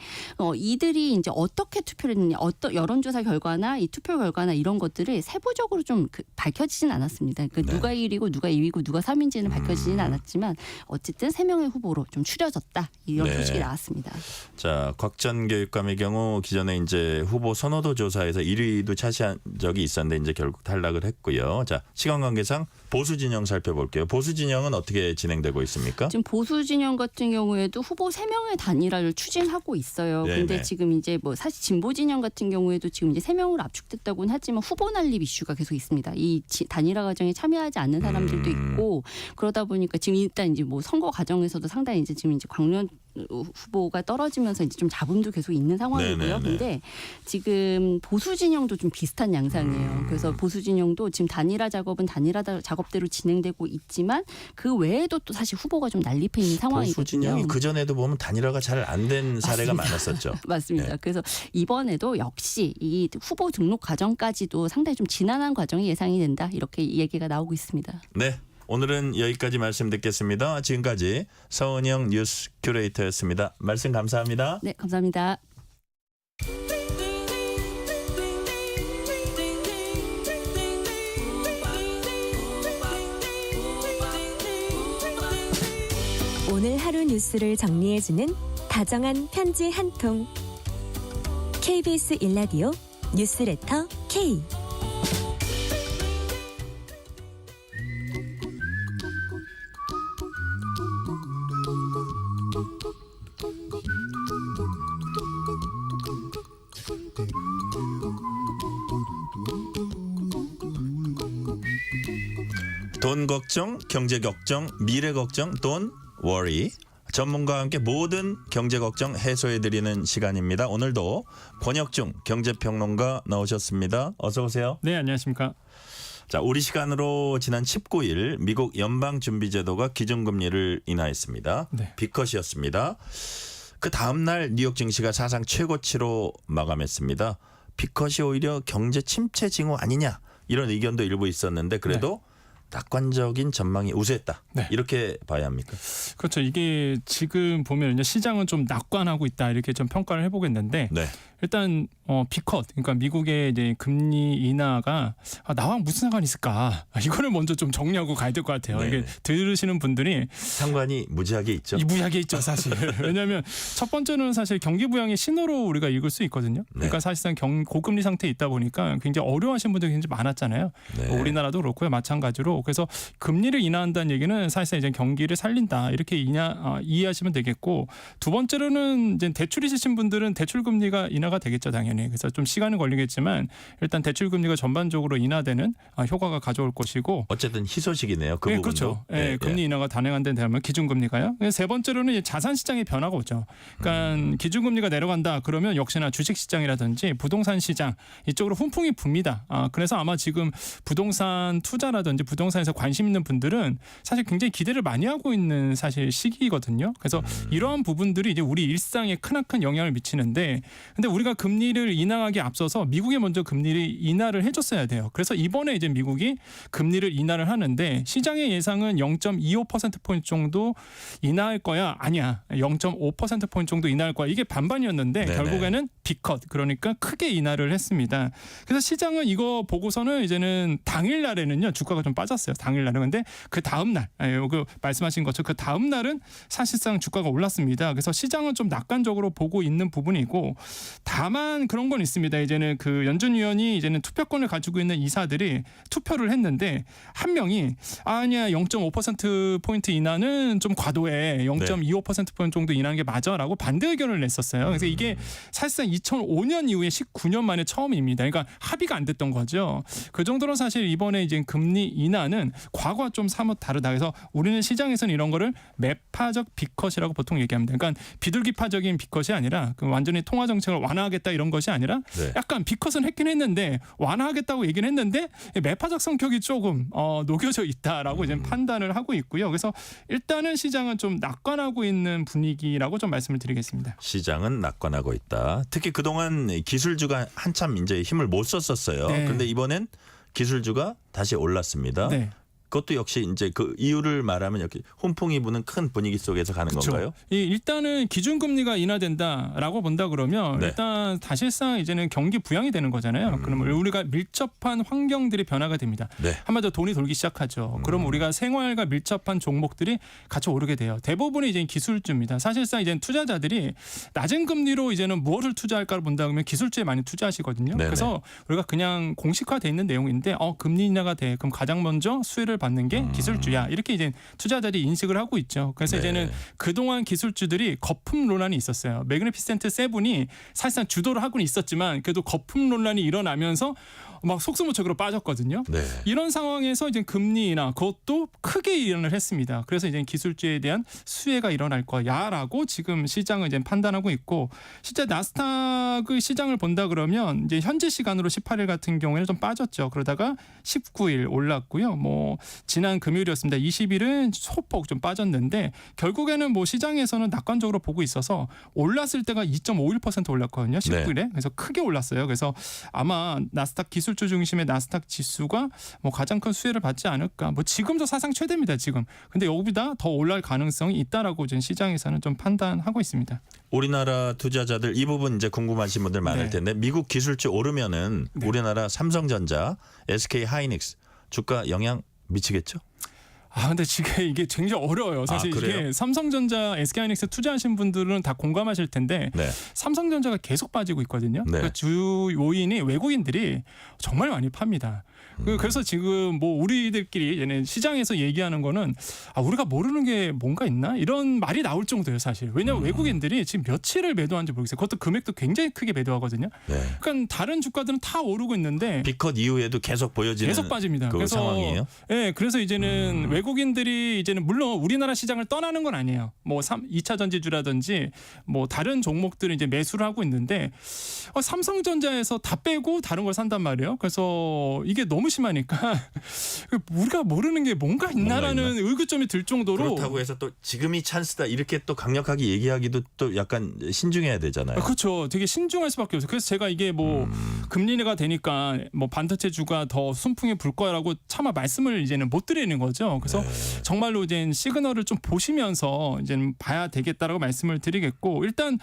Speaker 14: 이들이 이제 어떻게 투표를 했느냐, 어떤 여론조사 결과나 이 투표 결과나 이런 것들을 세부적으로 좀 밝혀지진 않았습니다. 그러니까
Speaker 3: 네.
Speaker 14: 누가 1위고 누가 2위고 누가 3위인지는 밝혀지진 않았지만 어쨌든 3명의 후보로 좀 추려졌다 이런
Speaker 3: 네.
Speaker 14: 소식이 나왔습니다.
Speaker 3: 자, 곽 전 교육감의 경우 기존에 이제 후보 선호도 조사에서 1위도 차지한 적이 있었는데 이제 결국 탈락을 했고요. 자, 시간 관계상 보수 진영 살펴볼게요. 보수 진영은 어떻게 진행되고 있습니까?
Speaker 14: 지금 보수 진영 같은 경우에도 후보 3명의 단일화를 추진하고 있어요.
Speaker 3: 네네.
Speaker 14: 근데 지금 이제 뭐 사실 진보 진영 같은 경우에도 지금 이제 3명으로 압축됐다고는 하지만 후보 난립 이슈가 계속 있습니다. 이 단일화 과정에 참여하지 않는 사람들도 있고 그러다 보니까 지금 일단 이제 뭐 선거 과정에서도 상당히 이제 지금 이제 광련 후보가 떨어지면서 이제 좀 잡음도 계속 있는 상황이고요.
Speaker 3: 네네네.
Speaker 14: 근데 지금 보수 진영도 좀 비슷한 양상이에요. 그래서 보수 진영도 지금 단일화 작업은 단일화 작업대로 진행되고 있지만 그 외에도 또 사실 후보가 좀 난립해 있는 상황이거든요.
Speaker 3: 보수 진영이 그 전에도 보면 단일화가 잘 안 된 사례가 많았었죠.
Speaker 14: 맞습니다.
Speaker 3: 네.
Speaker 14: 그래서 이번에도 역시 이 후보 등록 과정까지도 상당히 좀 지난한 과정이 예상이 된다. 이렇게 얘기가 나오고 있습니다.
Speaker 3: 네. 오늘은 여기까지 말씀 듣겠습니다. 지금까지 서은영 뉴스 큐레이터였습니다. 말씀 감사합니다.
Speaker 14: 네, 감사합니다.
Speaker 15: 오늘 하루 뉴스를 정리해주는 다정한 편지 한 통. KBS 1라디오 뉴스레터 K.
Speaker 3: 돈 걱정, 경제 걱정, 미래 걱정, 돈 워리. 전문가와 함께 모든 경제 걱정 해소해드리는 시간입니다. 오늘도 권혁중 경제평론가 나오셨습니다. 어서 오세요.
Speaker 16: 네, 안녕하십니까.
Speaker 3: 자, 우리 시간으로 지난 19일 미국 연방준비제도가 기준금리를 인하했습니다.
Speaker 16: 네.
Speaker 3: 비컷이었습니다. 그 다음 날 뉴욕 증시가 사상 최고치로 마감했습니다. 비컷이 오히려 경제 침체 징후 아니냐 이런 의견도 일부 있었는데 그래도 낙관적인 전망이 우세했다.
Speaker 16: 네.
Speaker 3: 이렇게 봐야 합니까?
Speaker 16: 그렇죠. 이게 지금 보면 시장은 좀 낙관하고 있다 이렇게 좀 평가를 해보겠는데
Speaker 3: 네.
Speaker 16: 일단 비컷 그러니까 미국의 이제 금리 인하가 나와 무슨 상관이 있을까? 이거를 먼저 좀 정리하고 가야 될 것 같아요.
Speaker 3: 네.
Speaker 16: 이게 들으시는 분들이
Speaker 3: 상관이 무지하게 있죠.
Speaker 16: 무지하게 있죠, 사실. 왜냐하면 첫 번째는 사실 경기 부양의 신호로 우리가 읽을 수 있거든요. 그러니까 사실상 고금리 상태에 있다 보니까 굉장히 어려워하시는 분들이 굉장히 많았잖아요.
Speaker 3: 네.
Speaker 16: 우리나라도 그렇고요, 마찬가지로. 그래서 금리를 인하한다는 얘기는 사실상 이제 경기를 살린다 이렇게 이해하시면 되겠고 두 번째로는 이제 대출 있으신 분들은 대출 금리가 인하가 되겠죠, 당연히. 그래서 좀 시간은 걸리겠지만 일단 대출 금리가 전반적으로 인하되는 효과가 가져올 것이고.
Speaker 3: 어쨌든 희소식이네요. 그
Speaker 16: 네,
Speaker 3: 부분도.
Speaker 16: 그렇죠. 네, 금리 인하가 단행한다는 대하면 기준금리가요. 세 번째로는 자산 시장의 변화가 오죠. 그러니까 기준금리가 내려간다 그러면 역시나 주식 시장이라든지 부동산 시장 이쪽으로 훈풍이 붑니다. 그래서 아마 지금 부동산 투자라든지 부동산에서 관심 있는 분들은 사실 굉장히 기대를 많이 하고 있는 사실 시기거든요. 그래서 이러한 부분들이 이제 우리 일상에 크나큰 영향을 미치는데 근데 우리가 금리를 인하하기 앞서서 미국이 먼저 금리를 인하를 해줬어야 돼요. 그래서 이번에 이제 미국이 금리를 인하를 하는데 시장의 예상은 0.25%포인트 정도 인하할 거야. 아니야. 0.5%포인트 정도 인하할 거야. 이게 반반이었는데
Speaker 3: 네네.
Speaker 16: 결국에는 B컷 그러니까 크게 인하를 했습니다. 그래서 시장은 이거 보고서는 이제는 당일 날에는요 주가가 좀 빠졌어요. 당일 날은 근데 그 다음 날 그 말씀하신 것처럼 그 다음 날은 사실상 주가가 올랐습니다. 그래서 시장은 좀 낙관적으로 보고 있는 부분이고 다만 그런 건 있습니다. 이제는 그 연준 위원이 이제는 투표권을 가지고 있는 이사들이 투표를 했는데 한 명이 아니야 0.5% 포인트 인하는 좀 과도해 0.25% 포인트 정도 인하는 게 맞아라고 반대 의견을 냈었어요. 그래서 이게 사실상 2005년 이후에 19년 만에 처음입니다. 그러니까 합의가 안 됐던 거죠. 그 정도로 사실 이번에 이제 금리 인하는 과거와 좀 사뭇 다르다. 그래서 우리는 시장에서는 이런 거를 매파적 B컷이라고 보통 얘기합니다. 그러니까 비둘기파적인 B컷이 아니라 그 완전히 통화 정책을 완화하겠다 이런 것이 아니라 약간 B컷은 했긴 했는데 완화하겠다고 얘기는 했는데 매파적 성격이 조금 녹여져 있다라고 이제 판단을 하고 있고요. 그래서 일단은 시장은 좀 낙관하고 있는 분위기라고 좀 말씀을 드리겠습니다.
Speaker 3: 시장은 낙관하고 있다. 특히 그동안 기술주가 한참 이제 힘을 못 썼었어요. 그런데 이번엔 기술주가 다시 올랐습니다. 그것도 역시 이제 그 이유를 말하면 이렇게 훈풍이 부는 큰 분위기 속에서 가는 건가요?
Speaker 16: 일단은 기준금리가 인하된다라고 본다 그러면 일단 사실상 이제는 경기 부양이 되는 거잖아요. 그러면 우리가 밀접한 환경들이 변화가 됩니다. 한마디로 돈이 돌기 시작하죠. 그럼 우리가 생활과 밀접한 종목들이 같이 오르게 돼요. 대부분이 이제 기술주입니다. 사실상 이제 투자자들이 낮은 금리로 이제는 무엇을 투자할까를 본다 그러면 기술주에 많이 투자하시거든요. 그래서 우리가 그냥 공식화돼 있는 내용인데 금리 인하가 돼. 그럼 가장 먼저 수혜를 받는 게 기술주야. 이렇게 이제 투자자들이 인식을 하고 있죠. 그래서 이제는 그동안 기술주들이 거품 논란이 있었어요. 매그니피센트 세븐이 사실상 주도를 하고는 있었지만 그래도 거품 논란이 일어나면서 막 속수무책으로 빠졌거든요. 이런 상황에서 이제 금리 인하 그것도 크게 일어나를 했습니다. 그래서 이제 기술주에 대한 수혜가 일어날 거야라고 지금 시장은 이제 판단하고 있고 실제 나스닥의 시장을 본다 그러면 이제 현재 시간으로 18일 같은 경우에는 좀 빠졌죠. 그러다가 19일 올랐고요. 뭐 지난 금요일이었습니다. 20일은 소폭 좀 빠졌는데 결국에는 뭐 시장에서는 낙관적으로 보고 있어서 올랐을 때가 2.51% 올랐거든요. 19일에. 그래서 크게 올랐어요. 그래서 아마 나스닥 기술주 중심의 나스닥 지수가 뭐 가장 큰 수혜를 받지 않을까. 뭐 지금도 사상 최대입니다. 지금. 근데 여기보다 더 올라갈 가능성이 있다라고 지금 시장에서는 좀 판단하고 있습니다.
Speaker 3: 우리나라 투자자들 이 부분 이제 궁금하신 분들 많을 텐데 미국 기술주 오르면은 우리나라 삼성전자, SK 하이닉스 주가 영향 미치겠죠?
Speaker 16: 근데 지금 이게 굉장히 어려워요. 사실 이게 삼성전자, SK하이닉스 투자하신 분들은 다 공감하실 텐데 삼성전자가 계속 빠지고 있거든요. 그러니까 주 요인이 외국인들이 정말 많이 팝니다. 그래서 지금 뭐 우리들끼리 얘네 시장에서 얘기하는 거는 우리가 모르는 게 뭔가 있나 이런 말이 나올 정도예요. 사실 왜냐하면 외국인들이 지금 며칠을 매도한지 모르겠어요. 그것도 금액도 굉장히 크게 매도하거든요. 그러니까 다른 주가들은 다 오르고 있는데
Speaker 3: B컷 이후에도 계속 보여지는
Speaker 16: 계속 빠집니다.
Speaker 3: 그
Speaker 16: 그래서
Speaker 3: 상황이에요.
Speaker 16: 그래서 이제는 외국인들이 이제는 물론 우리나라 시장을 떠나는 건 아니에요. 뭐 2차 전지주라든지 뭐 다른 종목들을 이제 매수를 하고 있는데 삼성전자에서 다 빼고 다른 걸 산단 말이에요. 그래서 이게 너무 심하니까 우리가 모르는 게 뭔가 있나라는 의구점이 들 정도로
Speaker 3: 그렇다고 해서 또 지금이 찬스다 이렇게 또 강력하게 얘기하기도 또 약간 신중해야 되잖아요.
Speaker 16: 그렇죠. 되게 신중할 수밖에 없어요. 그래서 제가 이게 뭐 금리가 되니까 뭐 반도체주가 더 순풍이 불 거라고 차마 말씀을 이제는 못 드리는 거죠. 그래서 정말로 이제 시그널을 좀 보시면서 이제 봐야 되겠다라고 말씀을 드리겠고 일단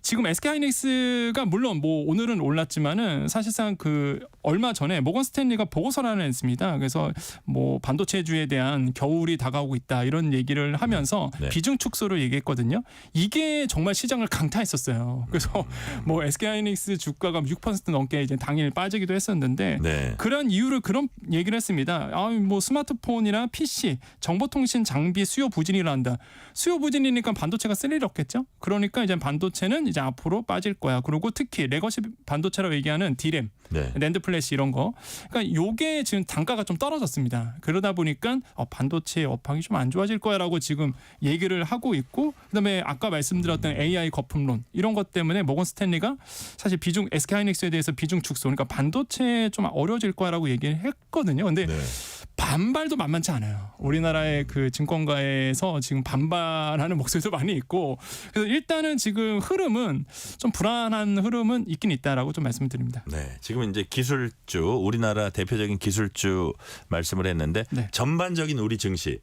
Speaker 16: 지금 SK하이닉스가 물론 뭐 오늘은 올랐지만은 사실상 그 얼마 전에 모건 스탠리가 보고서를 하나 냈습니다. 그래서 뭐 반도체주에 대한 겨울이 다가오고 있다 이런 얘기를 하면서 비중 축소를 얘기했거든요. 이게 정말 시장을 강타했었어요. 그래서 뭐 SK하이닉스 주가가 6% 넘게 이제 당일 빠지기도 했었는데 그런 이유를 그런 얘기를 했습니다. 뭐 스마트폰이나 PC, 정보통신 장비 수요 부진이 일어난다. 수요 부진이니까 반도체가 쓸 일 없겠죠. 그러니까 이제 반도체는 이제 앞으로 빠질 거야. 그리고 특히 레거시 반도체라고 얘기하는 D램, 낸드 플래시 이런 거. 그러니까 요게 지금 단가가 좀 떨어졌습니다. 그러다 보니까 반도체 업황이 좀 안 좋아질 거야라고 지금 얘기를 하고 있고 그다음에 아까 말씀드렸던 AI 거품론 이런 것 때문에 모건 스탠리가 사실 비중 SK하이닉스에 대해서 비중 축소 그러니까 반도체 좀 어려워질 거야라고 얘기를 했거든요. 근데 반발도 만만치 않아요. 우리나라의 그 증권가에서 지금 반발하는 목소리도 많이 있고 그래서 일단은 지금 흐름은 좀 불안한 흐름은 있긴 있다라고 좀 말씀을 드립니다.
Speaker 3: 지금 이제 기술주 우리나라 대표적인 기술주 말씀을 했는데 전반적인 우리 증시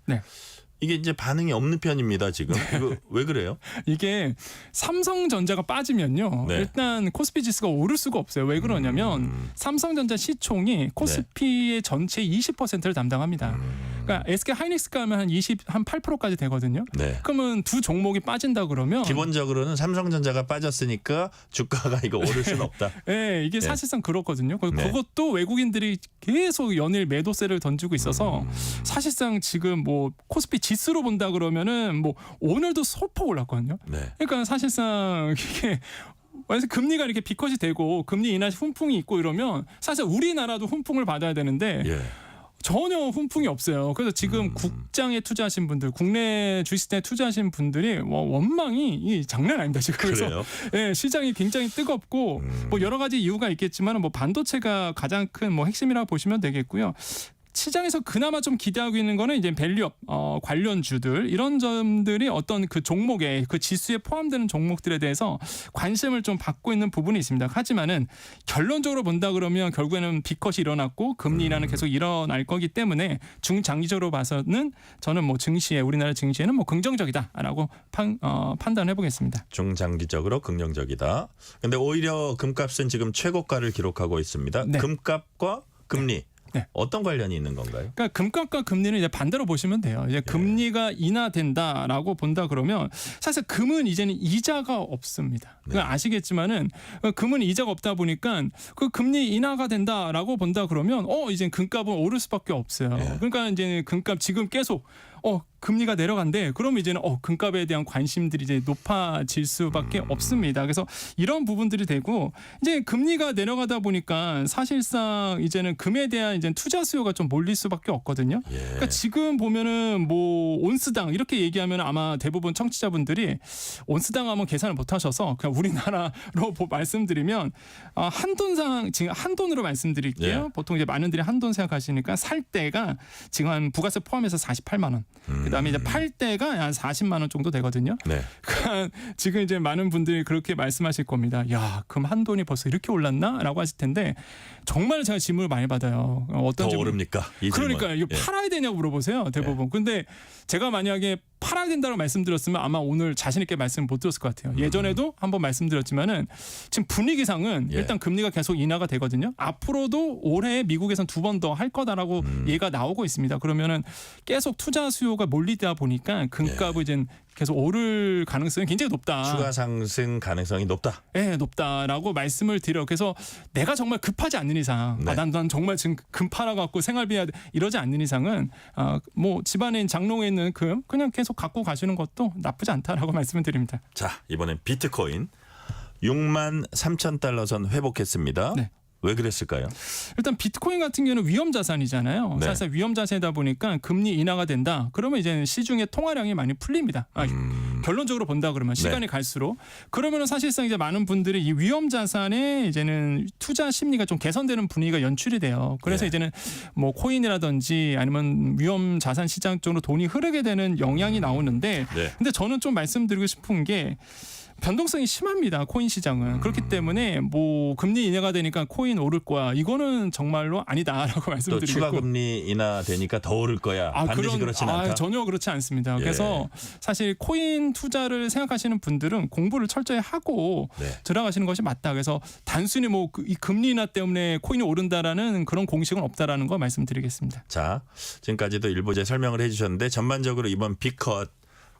Speaker 3: 이게 이제 반응이 없는 편입니다. 지금 이거 왜 그래요?
Speaker 16: 이게 삼성전자가 빠지면요.
Speaker 3: 네.
Speaker 16: 일단 코스피 지수가 오를 수가 없어요. 왜 그러냐면 삼성전자 시총이 코스피의 전체 20%를 담당합니다. 그러니까 SK 하이닉스가 하면 한 8%까지 되거든요.
Speaker 3: 네.
Speaker 16: 그러면 두 종목이 빠진다 그러면
Speaker 3: 기본적으로는 삼성전자가 빠졌으니까 주가가 이거 오를 수는 없다.
Speaker 16: 네, 이게 사실상 그렇거든요. 그것도 외국인들이 계속 연일 매도세를 던지고 있어서 사실상 지금 뭐 코스피 지수로 본다 그러면은 뭐 오늘도 소폭 올랐거든요.
Speaker 3: 네.
Speaker 16: 그러니까 사실상 이게 완전 금리가 이렇게 비컷이 되고 금리 인하 훈풍이 있고 이러면 사실 우리나라도 훈풍을 받아야 되는데
Speaker 3: 예.
Speaker 16: 전혀 훈풍이 없어요. 그래서 지금 국장에 투자하신 분들, 국내 주식시장에 투자하신 분들이 원망이 장난 아닙니다. 지금
Speaker 3: 그래요?
Speaker 16: 예, 시장이 굉장히 뜨겁고 뭐 여러 가지 이유가 있겠지만 뭐 반도체가 가장 큰 뭐 핵심이라고 보시면 되겠고요. 시장에서 그나마 좀 기대하고 있는 거는 이제 밸류업 관련주들 이런 점들이 어떤 그 종목에 그 지수에 포함되는 종목들에 대해서 관심을 좀 받고 있는 부분이 있습니다. 하지만은 결론적으로 본다 그러면 결국에는 비컷이 일어났고 금리 인하는 계속 일어날 거기 때문에 중장기적으로 봐서는 저는 뭐 증시에 우리나라 증시에는 뭐 긍정적이다라고 판단해 보겠습니다.
Speaker 3: 중장기적으로 긍정적이다. 근데 오히려 금값은 지금 최고가를 기록하고 있습니다.
Speaker 16: 네.
Speaker 3: 금값과 금리.
Speaker 16: 네.
Speaker 3: 어떤 관련이 있는 건가요?
Speaker 16: 그러니까 금값과 금리는 이제 반대로 보시면 돼요. 이제 금리가 인하된다라고 본다 그러면 사실 금은 이제는 이자가 없습니다. 그러니까 아시겠지만은 금은 이자가 없다 보니까 그 금리 인하가 된다라고 본다 그러면 이제 금값은 오를 수밖에 없어요. 그러니까 이제 금값 지금 계속 금리가 내려간대. 그럼 이제는 금값에 대한 관심들이 이제 높아질 수밖에 없습니다. 그래서 이런 부분들이 되고 이제 금리가 내려가다 보니까 사실상 이제는 금에 대한 이제 투자 수요가 좀 몰릴 수밖에 없거든요. 그러니까 지금 보면은 뭐 온스당 이렇게 얘기하면 아마 대부분 청취자분들이 온스당 하면 계산을 못 하셔서 그냥 우리나라로 말씀드리면 한돈상 지금 한돈으로 말씀드릴게요. 보통 이제 많은 분들이 한돈 생각하시니까 살 때가 지금 한 부가세 포함해서 48만 원. 그다음에 이제 팔 때가 한 40만 원 정도 되거든요.
Speaker 3: 네.
Speaker 16: 그러니까 지금 이제 많은 분들이 그렇게 말씀하실 겁니다. 야, 금 한돈이 벌써 이렇게 올랐나?라고 하실 텐데 정말 제가 질문을 많이 받아요. 어떤
Speaker 3: 더 오릅니까? 이
Speaker 16: 그러니까 이거 팔아야 되냐고 물어보세요. 대부분. 근데 제가 만약에 팔아야 된다고 말씀드렸으면 아마 오늘 자신 있게 말씀 못 드렸을 것 같아요. 예전에도 한번 말씀드렸지만은 지금 분위기상은 일단 금리가 계속 인하가 되거든요. 앞으로도 올해 미국에서는 2번 더 할 거다라고 얘가 나오고 있습니다. 그러면은 계속 투자 수요가 몰리다 보니까 금값은 이제 계속 오를 가능성이 굉장히 높다.
Speaker 3: 추가 상승 가능성이 높다.
Speaker 16: 네, 높다라고 말씀을 드려. 그래서 내가 정말 급하지 않는 이상, 난 정말 지금 금 팔아갖고 생활비 이러지 않는 이상은 뭐 집안에 장롱에 있는 금 그냥 계속 갖고 가시는 것도 나쁘지 않다라고 말씀을 드립니다.
Speaker 3: 자, 이번엔 비트코인 63,000달러 선 회복했습니다.
Speaker 16: 네.
Speaker 3: 왜 그랬을까요?
Speaker 16: 일단 비트코인 같은 경우는 위험 자산이잖아요.
Speaker 3: 네.
Speaker 16: 사실 위험 자산이다 보니까 금리 인하가 된다. 그러면 이제 시중에 통화량이 많이 풀립니다. 결론적으로 본다 그러면 시간이 갈수록 그러면은 사실상 이제 많은 분들이 이 위험 자산에 이제는 투자 심리가 좀 개선되는 분위기가 연출이 돼요. 그래서 이제는 뭐 코인이라든지 아니면 위험 자산 시장 쪽으로 돈이 흐르게 되는 영향이 나오는데 근데 저는 좀 말씀드리고 싶은 게 변동성이 심합니다. 코인 시장은. 그렇기 때문에 뭐 금리 인하가 되니까 코인 오를 거야. 이거는 정말로 아니다라고 말씀드리고.
Speaker 3: 또 추가 금리 인하 되니까 더 오를 거야. 반드시 그렇진 않다.
Speaker 16: 전혀 그렇지 않습니다. 그래서 사실 코인 투자를 생각하시는 분들은 공부를 철저히 하고 들어가시는 것이 맞다. 그래서 단순히 뭐 이 금리 인하 때문에 코인이 오른다라는 그런 공식은 없다라는 거 말씀드리겠습니다.
Speaker 3: 자, 지금까지도 일부제 설명을 해주셨는데 전반적으로 이번 비컷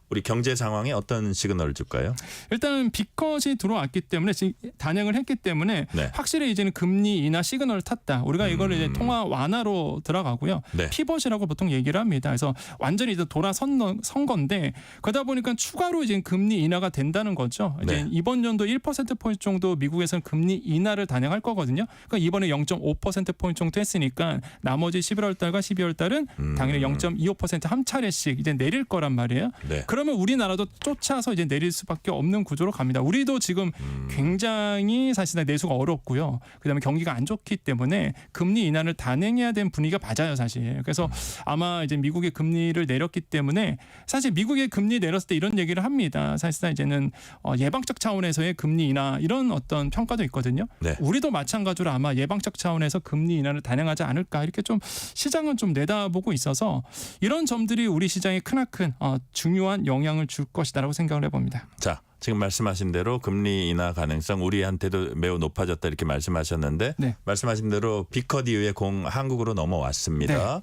Speaker 3: 우리 경제 상황에 어떤 시그널을 줄까요?
Speaker 16: 일단 비컷이 들어왔기 때문에 단행을 했기 때문에 확실히 이제는 금리 인하 시그널을 탔다. 우리가 이걸 이제 통화 완화로 들어가고요. 피벗이라고 보통 얘기를 합니다. 그래서 완전히 이제 돌아선 건데 그러다 보니까 추가로 이제 금리 인하가 된다는 거죠. 이제 이번 연도 1% 포인트 정도 미국에서는 금리 인하를 단행할 거거든요. 그러니까 이번에 0.5% 포인트 정도 했으니까 나머지 11월 달과 12월 달은 당연히 0.25% 한 차례씩 이제 내릴 거란 말이에요. 그러면 우리나라도 쫓아서 이제 내릴 수밖에 없는 구조로 갑니다. 우리도 지금 굉장히 사실상 내수가 어렵고요. 그다음에 경기가 안 좋기 때문에 금리 인하를 단행해야 되는 분위기가 맞아요, 사실. 그래서 아마 이제 미국의 금리를 내렸기 때문에 사실 미국의 금리 내렸을 때 이런 얘기를 합니다. 사실상 이제는 예방적 차원에서의 금리 인하 이런 어떤 평가도 있거든요.
Speaker 3: 네.
Speaker 16: 우리도 마찬가지로 아마 예방적 차원에서 금리 인하를 단행하지 않을까 이렇게 좀 시장은 좀 내다보고 있어서 이런 점들이 우리 시장에 크나큰 중요한 영향을 줄 것이다라고 생각을 해봅니다.
Speaker 3: 자, 지금 말씀하신 대로 금리 인하 가능성 우리한테도 매우 높아졌다 이렇게 말씀하셨는데
Speaker 16: 네.
Speaker 3: 말씀하신 대로 비컷 이후에 한국으로 넘어왔습니다.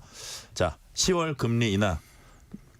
Speaker 3: 자, 10월 금리 인하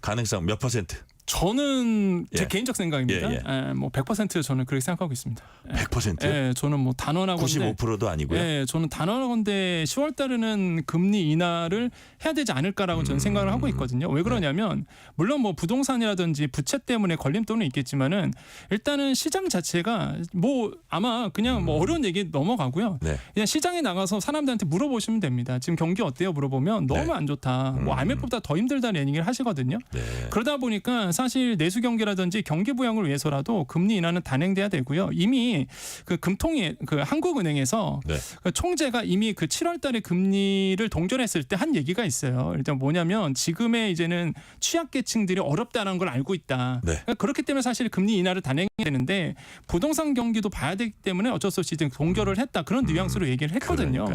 Speaker 3: 가능성 몇 %?
Speaker 16: 저는 제
Speaker 3: 예.
Speaker 16: 개인적 생각입니다.
Speaker 3: 예,
Speaker 16: 뭐 100% 저는 그렇게 생각하고 있습니다.
Speaker 3: 100%요?
Speaker 16: 예, 저는 뭐 단언하건대
Speaker 3: 95%도 아니고요.
Speaker 16: 예, 저는 단언하건대 10월 달에는 금리 인하를 해야 되지 않을까라고 저는 생각을 하고 있거든요. 왜 그러냐면 물론 뭐 부동산이라든지 부채 때문에 걸림돌은 있겠지만은 일단은 시장 자체가 뭐 아마 그냥 뭐 어려운 얘기 넘어가고요.
Speaker 3: 네.
Speaker 16: 그냥 시장에 나가서 사람들한테 물어보시면 됩니다. 지금 경기 어때요? 물어보면 너무
Speaker 3: 네.
Speaker 16: 안 좋다. 뭐 IMF보다 더 힘들다는 얘기를 하시거든요.
Speaker 3: 네.
Speaker 16: 그러다 보니까 사실 내수 경기라든지 경기 부양을 위해서라도 금리 인하는 단행돼야 되고요. 이미 그 금통위 그 한국은행에서
Speaker 3: 네.
Speaker 16: 그 총재가 이미 그 7월달에 금리를 동결했을 때 한 얘기가 있어요. 일단 뭐냐면 지금의 이제는 취약계층들이 어렵다는 걸 알고 있다.
Speaker 3: 네.
Speaker 16: 그러니까 그렇기 때문에 사실 금리 인하를 단행해야 되는데 부동산 경기도 봐야 되기 때문에 어쩔 수 없이 이제 동결을 했다. 그런 뉘앙스로 얘기를 했거든요.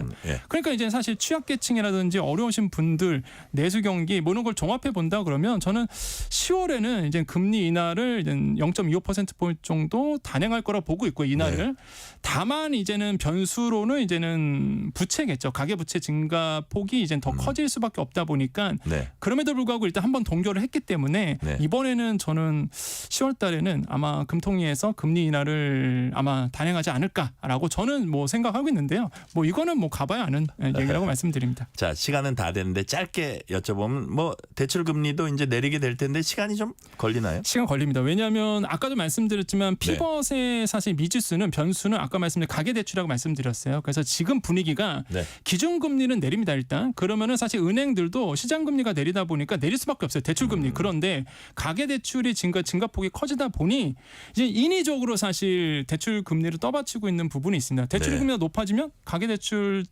Speaker 16: 그러니까 이제 사실 취약계층이라든지 어려우신 분들 내수 경기 뭐 이런 걸 종합해 본다 그러면 저는 10월에는 이제 금리 인하를 0.25%포인트 정도 단행할 거라 보고 있고 인하를
Speaker 3: 네.
Speaker 16: 다만 이제는 변수로는 이제는 부채겠죠. 가계 부채 증가 폭이 이제 더 커질 수밖에 없다 보니까
Speaker 3: 네.
Speaker 16: 그럼에도 불구하고 일단 한번 동결을 했기 때문에
Speaker 3: 네.
Speaker 16: 이번에는 저는 10월 달에는 아마 금통위에서 금리 인하를 아마 단행하지 않을까라고 저는 뭐 생각하고 있는데요. 뭐 이거는 뭐 가봐야 아는 얘기라고 말씀드립니다.
Speaker 3: 자, 시간은 다 됐는데 짧게 여쭤보면 뭐 대출 금리도 이제 내리게 될 텐데 시간이 좀 걸리나요?
Speaker 16: 시간 걸립니다. 왜냐하면 아까도 말씀드렸지만 피벗의 사실 미지수는 변수는 아까 말씀드린 가계대출이라고 말씀드렸어요. 그래서 지금 분위기가
Speaker 3: 네.
Speaker 16: 기준금리는 내립니다. 일단 그러면은 사실 은행들도 시장금리가 내리다 보니까 내릴 수밖에 없어요. 대출금리. 그런데 가계대출이 증가폭이 커지다 보니 이제 인위적으로 사실 대출금리를 떠받치고 있는 부분이 있습니다. 대출금리가 높아지면 가계대출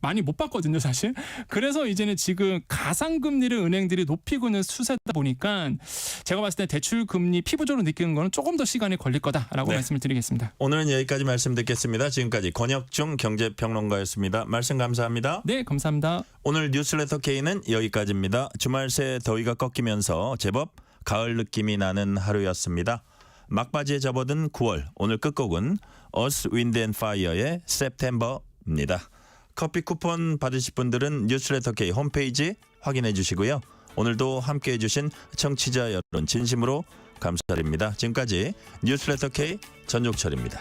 Speaker 16: 많이 못 받거든요, 사실. 그래서 이제는 지금 가상금리를 은행들이 높이고 있는 추세다 보니까 제가 봤을 때 대출금리 피부적으로 느끼는 거는 조금 더 시간이 걸릴 거다라고
Speaker 3: 네.
Speaker 16: 말씀을 드리겠습니다.
Speaker 3: 오늘은 여기까지 말씀 듣겠습니다. 지금까지 권혁중 경제평론가였습니다. 말씀 감사합니다.
Speaker 16: 네, 감사합니다.
Speaker 3: 오늘 뉴스레터 K는 여기까지입니다. 주말 새 더위가 꺾이면서 제법 가을 느낌이 나는 하루였습니다. 막바지에 접어든 9월 오늘 끝곡은 Earth, Wind and Fire의 September입니다. 커피 쿠폰 받으실 분들은 뉴스레터 K 홈페이지 확인해 주시고요. 오늘도 함께해 주신 청취자 여러분 진심으로 감사드립니다. 지금까지 뉴스레터 K 전종철입니다.